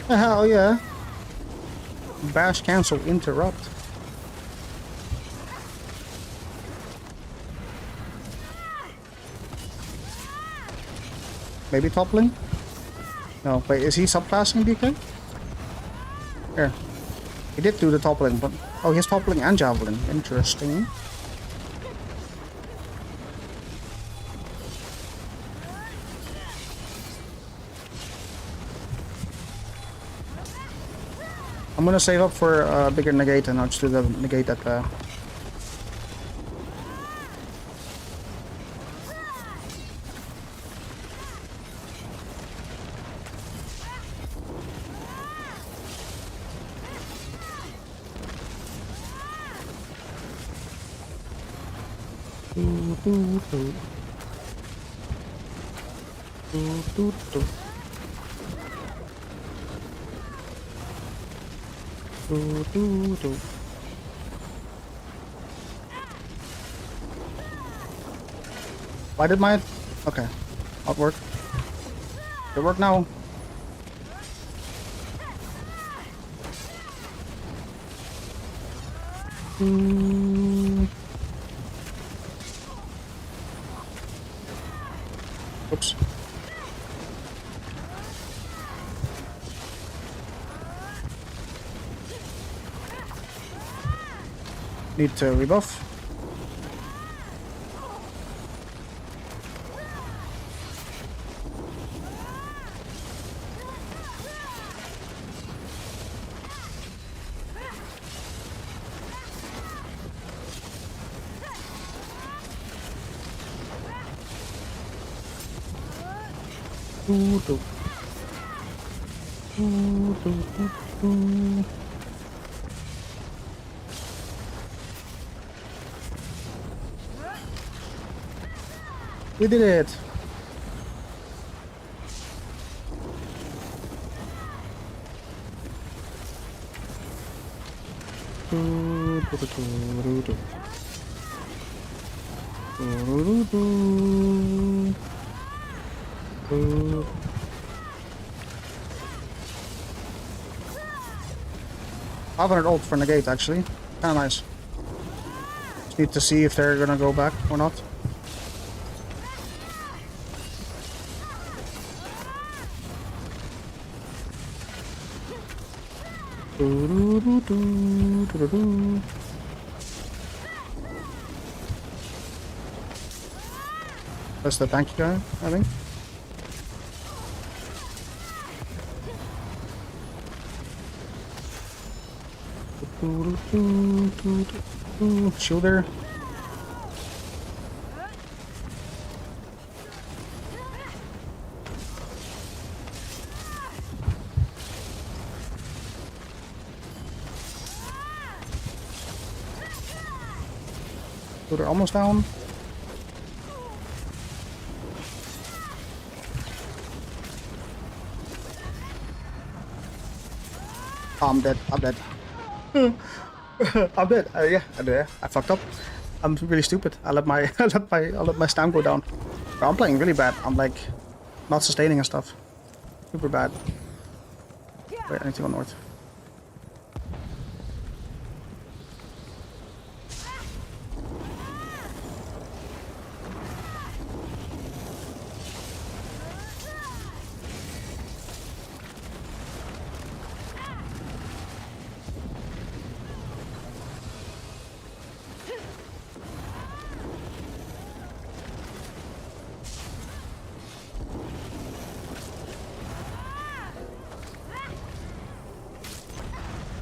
Hell yeah. Bash cancel interrupt. Maybe toppling? No, wait, is he subclassing DK? Here. He did do the toppling, but... Oh, he's toppling and javelin. Interesting. I'm gonna save up for a bigger negate and I'll just do the negate at the... Why did my... Okay. Outwork. Good work now. Oops. Need to rebuff. We did it. $500 ult for negate actually. Kinda nice. Just need to see if they're gonna go back or not. That's the tanky guy, I think. Shielder. Shielder almost down. Oh, I'm dead. I'm dead. I'm dead. Yeah, I fucked up. I'm really stupid. I let my I let my stam go down. Bro, I'm playing really bad. I'm like not sustaining and stuff. Super bad. Wait, I need to go north.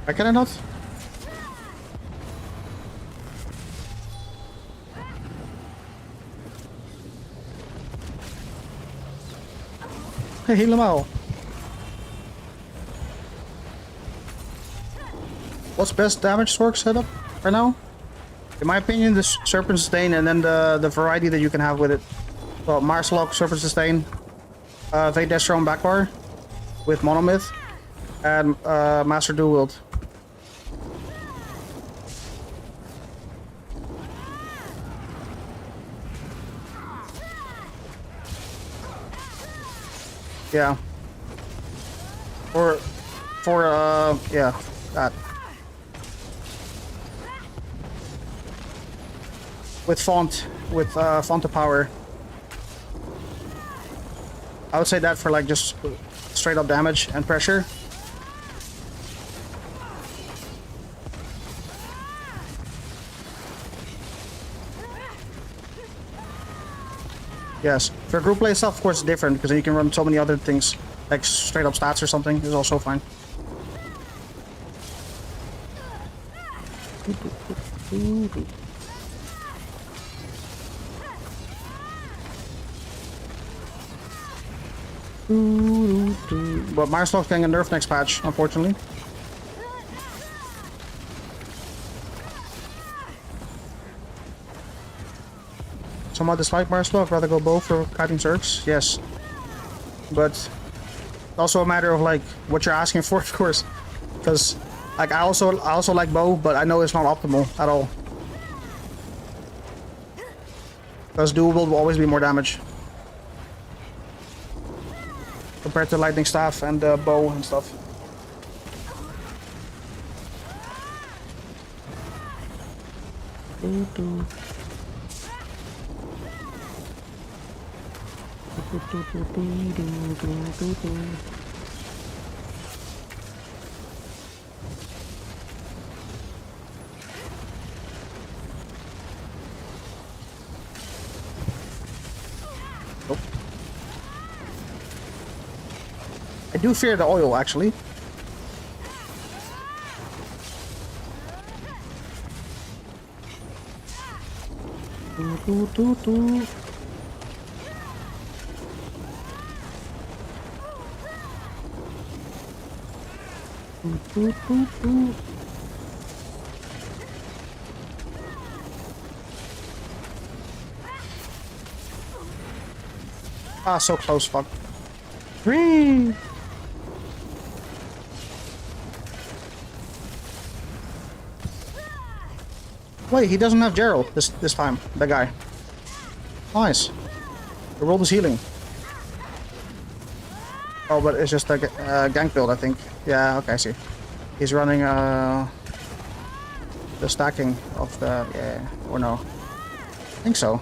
Why can I not? Hey, helemaal. What's best damage Sork setup right now? In my opinion, the Serpent Sustain and then the variety that you can have with it. Well, Marslock, Serpent Sustain, Vayne Destro and Backbar with Monomyth, and Master Dual Wield. Yeah. Yeah, that. With font of power. I would say that for like just straight up damage and pressure. Yes, for group play stuff, of course, it's different because then you can run so many other things, like straight up stats or something is also fine. But Marslock's getting a nerf next patch, unfortunately. Some might dislike Marslock, rather go bow for kiting Zergs, yes. But it's also a matter of like what you're asking for, of course. Because like I also like bow, but I know it's not optimal at all. Because dual wield will always be more damage. Compared to lightning staff and bow and stuff. I do fear the oil, actually. Ah, so close, fuck. Green! Wait, he doesn't have Gerald this time, the guy. Nice. The world is healing. Oh, but it's just a gank build, I think. Yeah, okay, I see. He's running the stacking of the... yeah, or no. I think so.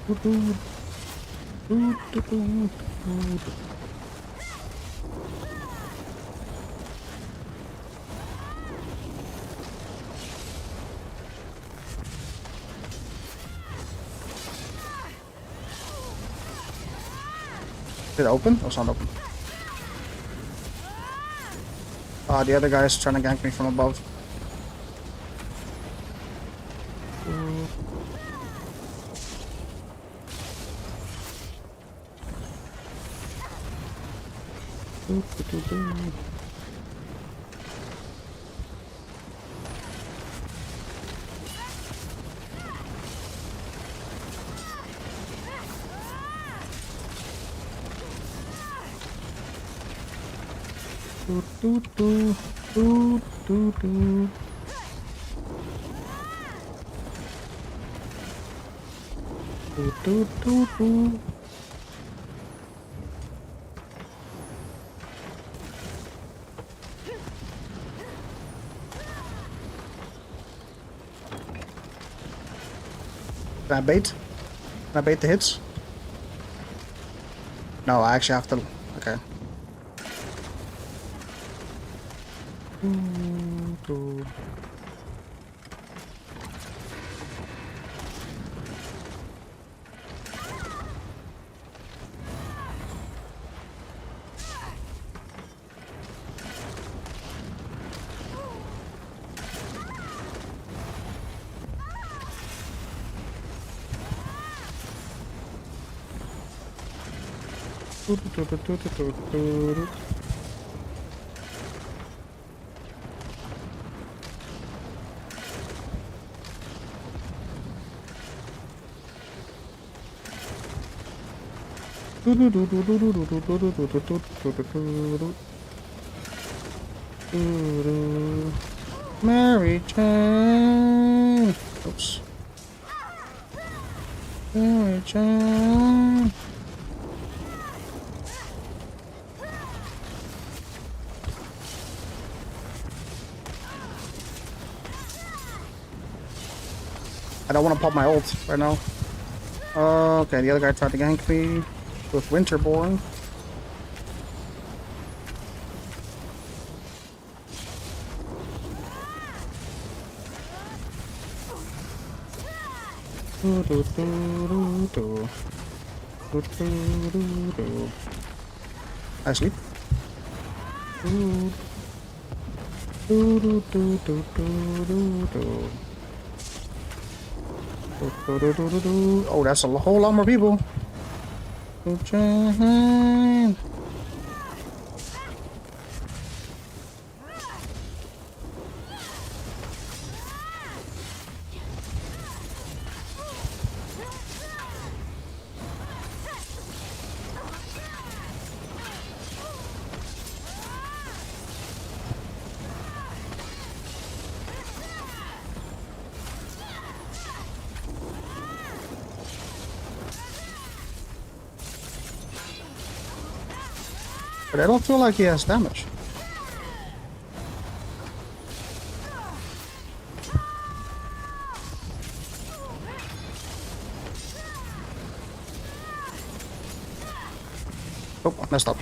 Is it open? Oh, it's not open. Ah, the other guy is trying to gank me from above. Can I bait? Can I bait the hits? No, I actually have to... okay. Mary Jane. Oops. Mary Jane. I don't want to pop my ult right now. Okay, the other guy tried to gank me with Winterborn. I sleep. Oh, that's a whole lot more people. But I don't feel like he has damage. Oh, I messed up.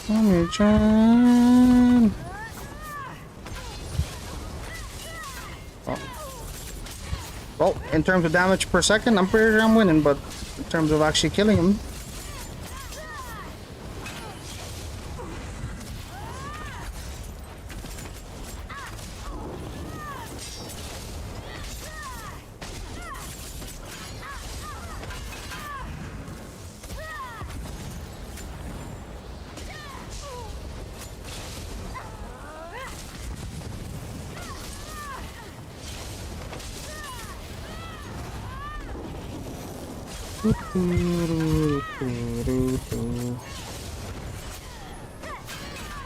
Mommy-chan. Oh. Well, in terms of damage per second, I'm pretty sure I'm winning, but in terms of actually killing him,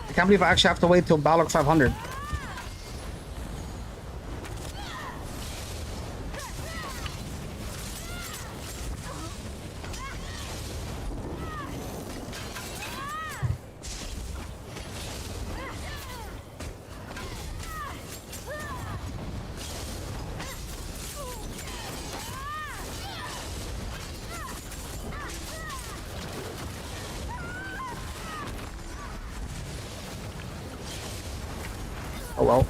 I can't believe I actually have to wait till Balrog 500. Oh well.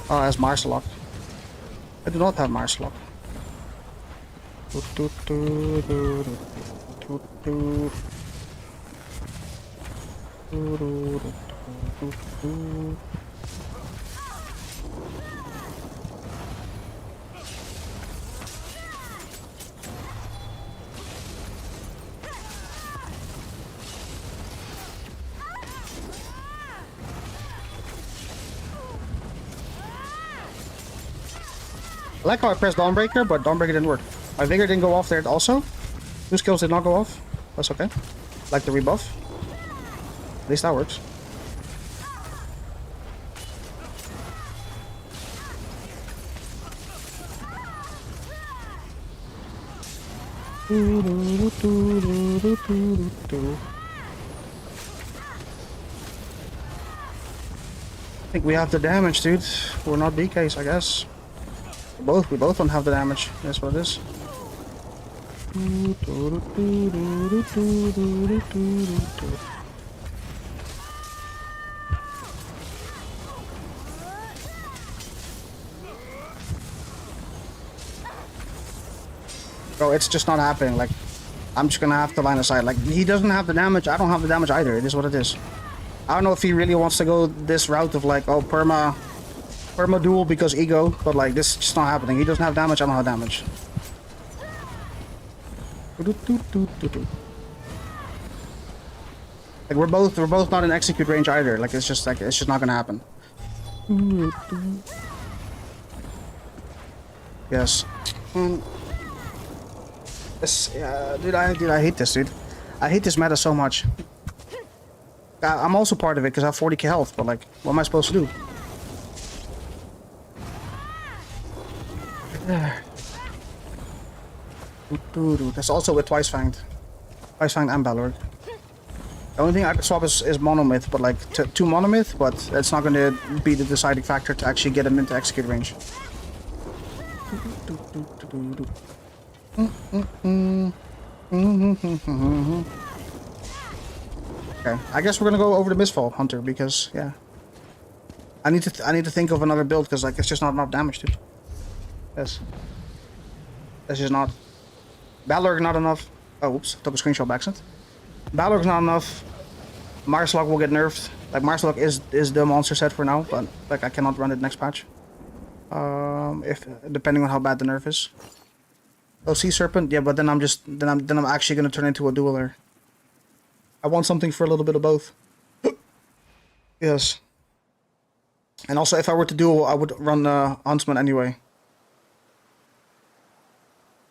Oh, that's Marcelock. I do not have Marcelock. I like how I pressed Dawnbreaker, but Dawnbreaker didn't work. My Vigor didn't go off there also. 2 skills did not go off. That's okay. Like the rebuff. At least that works. I think we have the damage, dude. We're not BKs, I guess. We both don't have the damage. That's what it is. Bro, it's just not happening. Like, I'm just gonna have to line of sight. Like, he doesn't have the damage. I don't have the damage either. It is what it is. I don't know if he really wants to go this route of like, oh, perma duel because ego, but like this is just not happening. He doesn't have damage, I don't have damage. Like we're both not in execute range either. Like it's just not gonna happen. Yes. Dude, I hate this, dude. I hate this meta so much. I'm also part of it because I have 40k health, but like, what am I supposed to do? That's also with Twice Fanged and Balrog. The only thing I could swap is Monomyth, but like 2 Monomyth, but that's not going to be the deciding factor to actually get him into execute range. Okay, I guess we're gonna go over the Mistfall Hunter because yeah, I need to think of another build because like it's just not enough damage, dude. Yes, that's just not. Balrog not enough. Oh, oops, took a screenshot by accident. Balrog's not enough. Marslok will get nerfed. Like Marslok is the monster set for now, but like I cannot run it next patch. If depending on how bad the nerf is. Oh, Sea Serpent, yeah, but then I'm actually gonna turn into a dueler. I want something for a little bit of both. Yes. And also, if I were to duel, I would run Huntsman anyway.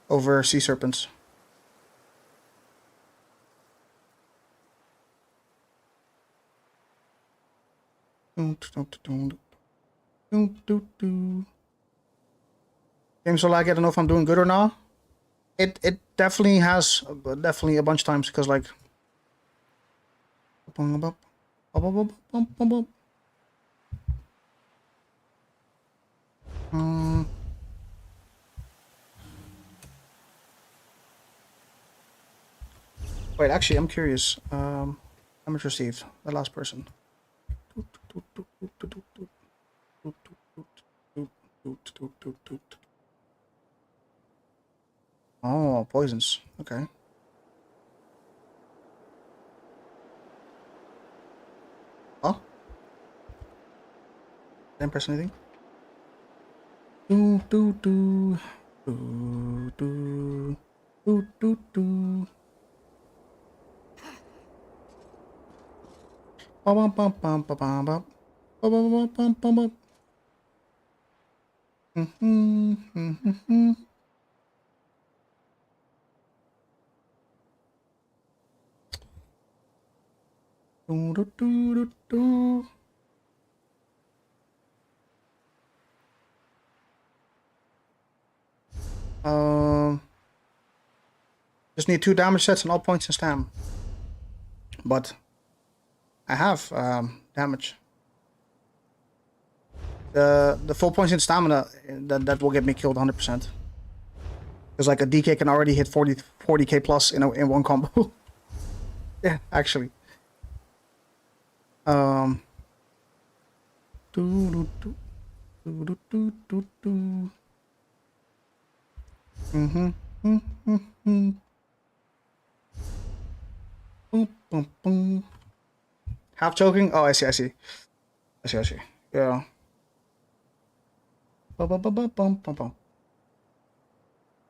Over Sea Serpents. Game so lag, I don't know if I'm doing good or not. It definitely has definitely a bunch of times because like wait, actually I'm curious. How much received? The last person. Oh, poisons. Okay. Oh? Didn't press anything? Do do do do do do do do. Bum bum bum bum bum bum bum bum bum bum bum. Do do do do do. Just need 2 damage sets and all points in stam. But I have damage. The full points in stamina that will get me killed 100%. Because like a DK can already hit 40k plus in one combo. Yeah, actually. Do do do do do do do. Boom, boom, boom. Half choking? Oh, I see. Yeah. Bum bum bum bum bum bum bum.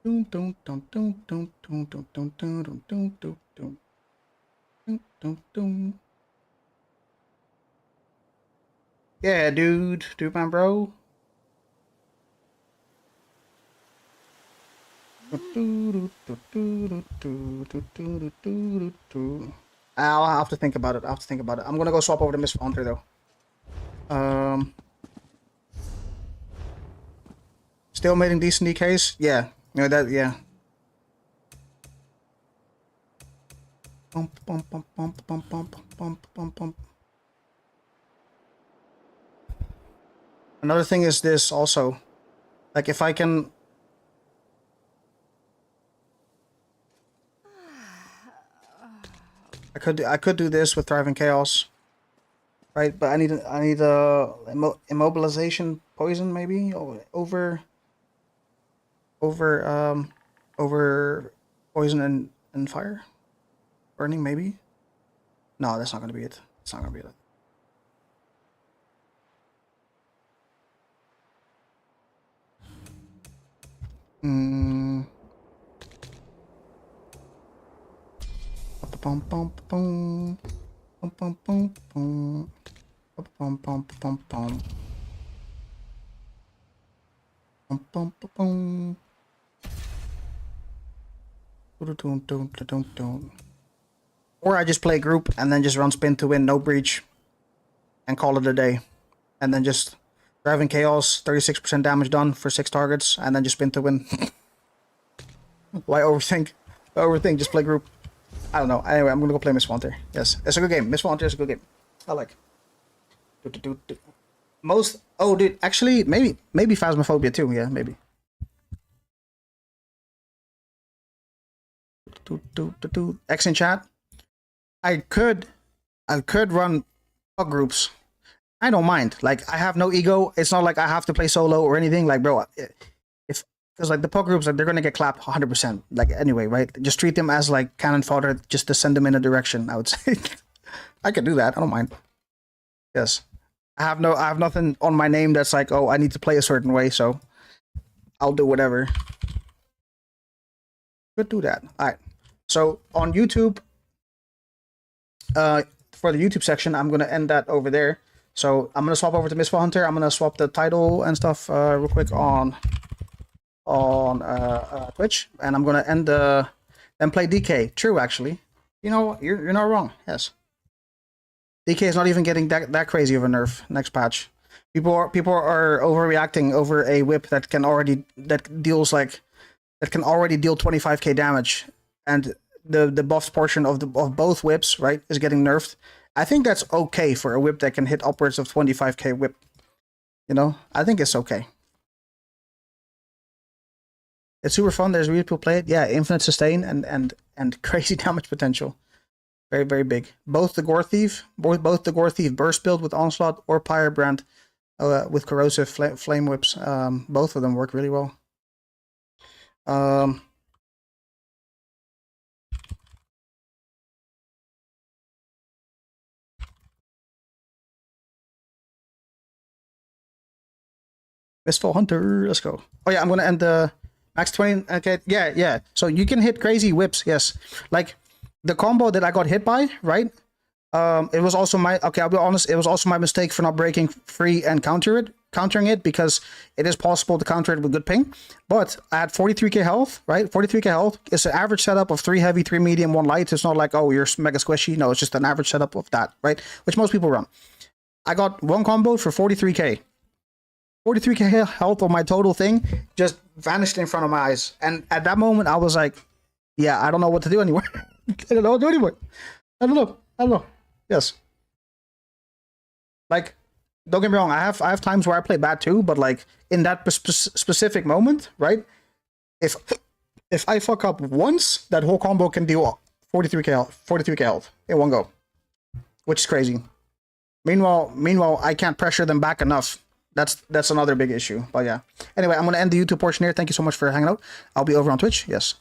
Dum dum dum dum dum dum dum dum dum dum dum dum dum dum dum. Yeah, dude, man, bro. I'll have to think about it. I'm gonna go swap over to Miss Fonter though. Still making decent DKs? Yeah. You know that, yeah. Bump, bump, bump, bump, bump, bump, bump, bump, bump. Another thing is this also. Like if I can... I could do this with Thriving Chaos. Right, but I need immobilization poison maybe over poison and fire? Burning maybe? No, that's not gonna be it. It's not gonna be it. Bum bum bum bum bum bum bum bum bum bum bum bum bum. Or I just play group and then just run spin to win, no breach, and call it a day, and then just Driving Chaos, 36% damage done for 6 targets, and then just spin to win. Why overthink? Just play group. I don't know. Anyway, I'm gonna go play Miss Fonter. Yes, it's a good game. Miss Fonter is a good game. I like. Most. Oh, dude. Actually, maybe Phasmophobia too. Yeah, maybe. X in chat. I could run pug groups. I don't mind. Like I have no ego. It's not like I have to play solo or anything. Like, bro, because like the poke groups, like they're gonna get clapped 100%. Like anyway, right? Just treat them as like cannon fodder, just to send them in a direction. I would say. I could do that. I don't mind. Yes, I have nothing on my name that's like, oh, I need to play a certain way, so I'll do whatever. Could do that. All right. So on YouTube, for the YouTube section, I'm gonna end that over there. So I'm gonna swap over to Mistfall Hunter. I'm gonna swap the title and stuff real quick on Twitch, and I'm gonna end then play DK. True, actually. You know, you're not wrong. Yes. DK is not even getting that crazy of a nerf next patch. People are overreacting over a whip that can already deal 25k damage, and the buffed portion of both whips, right, is getting nerfed. I think that's okay for a whip that can hit upwards of 25k whip. You know, I think it's okay. It's super fun. There's real people play it. Yeah, infinite sustain and crazy damage potential. Very, very big. Both the Gore Thief burst build with Onslaught or Pyrebrand with corrosive flame whips. Both of them work really well. Mistfall Hunter, let's go. Oh yeah, I'm gonna end the max 20. Okay, yeah. So you can hit crazy whips, yes. Like the combo that I got hit by, right? It was also my, okay, I'll be honest, it was also my mistake for not breaking free and countering it, because it is possible to counter it with good ping. But I had 43k health, right? 43k health. It's an average setup of 3 heavy, 3 medium, 1 light. It's not like, oh, you're mega squishy. No, it's just an average setup of that, right? Which most people run. I got one combo for 43k. 43k health on my total thing just vanished in front of my eyes. And at that moment, I was like, yeah, I don't know what to do anymore. I don't know what to do anymore. I don't know. Yes. Like, don't get me wrong, I have times where I play bad too, but like in that specific moment, right? If I fuck up once, that whole combo can deal 43k health in one go, which is crazy. Meanwhile, I can't pressure them back enough. That's another big issue. But yeah. Anyway, I'm gonna end the YouTube portion here. Thank you so much for hanging out. I'll be over on Twitch. Yes.